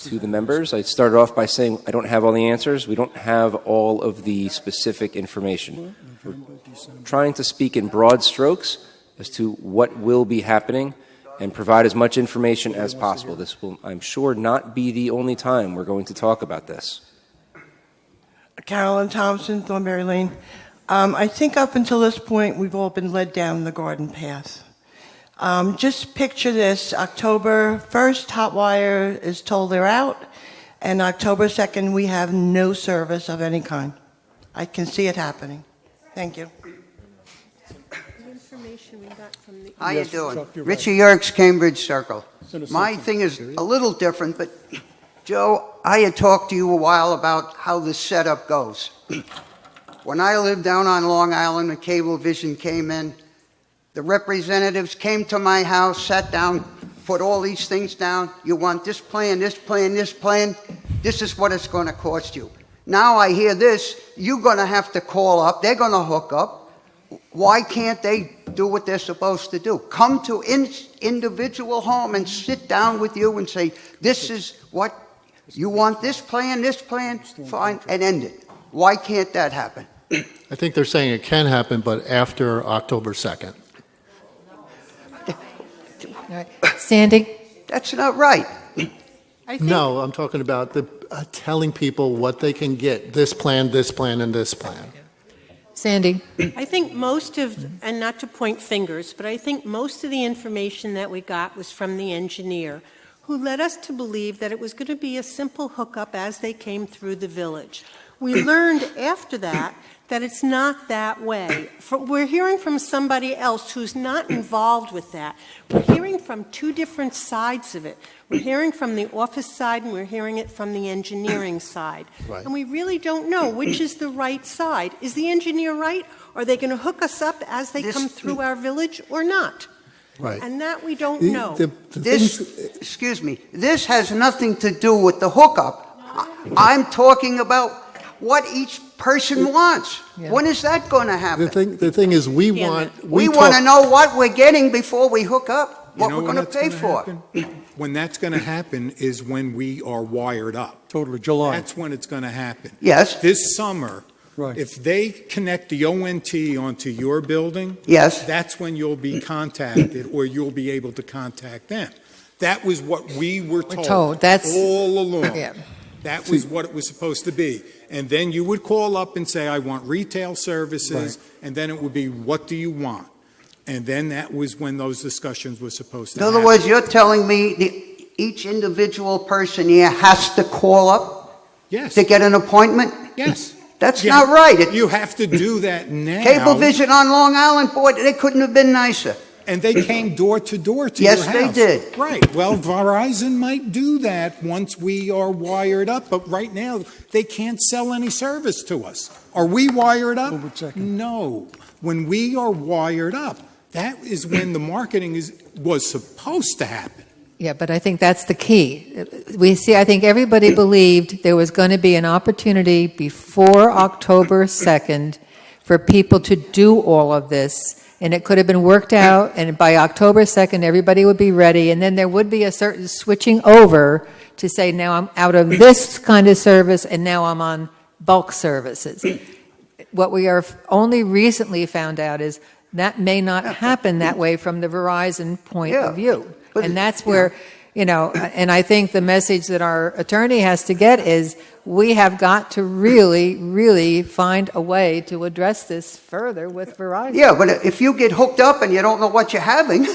to the members. I started off by saying I don't have all the answers. We don't have all of the specific information. We're trying to speak in broad strokes as to what will be happening and provide as much information as possible. This will, I'm sure, not be the only time we're going to talk about this. Carolyn Thompson, Thornberry Lane. I think up until this point, we've all been led down the garden path. Just picture this. October 1st, Hotwire is told they're out, and October 2nd, we have no service of any kind. I can see it happening. Thank you. How you doing? Richie Yerkes, Cambridge Circle. My thing is a little different, but Joe, I had talked to you a while about how this setup goes. When I lived down on Long Island, when Cablevision came in, the representatives came to my house, sat down, put all these things down. You want this plan, this plan, this plan. This is what it's going to cost you. Now I hear this, you're going to have to call up. They're going to hook up. Why can't they do what they're supposed to do? Come to individual home and sit down with you and say, this is what you want, this plan, fine, and end it. Why can't that happen? I think they're saying it can happen, but after October 2nd. Sandy? That's not right. No, I'm talking about the telling people what they can get, this plan, and this plan. Sandy? I think most of, and not to point fingers, but I think most of the information that we got was from the engineer, who led us to believe that it was going to be a simple hookup as they came through the village. We learned after that it's not that way. We're hearing from somebody else who's not involved with that. We're hearing from two different sides of it. We're hearing from the office side and we're hearing it from the engineering side. Right. And we really don't know which is the right side. Is the engineer right? Are they going to hook us up as they come through our village or not? Right. And that we don't know. Excuse me, this has nothing to do with the hookup. I'm talking about what each person wants. Yeah. When is that going to happen? The thing is, we want to know what we're getting before we hook up, what we're going to pay for. When that's going to happen is when we are wired up. Totally, July. That's when it's going to happen. Yes. This summer, Right. If they connect the ONT onto your building, Yes. that's when you'll be contacted, or you'll be able to contact them. That was what we were told, That's- all along. Yeah. That was what it was supposed to be. And then you would call up and say, I want retail services, and then it would be, what do you want? And then that was when those discussions were supposed to In happen. other words, you're telling me each individual person here has to call up Yes. to get an appointment? Yes. That's Yeah. not right. You have to do that now. Cablevision on Long Island, boy, they couldn't have been nicer. And they came door to door to Yes, your they house. did. Right. Well, Verizon might do that once we are wired up, but right now they can't sell any service to us. Are we wired up? No. When we are wired up, that is when the marketing was supposed to happen. Yeah, but I think that's the key. I think everybody believed there was going to be an opportunity before October 2nd for people to do all of this, and it could have been worked out, and by October 2nd, everybody would be ready, and then there would be a certain switching over to say, now I'm out of this kind of service, and now I'm on bulk services. What we are only recently found out is that may not happen that way from the Verizon point of view. And that's where, and I think the message that our attorney has to get is we have got to really, really find a way to address this further with Verizon. Yeah, but if you get hooked up and you don't know what you're having,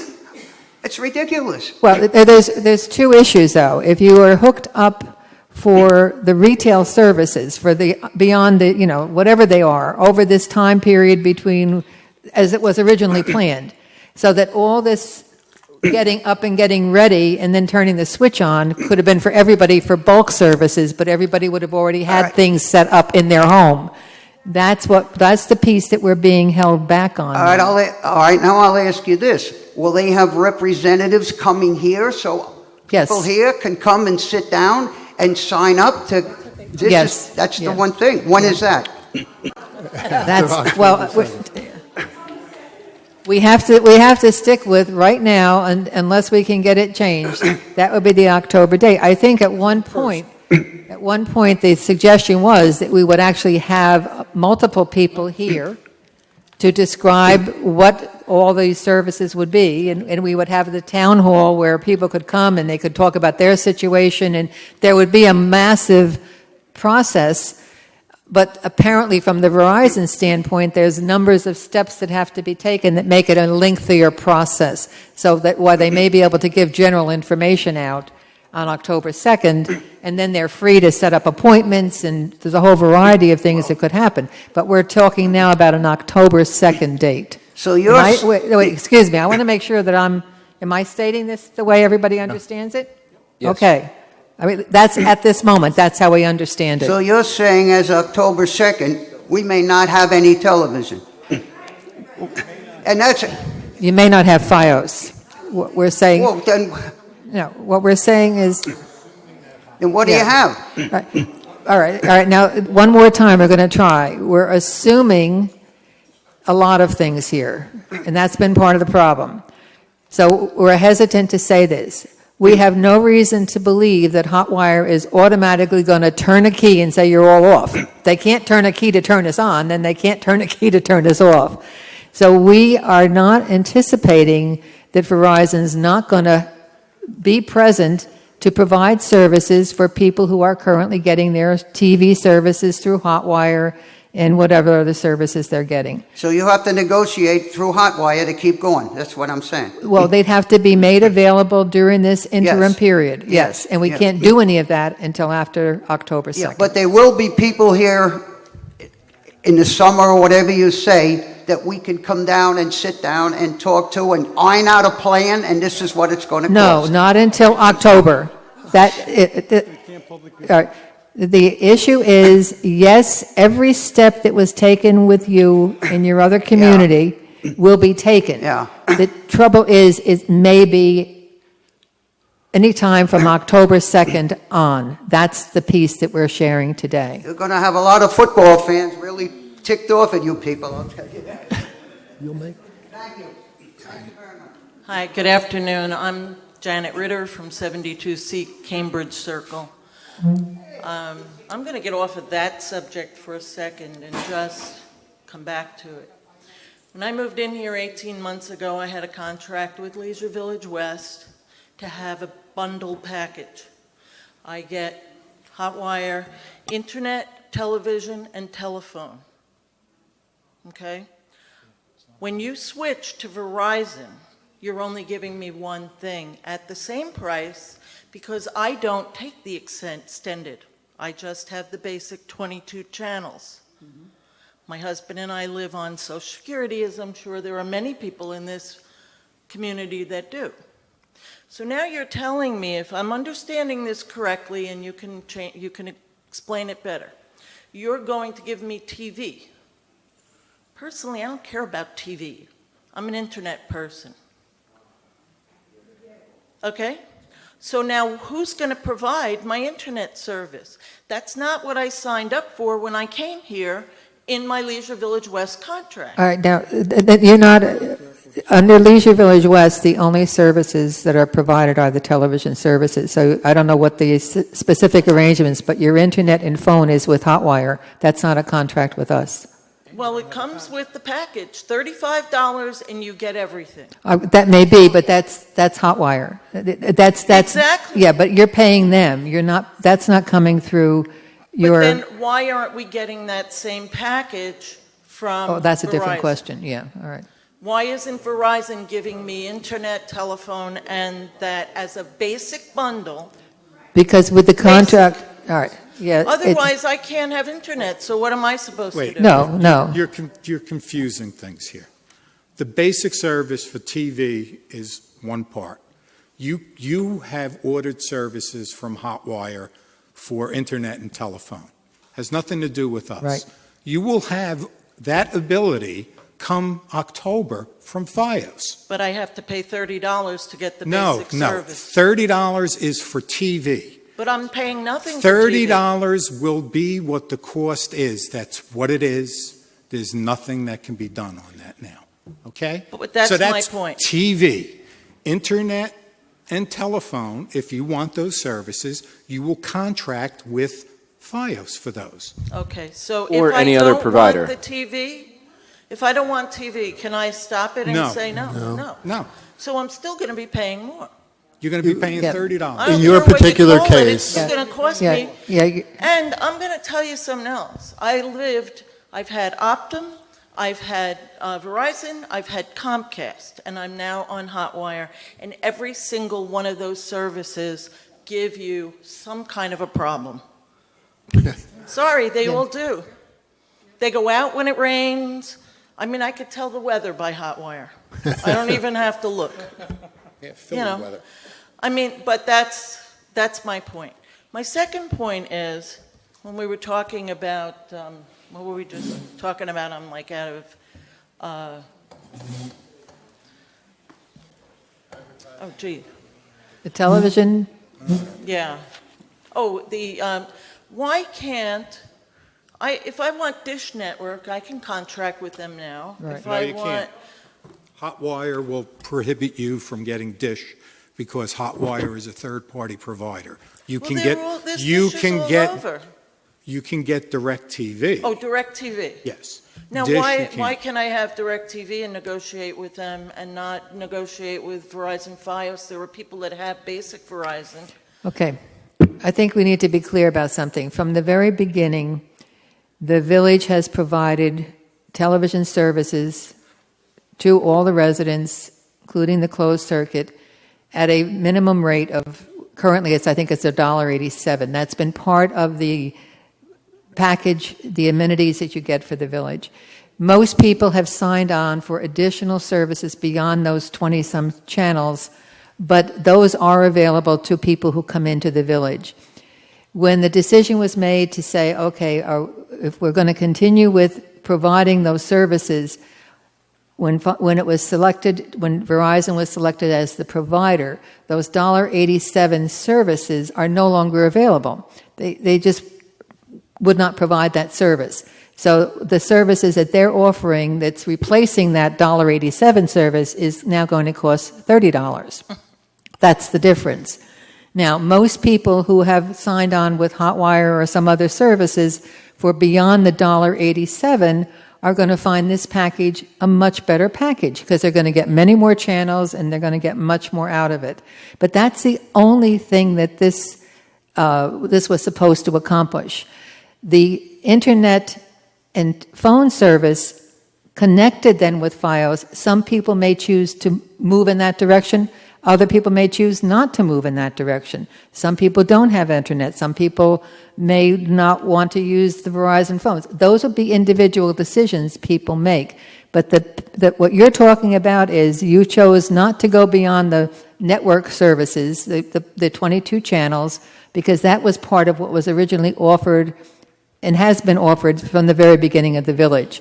it's ridiculous. Well, there's two issues, though. If you are hooked up for the retail services, for the beyond the, whatever they are, over this time period between, as it was originally planned, so that all this getting up and getting ready and then turning the switch on could have been for everybody for bulk services, but everybody would have already had things set up in their home. That's the piece that we're being held back on. All right, now I'll ask you this. Will they have representatives coming here so people here can come and sit down and sign up to this? That's the one thing. When is that? We have to stick with right now, and unless we can get it changed, that would be the October date. I think at one point the suggestion was that we would actually have multiple people here to describe what all these services would be, and we would have the town hall where people could come and they could talk about their situation, and there would be a massive process. But apparently from the Verizon standpoint, there's numbers of steps that have to be taken that make it a lengthier process, so that while they may be able to give general information out on October 2nd, and then they're free to set up appointments, and there's a whole variety of things that could happen. But we're talking now about an October 2nd date. So you're... Wait, excuse me, I want to make sure that am I stating this the way everybody understands it? Yes. Okay. I mean, that's at this moment, that's how we understand it. So you're saying as October 2nd, we may not have any television. And that's... You may not have FiOS. What we're saying... Well, then... No, what we're saying is... Then what do you have? All right. Now, one more time, we're going to try. We're assuming a lot of things here, and that's been part of the problem. So we're hesitant to say this. We have no reason to believe that Hotwire is automatically going to turn a key and say you're all off. They can't turn a key to turn us on, then they can't turn a key to turn us off. So we are not anticipating that Verizon's not going to be present to provide services for people who are currently getting their TV services through Hotwire and whatever other services they're getting. So you have to negotiate through Hotwire to keep going. That's what I'm saying. Well, they'd have to be made available during this interim period. Yes. And we Yes. can't do any of that until after October 2nd. Yeah, but there will be people here in the summer or whatever you say that we can come down and sit down and talk to and iron out a plan, and this is what it's going to cost. No, not until October. All right. The issue is, yes, every step that was taken with you in your other community will be taken. Yeah. The trouble is, it may be any time from October 2nd on. That's the piece that we're sharing today. You're going to have a lot of football fans really ticked off at you people, I'll tell you that. You'll make. Thank you. Hi, good afternoon. I'm Janet Ritter from 72C Cambridge Circle. I'm I'm going to get off of that subject for a second and just come back to it. When I moved in here 18 months ago, I had a contract with Leisure Village West to have a bundled package. I get hot wire, internet, television, and telephone. Okay? When you switch to Verizon, you're only giving me one thing at the same price because I don't take the extended. I just have the basic 22 channels. Mm-hmm. My husband and I live on Social Security, as I'm sure there are many people in this community that do. So now you're telling me, if I'm understanding this correctly, and you can explain it better, you're going to give me TV. Personally, I don't care about TV. I'm an internet person. Okay? So now who's going to provide my internet service? That's not what I signed up for when I came here in my Leisure Village West contract. All right, now, you're not, under Leisure Village West, the only services that are provided are the television services. So I don't know what the specific arrangements, but your internet and phone is with Hotwire. That's not a contract with us. Well, it comes with the package, $35, and you get everything. That may be, but that's Hotwire. That's Exactly. Yeah, but you're paying them. You're not. That's not coming through your. But then why aren't we getting that same package from Oh, that's a different Verizon? question. Yeah. All right. Why isn't Verizon giving me internet, telephone, and that as a basic bundle? Because with the contract. All right. Yeah. it's- Otherwise, I can't have internet, so what am I supposed to do? No. You're confusing things here. The basic service for TV is one part. You have ordered services from Hotwire for internet and telephone. Has nothing to do with us. Right. You will have that ability come October from FiOS. But I have to pay $30 to get the basic No, service. $30 is for TV. But I'm paying nothing for TV. $30 will be what the cost is. That's what it is. There's nothing that can be done on that now. Okay? But that's So my point. TV, internet, and telephone. If you want those services, you will contract with FiOS for those. Okay, so Or if any I other don't provider. want the TV, if I don't want TV, can I stop it and No. say no? No. So I'm still going to be paying more. You're going to be paying Yeah. $30. I don't In your care what you particular call it, it's case- still going to cost Yeah. me. Yeah. And I'm going to tell you something else. I've had Optum, I've had Verizon, I've had Comcast, and I'm now on Hotwire. And every single one of those services give you some kind of a problem. Sorry, they all do. They go out when it rains. I mean, I could tell the weather by Hotwire. I don't even have to look. Yeah, You Philly know. weather. I mean, but that's my point. My second point is, when we were talking about, what were we just talking about? I'm like out of, oh gee, The television. yeah. Oh, why can't, if I want Dish Network, I can contract with them now. Right. If No, I you want, can't. Hotwire will prohibit you from getting Dish because Hotwire is a third-party provider. You well, can they're get all, this you Dish is can all get over. you can get DirecTV. Oh, DirecTV. Yes. Now, Dish, you why can't. can I have DirecTV and negotiate with them and not negotiate with Verizon Fios? There are people that have basic Verizon. Okay. I think we need to be clear about something. From the very beginning, the village has provided television services to all the residents, including the closed circuit, at a minimum rate of, currently I think it's $1.87. That's been part of the package, the amenities that you get for the village. Most people have signed on for additional services beyond those 20-some channels, but those are available to people who come into the village. When the decision was made to say, okay, if we're going to continue with providing those services, when it was selected, when Verizon was selected as the provider, those $1.87 services are no longer available. They just would not provide that service. So the services that they're offering that's replacing that $1.87 service is now going to cost $30. That's the difference. Now, most people who have signed on with Hotwire or some other services for beyond the $1.87 are going to find this package a much better package because they're going to get many more channels and they're going to get much more out of it. But that's the only thing that this was supposed to accomplish. The internet and phone service connected then with Fios, some people may choose to move in that direction. Other people may choose not to move in that direction. Some people don't have internet. Some people may not want to use the Verizon phones. Those will be individual decisions people make. But what you're talking about is you chose not to go beyond the network services, the 22 channels, because that was part of what was originally offered and has been offered from the very beginning of the village.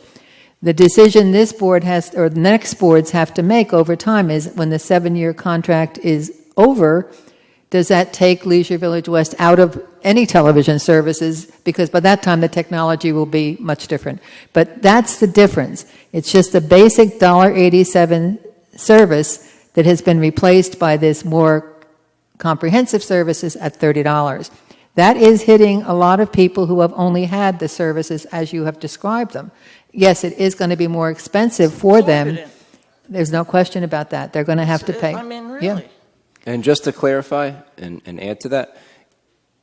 The decision this board has, or the next boards have to make over time is when the 7-year contract is over, does that take Leisure Village West out of any television services? Because by that time the technology will be much different. But that's the difference. It's just the basic $1.87 service that has been replaced by this more comprehensive services at $30. That is hitting a lot of people who have only had the services as you have described them. Yes, it is going to be more expensive for them. There's no question about that. They're going to have to pay. I mean, really? Yeah. And just to clarify and add to that,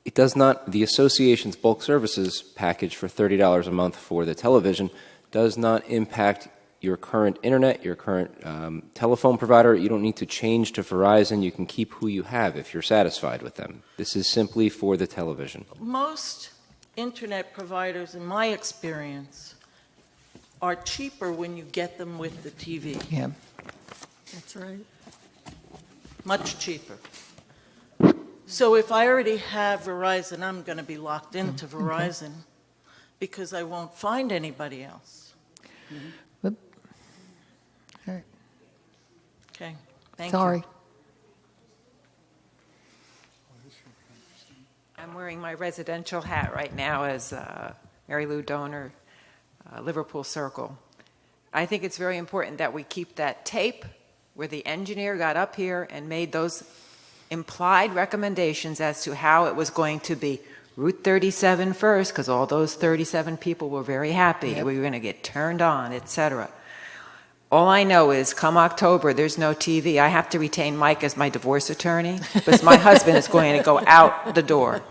it does not, the association's bulk services package for $30 a month for the television does not impact your current internet, your current telephone provider. You don't need to change to Verizon. You can keep who you have if you're satisfied with them. This is simply for the television. Most internet providers, in my experience, are cheaper when you get them with the TV. Yeah. That's right. Much cheaper. So if I already have Verizon, I'm going to be locked into Verizon because I won't find anybody else. All right. Okay, thank Sorry. you. I'm wearing my residential hat right now as Mary Lou Donor, Liverpool Circle. I think it's very important that we keep that tape where the engineer got up here and made those implied recommendations as to how it was going to be. Route 37 first, because all those 37 people were very happy. We were going to get turned on, etc. All I know is come October, there's no TV. I have to retain Mike as my divorce attorney because my husband is going to go out the door.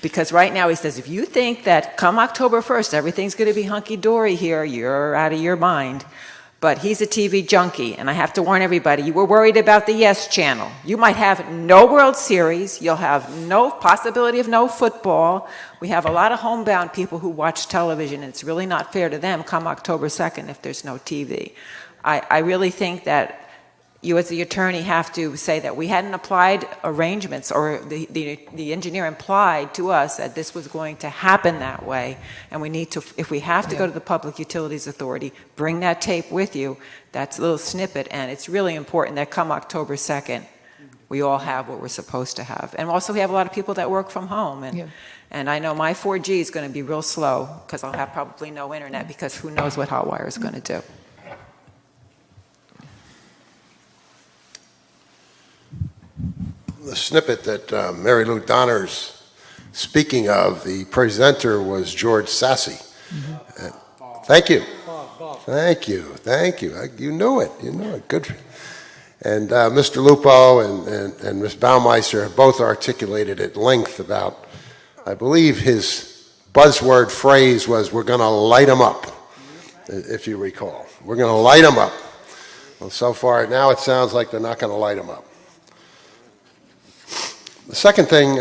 Because right now he says, if you think that come October 1st, everything's going to be hunky-dory here, you're out of your mind. But he's a TV junkie, and I have to warn everybody, you were worried about the Yes Channel. You might have no World Series. You'll have no possibility of no football. We have a lot of homebound people who watch television, and it's really not fair to them come October 2nd if there's no TV. I really think that you as the attorney have to say that we hadn't applied arrangements, or the engineer implied to us that this was going to happen that way, and we need to, if we have to go to the Public Utilities Authority, bring that tape with you. That's a little snippet, and it's really important that come October 2nd, we all have what we're supposed to have. And also we have a lot of people that work from home, and I know my 4G is going to be real slow because I'll have probably no internet because who knows what Hotwire is going to do. The snippet that Mary Lou Donner's speaking of, the presenter was George Sassy. Thank you. Thank you. Thank you. You knew it. You knew it. Good. And Mr. Lupo and Ms. Baumeister have both articulated at length about, I believe his buzzword phrase was, we're going to light them up, if you recall. We're going to light them up. Well, so far now it sounds like they're not going to light them up. The second thing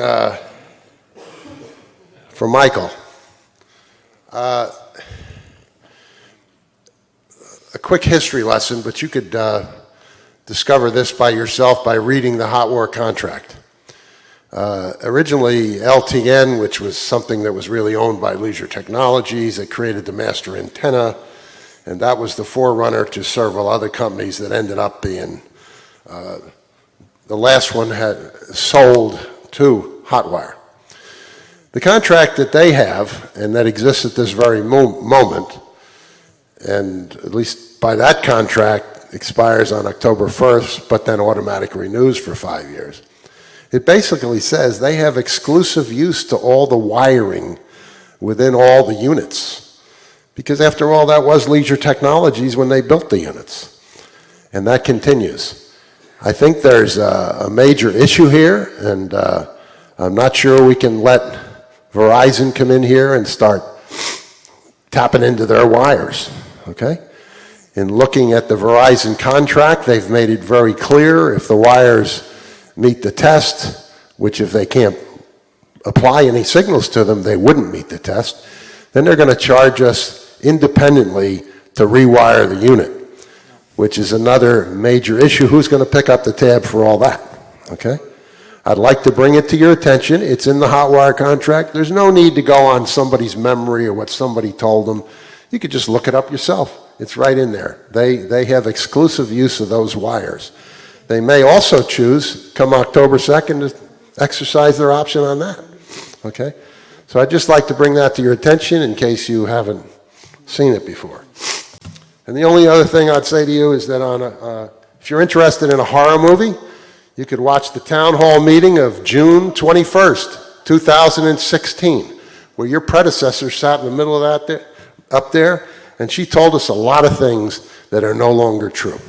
for Michael, a quick history lesson, but you could discover this by yourself by reading the Hot War contract. Originally, LTN, which was something that was really owned by Leisure Technologies, it created the master antenna, and that was the forerunner to several other companies that ended up being the last one had sold to Hotwire. The contract that they have, and that exists at this very moment, and at least by that contract, expires on October 1st, but then automatically renews for 5 years. It basically says they have exclusive use to all the wiring within all the units. Because after all, that was Leisure Technologies when they built the units. And that continues. I think there's a major issue here, and I'm not sure we can let Verizon come in here and start tapping into their wires, okay? In looking at the Verizon contract, they've made it very clear if the wires meet the test, which if they can't apply any signals to them, they wouldn't meet the test, then they're going to charge us independently to rewire the unit, which is another major issue. Who's going to pick up the tab for all that, okay? I'd like to bring it to your attention. It's in the hot wire contract. There's no need to go on somebody's memory or what somebody told them. You could just look it up yourself. It's right in there. They have exclusive use of those wires. They may also choose, come October 2nd, to exercise their option on that, okay? So I'd just like to bring that to your attention in case you haven't seen it before. And the only other thing I'd say to you is that if you're interested in a horror movie, you could watch the town hall meeting of June 21st, 2016, where your predecessor sat in the middle of that up there, and she told us a lot of things that are no longer true.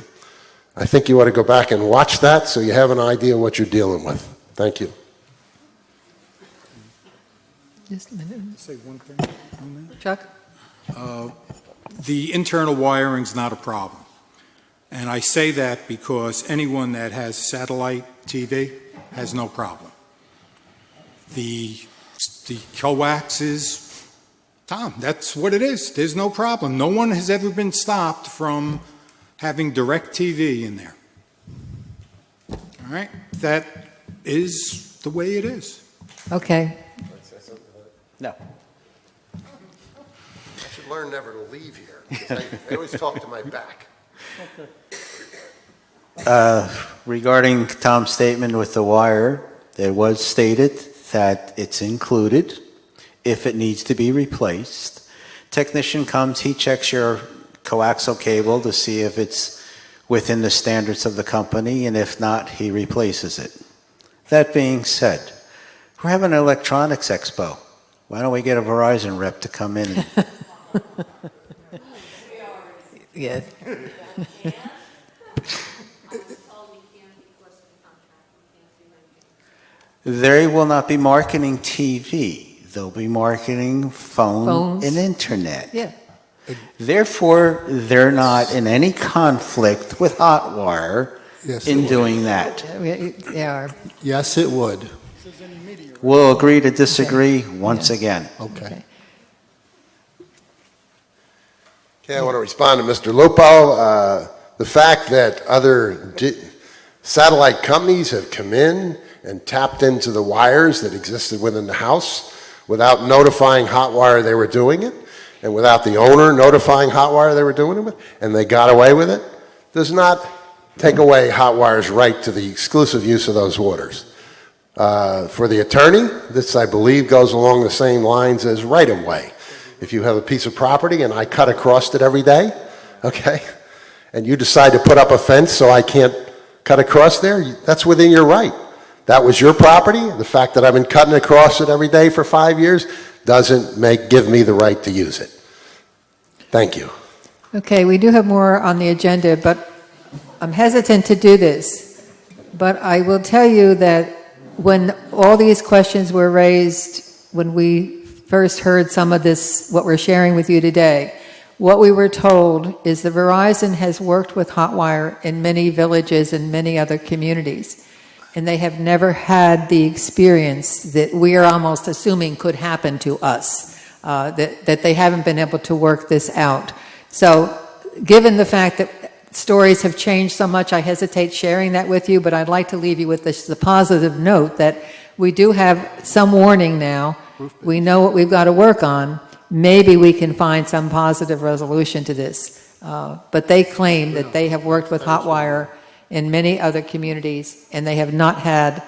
I think you ought to go back and watch that so you have an idea what you're dealing with. Thank you. Just a minute. Say one thing on that. Chuck? The internal wiring's not a problem. And I say that because anyone that has satellite TV has no problem. The coax is, Tom, that's what it is. There's no problem. No one has ever been stopped from having direct TV in there. All right? That is the way it is. Okay. No. I should learn never to leave here. They always talk to my back. Regarding Tom's statement with the wire, it was stated that it's included if it needs to be replaced. Technician comes, he checks your coaxial cable to see if it's within the standards of the company, and if not, he replaces it. That being said, we're having an electronics expo. Why don't we get a Verizon rep to come in? Yes. They will not be marketing TV. They'll be marketing Phones. and internet. Yeah. Therefore, they're not in any conflict with Hotwire in doing that. They are. Yes, it would. We'll agree to disagree once again. Okay. Okay, I want to respond to Mr. Lupo. The fact that other satellite companies have come in and tapped into the wires that existed within the house without notifying Hotwire they were doing it, and without the owner notifying Hotwire they were doing it with, and they got away with it, does not take away Hotwire's right to the exclusive use of those waters. For the attorney, this, I believe, goes along the same lines as right-of-way. If you have a piece of property and I cut across it every day, okay, and you decide to put up a fence so I can't cut across there, that's within your right. That was your property. The fact that I've been cutting across it every day for 5 years doesn't give me the right to use it. Thank you. Okay, we do have more on the agenda, but I'm hesitant to do this. But I will tell you that when all these questions were raised, when we first heard some of this, what we're sharing with you today, what we were told is that Verizon has worked with Hotwire in many villages and many other communities, and they have never had the experience that we are almost assuming could happen to us, that they haven't been able to work this out. So given the fact that stories have changed so much, I hesitate sharing that with you, but I'd like to leave you with the positive note that we do have some warning now. We know what we've got to work on. Maybe we can find some positive resolution to this. But they claim that they have worked with Hotwire in many other communities, and they have not had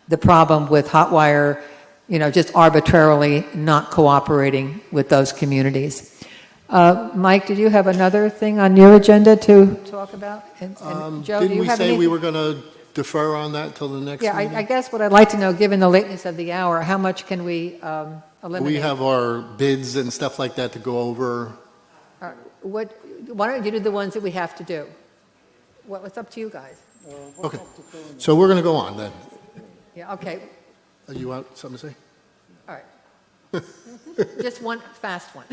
the problem with Hotwire, just arbitrarily not cooperating with those communities. Mike, did you have another thing on your agenda to talk about? And Joe, do Didn't you we have say anything? we were going to defer on that till the next Yeah, meeting? I guess what I'd like to know, given the lateness of the hour, how much can we eliminate? We have our bids and stuff like that to go over. Why don't you do the ones that we have to do? What's up to you guys? Okay, so we're going to go on then. Yeah, okay, You want something to say? all right. Just one fast one.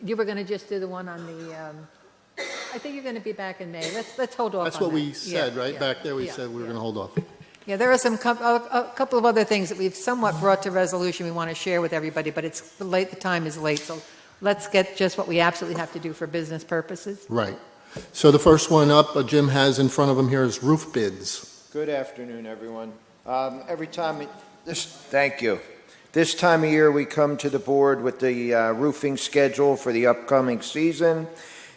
You were going to just do the one on the, I think you're going to be back in May. Let's hold off on that. That's what we said, Yeah, right? yeah, Back there, we yeah, said we were yeah. going to hold off. Yeah, there are a couple of other things that we've somewhat brought to resolution we want to share with everybody, but it's late, the time is late, so let's get just what we absolutely have to do for business purposes. Right. So the first one up, Jim has in front of him here is roof bids. Good afternoon, everyone. Thank you. This time of year, we come to the board with the roofing schedule for the upcoming season.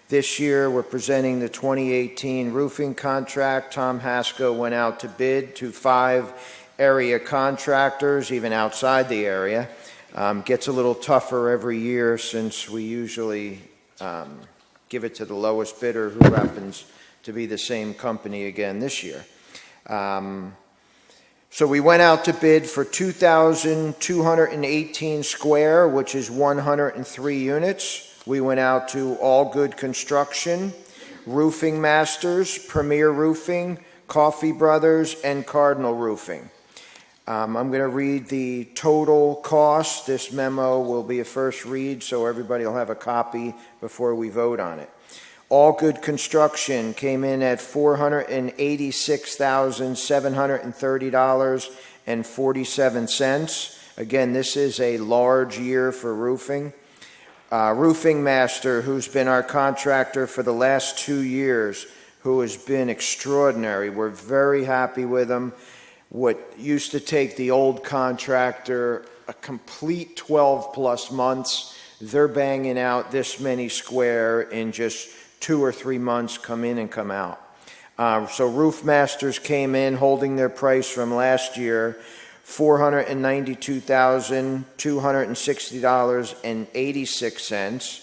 This year, we're presenting the 2018 roofing contract. Tom Haskell went out to bid to 5 area contractors, even outside the area. Gets a little tougher every year since we usually give it to the lowest bidder, who happens to be the same company again this year. So we went out to bid for 2,218 square, which is 103 units. We went out to All Good Construction, Roofing Masters, Premier Roofing, Coffee Brothers, and Cardinal Roofing. I'm going to read the total cost. This memo will be a first read, so everybody will have a copy before we vote on it. All Good Construction came in at $486,730.47. Again, this is a large year for roofing. Roofing Master, who's been our contractor for the last 2 years, who has been extraordinary. We're very happy with him. What used to take the old contractor a complete 12 plus months, they're banging out this many square in just 2 or 3 months, come in and come out. So Roof Masters came in holding their price from last year, $492,260.86.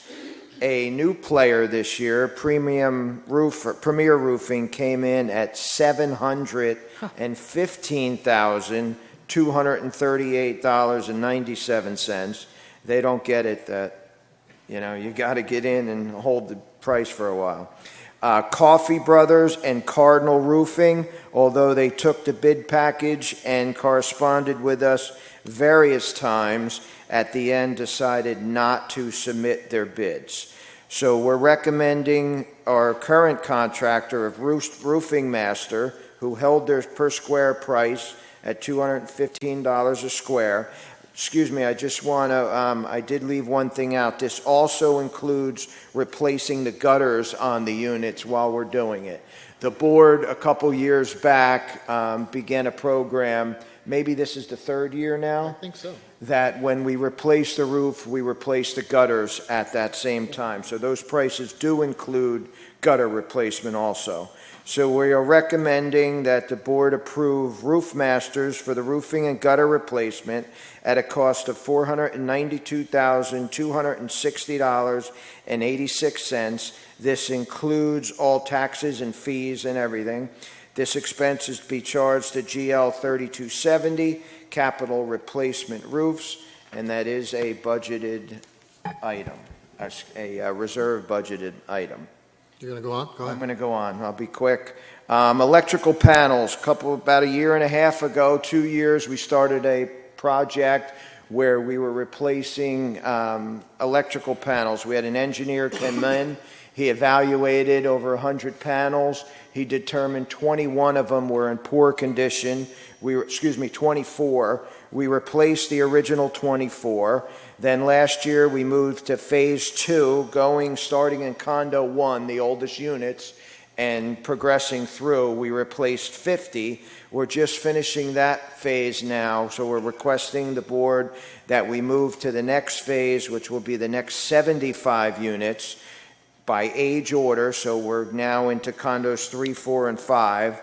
A new player this year, Premier Roofing, came in at $715,238.97. They don't get it that, you got to get in and hold the price for a while. Coffee Brothers and Cardinal Roofing, although they took the bid package and corresponded with us various times, at the end decided not to submit their bids. So we're recommending our current contractor of Roofing Master, who held their per square price at $215 a square. Excuse me, I just want to, I did leave one thing out. This also includes replacing the gutters on the units while we're doing it. The board, a couple years back, began a program, maybe this is the 3rd year now? I think so. That when we replace the roof, we replace the gutters at that same time. So those prices do include gutter replacement also. So we are recommending that the board approve Roof Masters for the roofing and gutter replacement at a cost of $492,260.86. This includes all taxes and fees and everything. This expense is to be charged to GL 3270, Capital Replacement Roofs, and that is a budgeted item, a reserve budgeted item. You're going to go on? Go ahead. I'm going to go on. I'll be quick. Electrical panels. About a year and a half ago, 2 years, we started a project where we were replacing electrical panels. We had an engineer come in. He evaluated over 100 panels. He determined 21 of them were in poor condition. 24. We replaced the original 24. Then last year we moved to phase 2, starting in condo 1, the oldest units, and progressing through. We replaced 50. We're just finishing that phase now, so we're requesting the board that we move to the next phase, which will be the next 75 units by age order. So we're now into condos 3, 4, and 5.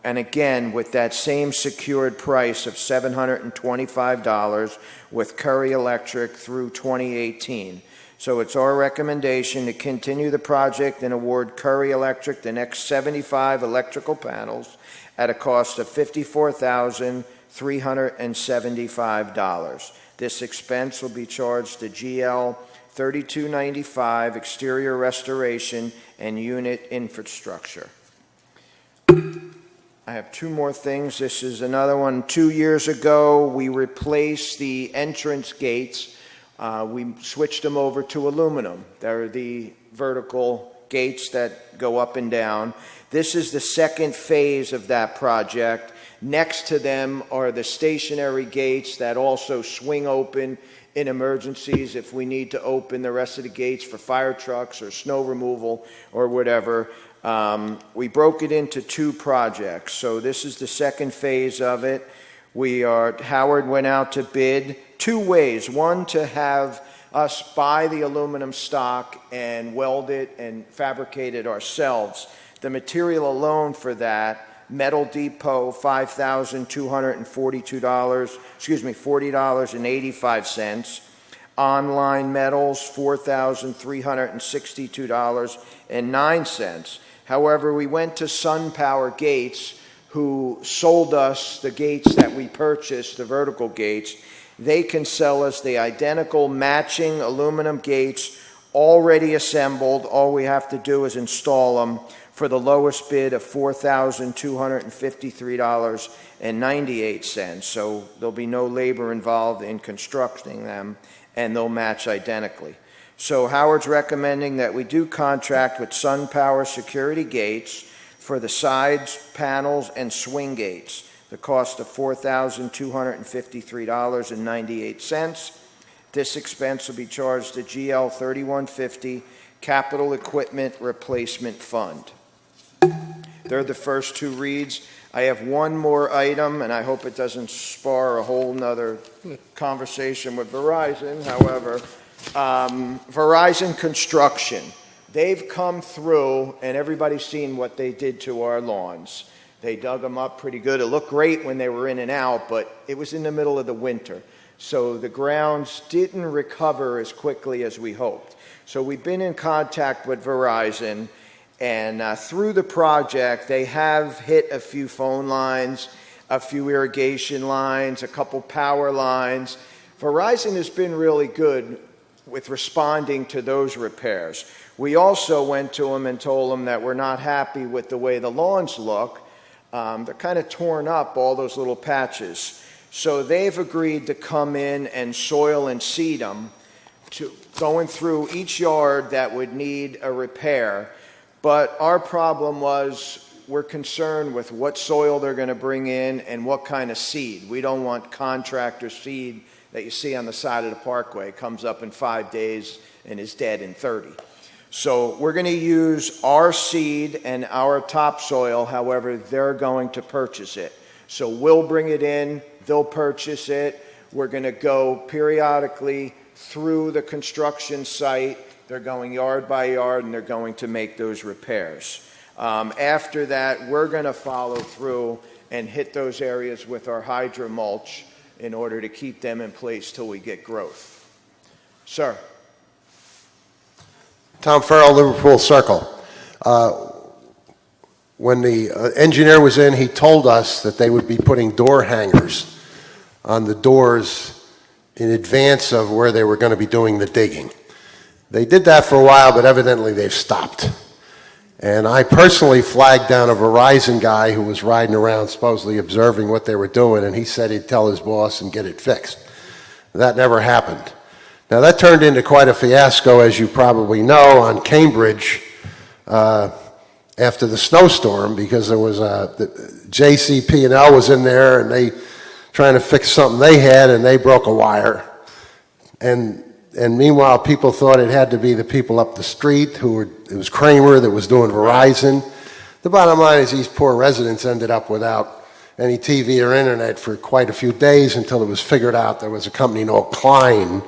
And again, with that same secured price of $725 with Curry Electric through 2018. So it's our recommendation to continue the project and award Curry Electric the next 75 electrical panels at a cost of $54,375. This expense will be charged to GL 3295 Exterior Restoration and Unit Infrastructure. I have two more things. This is another one. 2 years ago, we replaced the entrance gates. We switched them over to aluminum. They're the vertical gates that go up and down. This is the second phase of that project. Next to them are the stationary gates that also swing open in emergencies if we need to open the rest of the gates for fire trucks or snow removal or whatever. We broke it into two projects. So this is the second phase of it. Howard went out to bid two ways. One, to have us buy the aluminum stock and weld it and fabricate it ourselves. The material alone for that, Metal Depot, $40.85. Online Metals, $4,362.09. However, we went to SunPower Gates, who sold us the gates that we purchased, the vertical gates. They can sell us the identical matching aluminum gates already assembled. All we have to do is install them for the lowest bid of $4,253.98. So there'll be no labor involved in constructing them, and they'll match identically. So Howard's recommending that we do contract with SunPower Security Gates for the sides, panels, and swing gates. The cost of $4,253.98. This expense will be charged to GL 3150 Capital Equipment Replacement Fund. They're the first two reads. I have one more item, and I hope it doesn't spar a whole nother conversation with Verizon. However, Verizon Construction, they've come through, and everybody's seen what they did to our lawns. They dug them up pretty good. It looked great when they were in and out, but it was in the middle of the winter. So the grounds didn't recover as quickly as we hoped. So we've been in contact with Verizon, and through the project, they have hit a few phone lines, a few irrigation lines, a couple power lines. Verizon has been really good with responding to those repairs. We also went to them and told them that we're not happy with the way the lawns look. They're kind of torn up, all those little patches. So they've agreed to come in and soil and seed them, going through each yard that would need a repair. But our problem was we're concerned with what soil they're going to bring in and what kind of seed. We don't want contractor seed that you see on the side of the parkway. It comes up in 5 days and is dead in 30. So we're going to use our seed and our topsoil. However, they're going to purchase it. So we'll bring it in, they'll purchase it. We're going to go periodically through the construction site. They're going yard by yard, and they're going to make those repairs. After that, we're going to follow through and hit those areas with our hydro mulch in order to keep them in place till we get growth. Sir. Tom Farrell, Liverpool Circle. When the engineer was in, he told us that they would be putting door hangers on the doors in advance of where they were going to be doing the digging. They did that for a while, but evidently they've stopped. And I personally flagged down a Verizon guy who was riding around supposedly observing what they were doing, and he said he'd tell his boss and get it fixed. That never happened. Now that turned into quite a fiasco, as you probably know, on Cambridge after the snowstorm, because there was the JCP&L was in there, and they trying to fix something they had, and they broke a wire. And meanwhile, people thought it had to be the people up the street it was Kramer that was doing Verizon. The bottom line is these poor residents ended up without any TV or internet for quite a few days until it was figured out there was a company called Klein.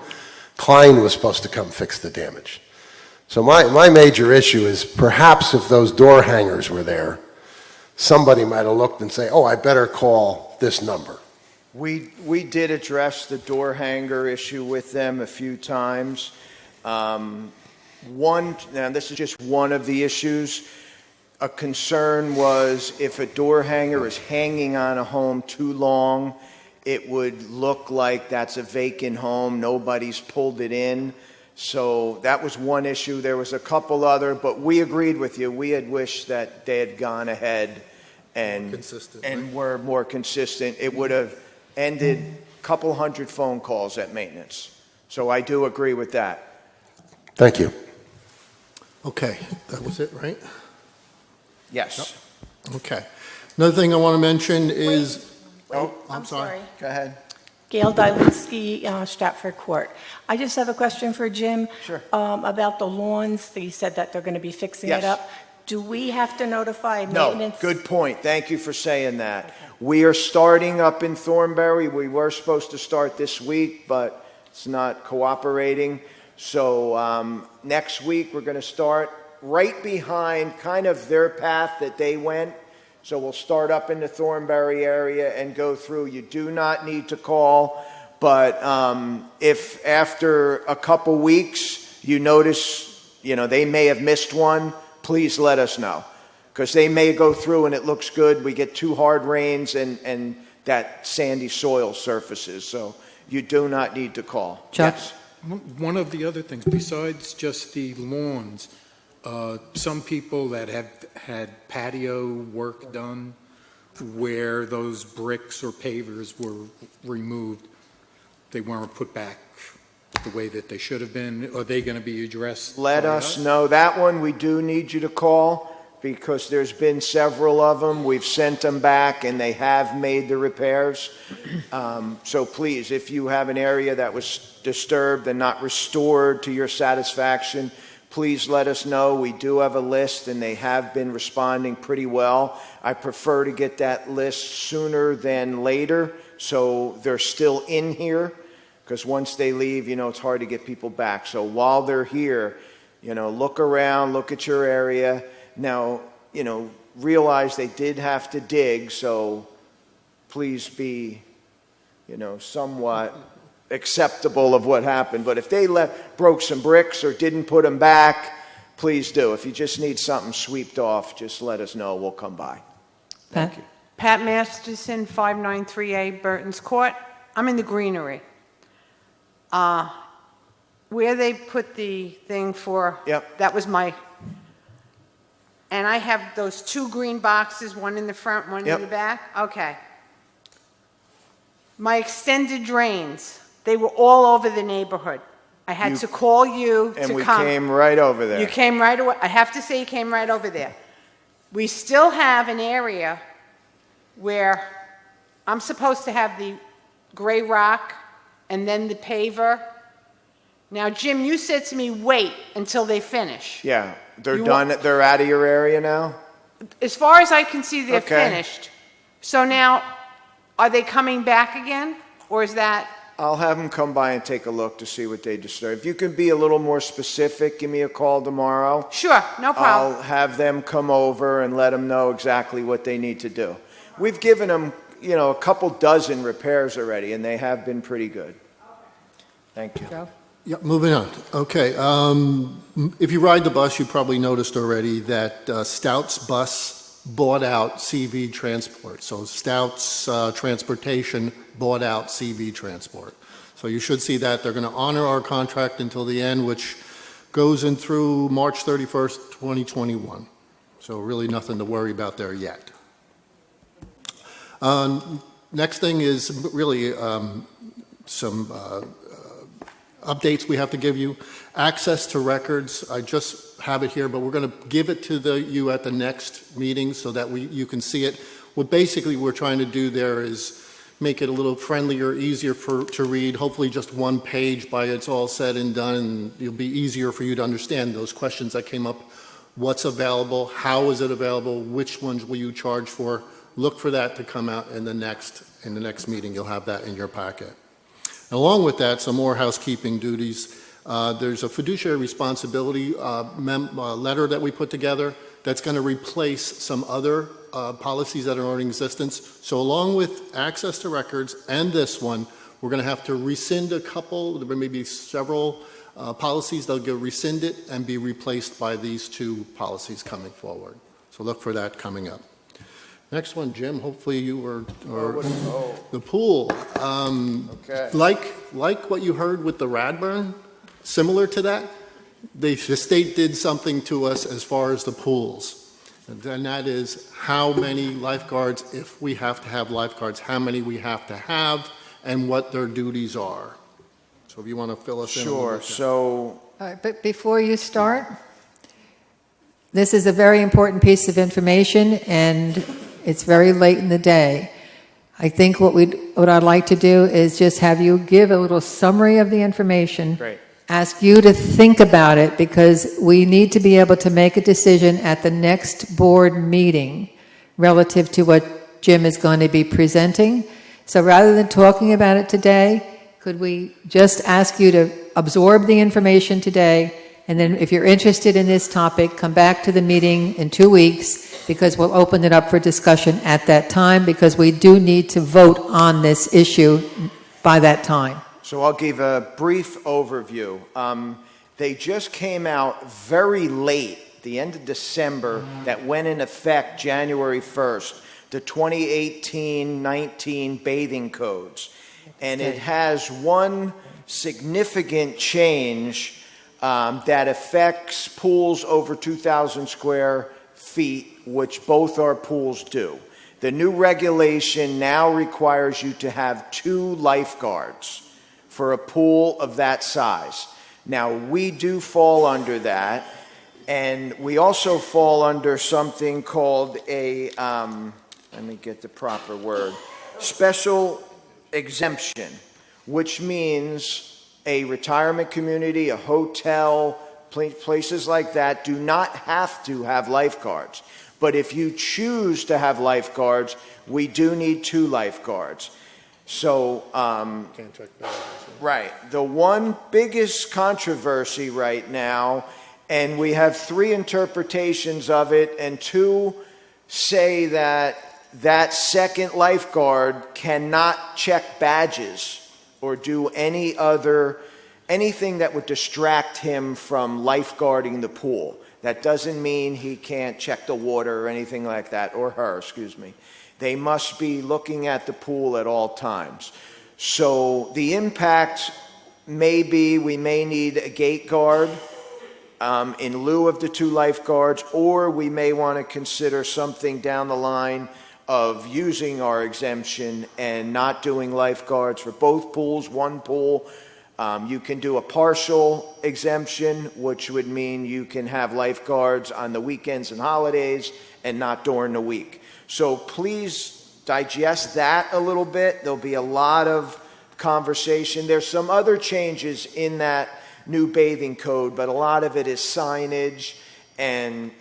Klein was supposed to come fix the damage. So my major issue is perhaps if those door hangers were there, somebody might have looked and say, oh, I better call this number. We did address the door hanger issue with them a few times. Now this is just one of the issues. A concern was if a door hanger is hanging on a home too long, it would look like that's a vacant home, nobody's pulled it in. So that was one issue. There was a couple other, but we agreed with you. We had wished that they had gone ahead and were more consistent. It would have ended a couple hundred phone calls at maintenance. So I do agree with that. Thank you. Okay, that was it, right? Yes. Okay. Another thing I want to mention is... Oh, I'm sorry. Go ahead. Gail Dylinski, Stratford Court. I just have a question for Jim. Sure. About the lawns. He said that they're going to be fixing Yes. it up. Do we have to notify No, maintenance? good point. Thank you for saying that. We are starting up in Thornbury. We were supposed to start this week, but it's not cooperating. So next week, we're going to start right behind kind of their path that they went. So we'll start up in the Thornbury area and go through. You do not need to call, but if after a couple weeks you notice, they may have missed one, please let us know. Because they may go through and it looks good. We get 2 hard rains and that sandy soil surfaces. So you do not need to call. Chuck? Yes. One of the other things, besides just the lawns, some people that have had patio work done where those bricks or pavers were removed, they weren't put back the way that they should have been. Are they going to be addressed? Let by us know. That one we do need you to call because there's been several of them. We've sent them back and they have made the repairs. So please, if you have an area that was disturbed and not restored to your satisfaction, please let us know. We do have a list and they have been responding pretty well. I prefer to get that list sooner than later so they're still in here because once they leave, it's hard to get people back. So while they're here, look around, look at your area. Now, realize they did have to dig, so please be, somewhat acceptable of what happened. But if they broke some bricks or didn't put them back, please do. If you just need something swept off, just let us know. We'll come by. Thank you. Pat Masterson, 593A Burton's Court. I'm in the greenery. Where they put the thing for, Yep. that was my, and I have those 2 green boxes, one in the front, one Yep. in the back? Okay. My extended drains, they were all over the neighborhood. I had to call you to And we come. came right over there. You came right away. I have to say you came right over there. We still have an area where I'm supposed to have the gray rock and then the paver. Now, Jim, you said to me, wait until they finish. Yeah, they're You done. They're out of your area now? As far as I can see, they're Okay. finished. So now, are they coming back again? Or is that... I'll have them come by and take a look to see what they disturb. If you can be a little more specific, give me a call tomorrow. Sure, no problem. I'll have them come over and let them know exactly what they need to do. We've given them, a couple dozen repairs already, and they have been pretty good. Thank you. Yeah, moving on. Okay. If you ride the bus, you probably noticed already that Stout's bus bought out CV Transport. So Stout's Transportation bought out CV Transport. So you should see that. They're going to honor our contract until the end, which goes in through March 31st, 2021. So really nothing to worry about there yet. Next thing is really some updates we have to give you. Access to records, I just have it here, but we're going to give it to you at the next meeting so that you can see it. What basically we're trying to do there is make it a little friendlier, easier to read, hopefully just one page by it's all said and done, and it'll be easier for you to understand those questions that came up. What's available? How is it available? Which ones will you charge for? Look for that to come out in the next meeting. You'll have that in your packet. Along with that, some more housekeeping duties. There's a fiduciary responsibility letter that we put together that's going to replace some other policies that are already in existence. So along with access to records and this one, we're going to have to rescind a couple, there may be several policies. They'll get rescinded and be replaced by these two policies coming forward. So look for that coming up. Next one, Jim, hopefully you were, the pool. Okay. Like what you heard with the Radburn, similar to that, the state did something to us as far as the pools. And that is how many lifeguards, if we have to have lifeguards, how many we have to have and what their duties are. So if you want to fill us in. Sure, so, All right, but before you start, this is a very important piece of information, and it's very late in the day. I think what I'd like to do is just have you give a little summary of the information. Great. Ask you to think about it, because we need to be able to make a decision at the next board meeting relative to what Jim is going to be presenting. So rather than talking about it today, could we just ask you to absorb the information today, and then if you're interested in this topic, come back to the meeting in 2 weeks, because we'll open it up for discussion at that time, because we do need to vote on this issue by that time. so I'll give a brief overview. They just came out very late, the end of December, that went in effect January 1st, the 2018-19 bathing codes. And it has one significant change that affects pools over 2,000 square feet, which both our pools do. The new regulation now requires you to have 2 lifeguards for a pool of that size. Now, we do fall under that, and we also fall under something called a, let me get the proper word, special exemption, which means a retirement community, a hotel, places like that do not have to have lifeguards. But if you choose to have lifeguards, we do need 2 lifeguards. So, Can't check that. right, the one biggest controversy right now, and we have 3 interpretations of it, and 2 say that that second lifeguard cannot check badges or do anything that would distract him from lifeguarding the pool. That doesn't mean he can't check the water or anything like that, or her, excuse me. They must be looking at the pool at all times. So the impact may be we may need a gate guard in lieu of the 2 lifeguards, or we may want to consider something down the line of using our exemption and not doing lifeguards for both pools, one pool. You can do a partial exemption, which would mean you can have lifeguards on the weekends and holidays and not during the week. So please digest that a little bit. There'll be a lot of conversation. There's some other changes in that new bathing code, but a lot of it is signage and,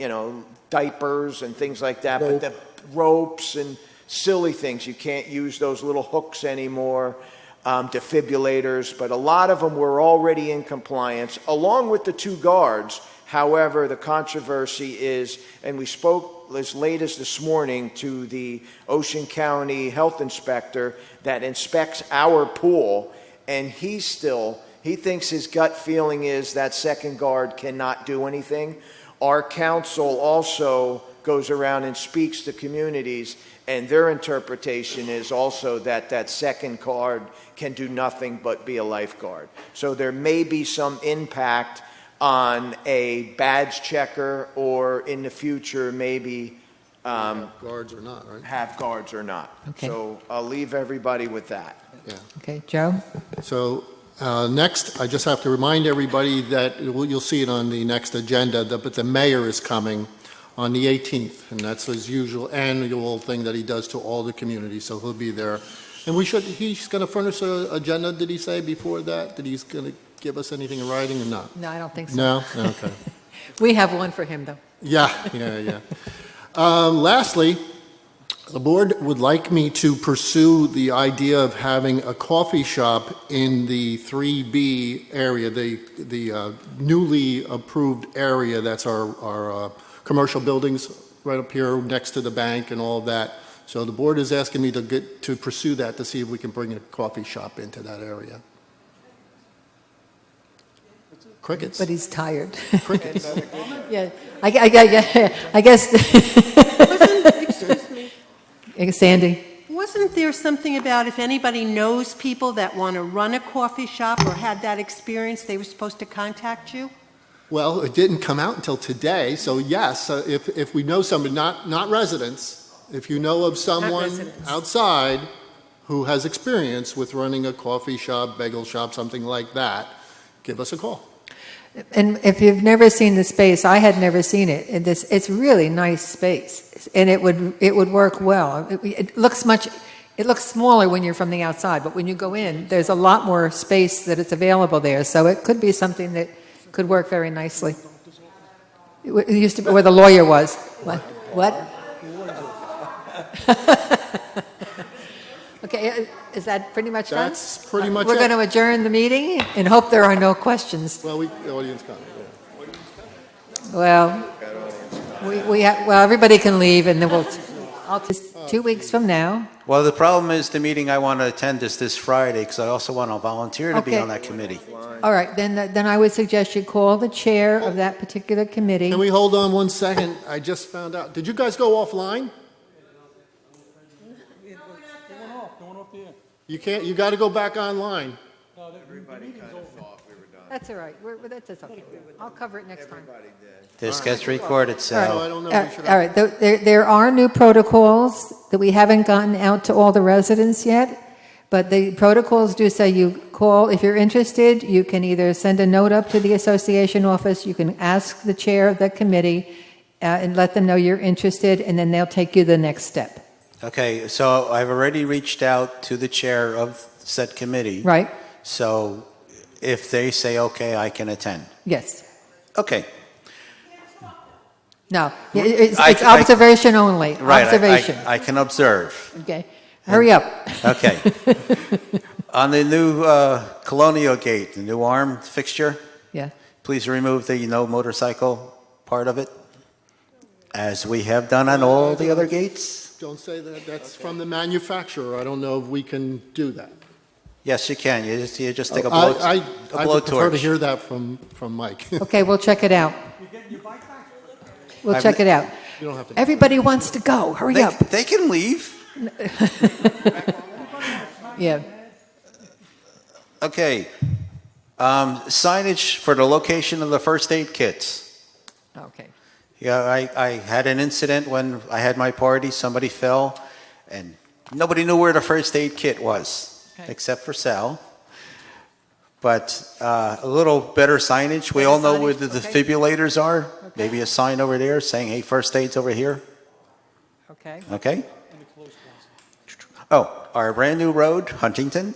diapers and things like that. But the ropes and silly things, you can't use those little hooks anymore, defibrillators, but a lot of them were already in compliance, along with the 2 guards. However, the controversy is, and we spoke as late as this morning to the Ocean County health inspector that inspects our pool, and he thinks his gut feeling is that second guard cannot do anything. Our council also goes around and speaks to communities, and their interpretation is also that that second guard can do nothing but be a lifeguard. So there may be some impact on a badge checker, or in the future maybe Have guards or not, right? have guards or not. Okay. So I'll leave everybody with that. Yeah. Okay, Joe? So next, I just have to remind everybody that you'll see it on the next agenda, but the mayor is coming on the 18th, and that's his usual annual thing that he does to all the communities, so he'll be there. And he's going to furnish an agenda, did he say before that? That he's going to give us anything in writing or not? No, I don't think so. No? Okay. We have one for him, though. Yeah. Lastly, the board would like me to pursue the idea of having a coffee shop in the 3B area, the newly approved area. That's our commercial buildings right up here next to the bank and all of that. So the board is asking me to pursue that to see if we can bring a coffee shop into that area. Crickets. But he's tired. Crickets. Yeah, I guess. Excuse me. Sandy? Wasn't there something about if anybody knows people that want to run a coffee shop or had that experience, they were supposed to contact you? Well, it didn't come out until today, so yes, if we know somebody, not residents, if you know of someone outside who has experience with running a coffee shop, bagel shop, something like that, give us a call. And if you've never seen the space, I had never seen it. And it's really nice space, and it would work well. It looks smaller when you're from the outside, but when you go in, there's a lot more space that it's available there. So it could be something that could work very nicely. It used to be where the lawyer was. What? Okay, is that pretty much done? That's pretty much We're it. going to adjourn the meeting and hope there are no questions. Well, the audience comment, yeah. Well, everybody can leave, and then I'll 2 weeks from now. Well, the problem is the meeting I want to attend is this Friday, because I also want to volunteer to be Okay. on that committee. All right, then I would suggest you call the chair of that particular committee. Can we hold on 1 second? I just found out. Did you guys go offline? You can't. You got to go back online. That's all right. That's okay. I'll cover it next time. This gets recorded, so. I don't know if we should. All right, there are new protocols that we haven't gotten out to all the residents yet, but the protocols do say you call, if you're interested, you can either send a note up to the association office, you can ask the chair of the committee and let them know you're interested, and then they'll take you the next step. Okay, so I've already reached out to the chair of said committee. Right? So if they say, okay, I can attend. Yes. Okay. No, it's observation only. Right, Observation. I can observe. Okay. Hurry up. Okay. On the new Colonial Gate, the new arm fixture, Yeah. please remove the no motorcycle part of it, as we have done on all the other gates. Don't say that. That's from the manufacturer. I don't know if we can do that. Yes, you can. You just take a I would prefer to blowtorch. hear that from Mike. Okay, we'll check it out. We'll check it out. You don't have to. Everybody wants to go. Hurry up. They can leave. Yeah. Okay. Signage for the location of the first aid kits. Okay. Yeah, I had an incident when I had my party. Somebody fell, and nobody knew where the first aid kit was, except for Sal. But a little better signage. We all know where the defibrillators are. Maybe a sign over there saying, hey, first aid's over here. Okay. Okay? Oh, our brand new road, Huntington.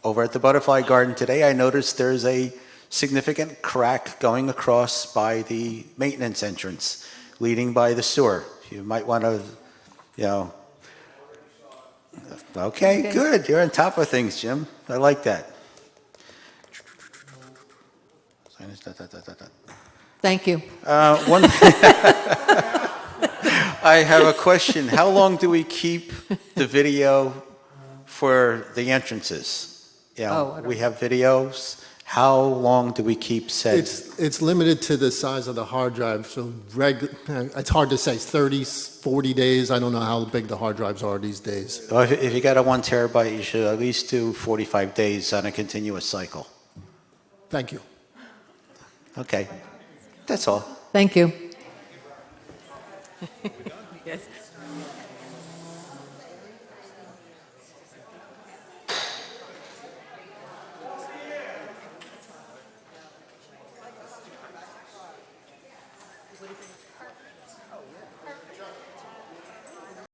Over at the Butterfly Garden today, I noticed there's a significant crack going across by the maintenance entrance, leading by the sewer. You might want to, Okay, good. You're on top of things, Jim. I like that. Thank you. I have a question. How long do we keep the video for the entrances? We have videos. How long do we keep said? It's limited to the size of the hard drive, so it's hard to say. 30, 40 days. I don't know how big the hard drives are these days. Well, if you got a 1 terabyte, you should at least do 45 days on a continuous cycle. Thank you. Okay. That's all. Thank you.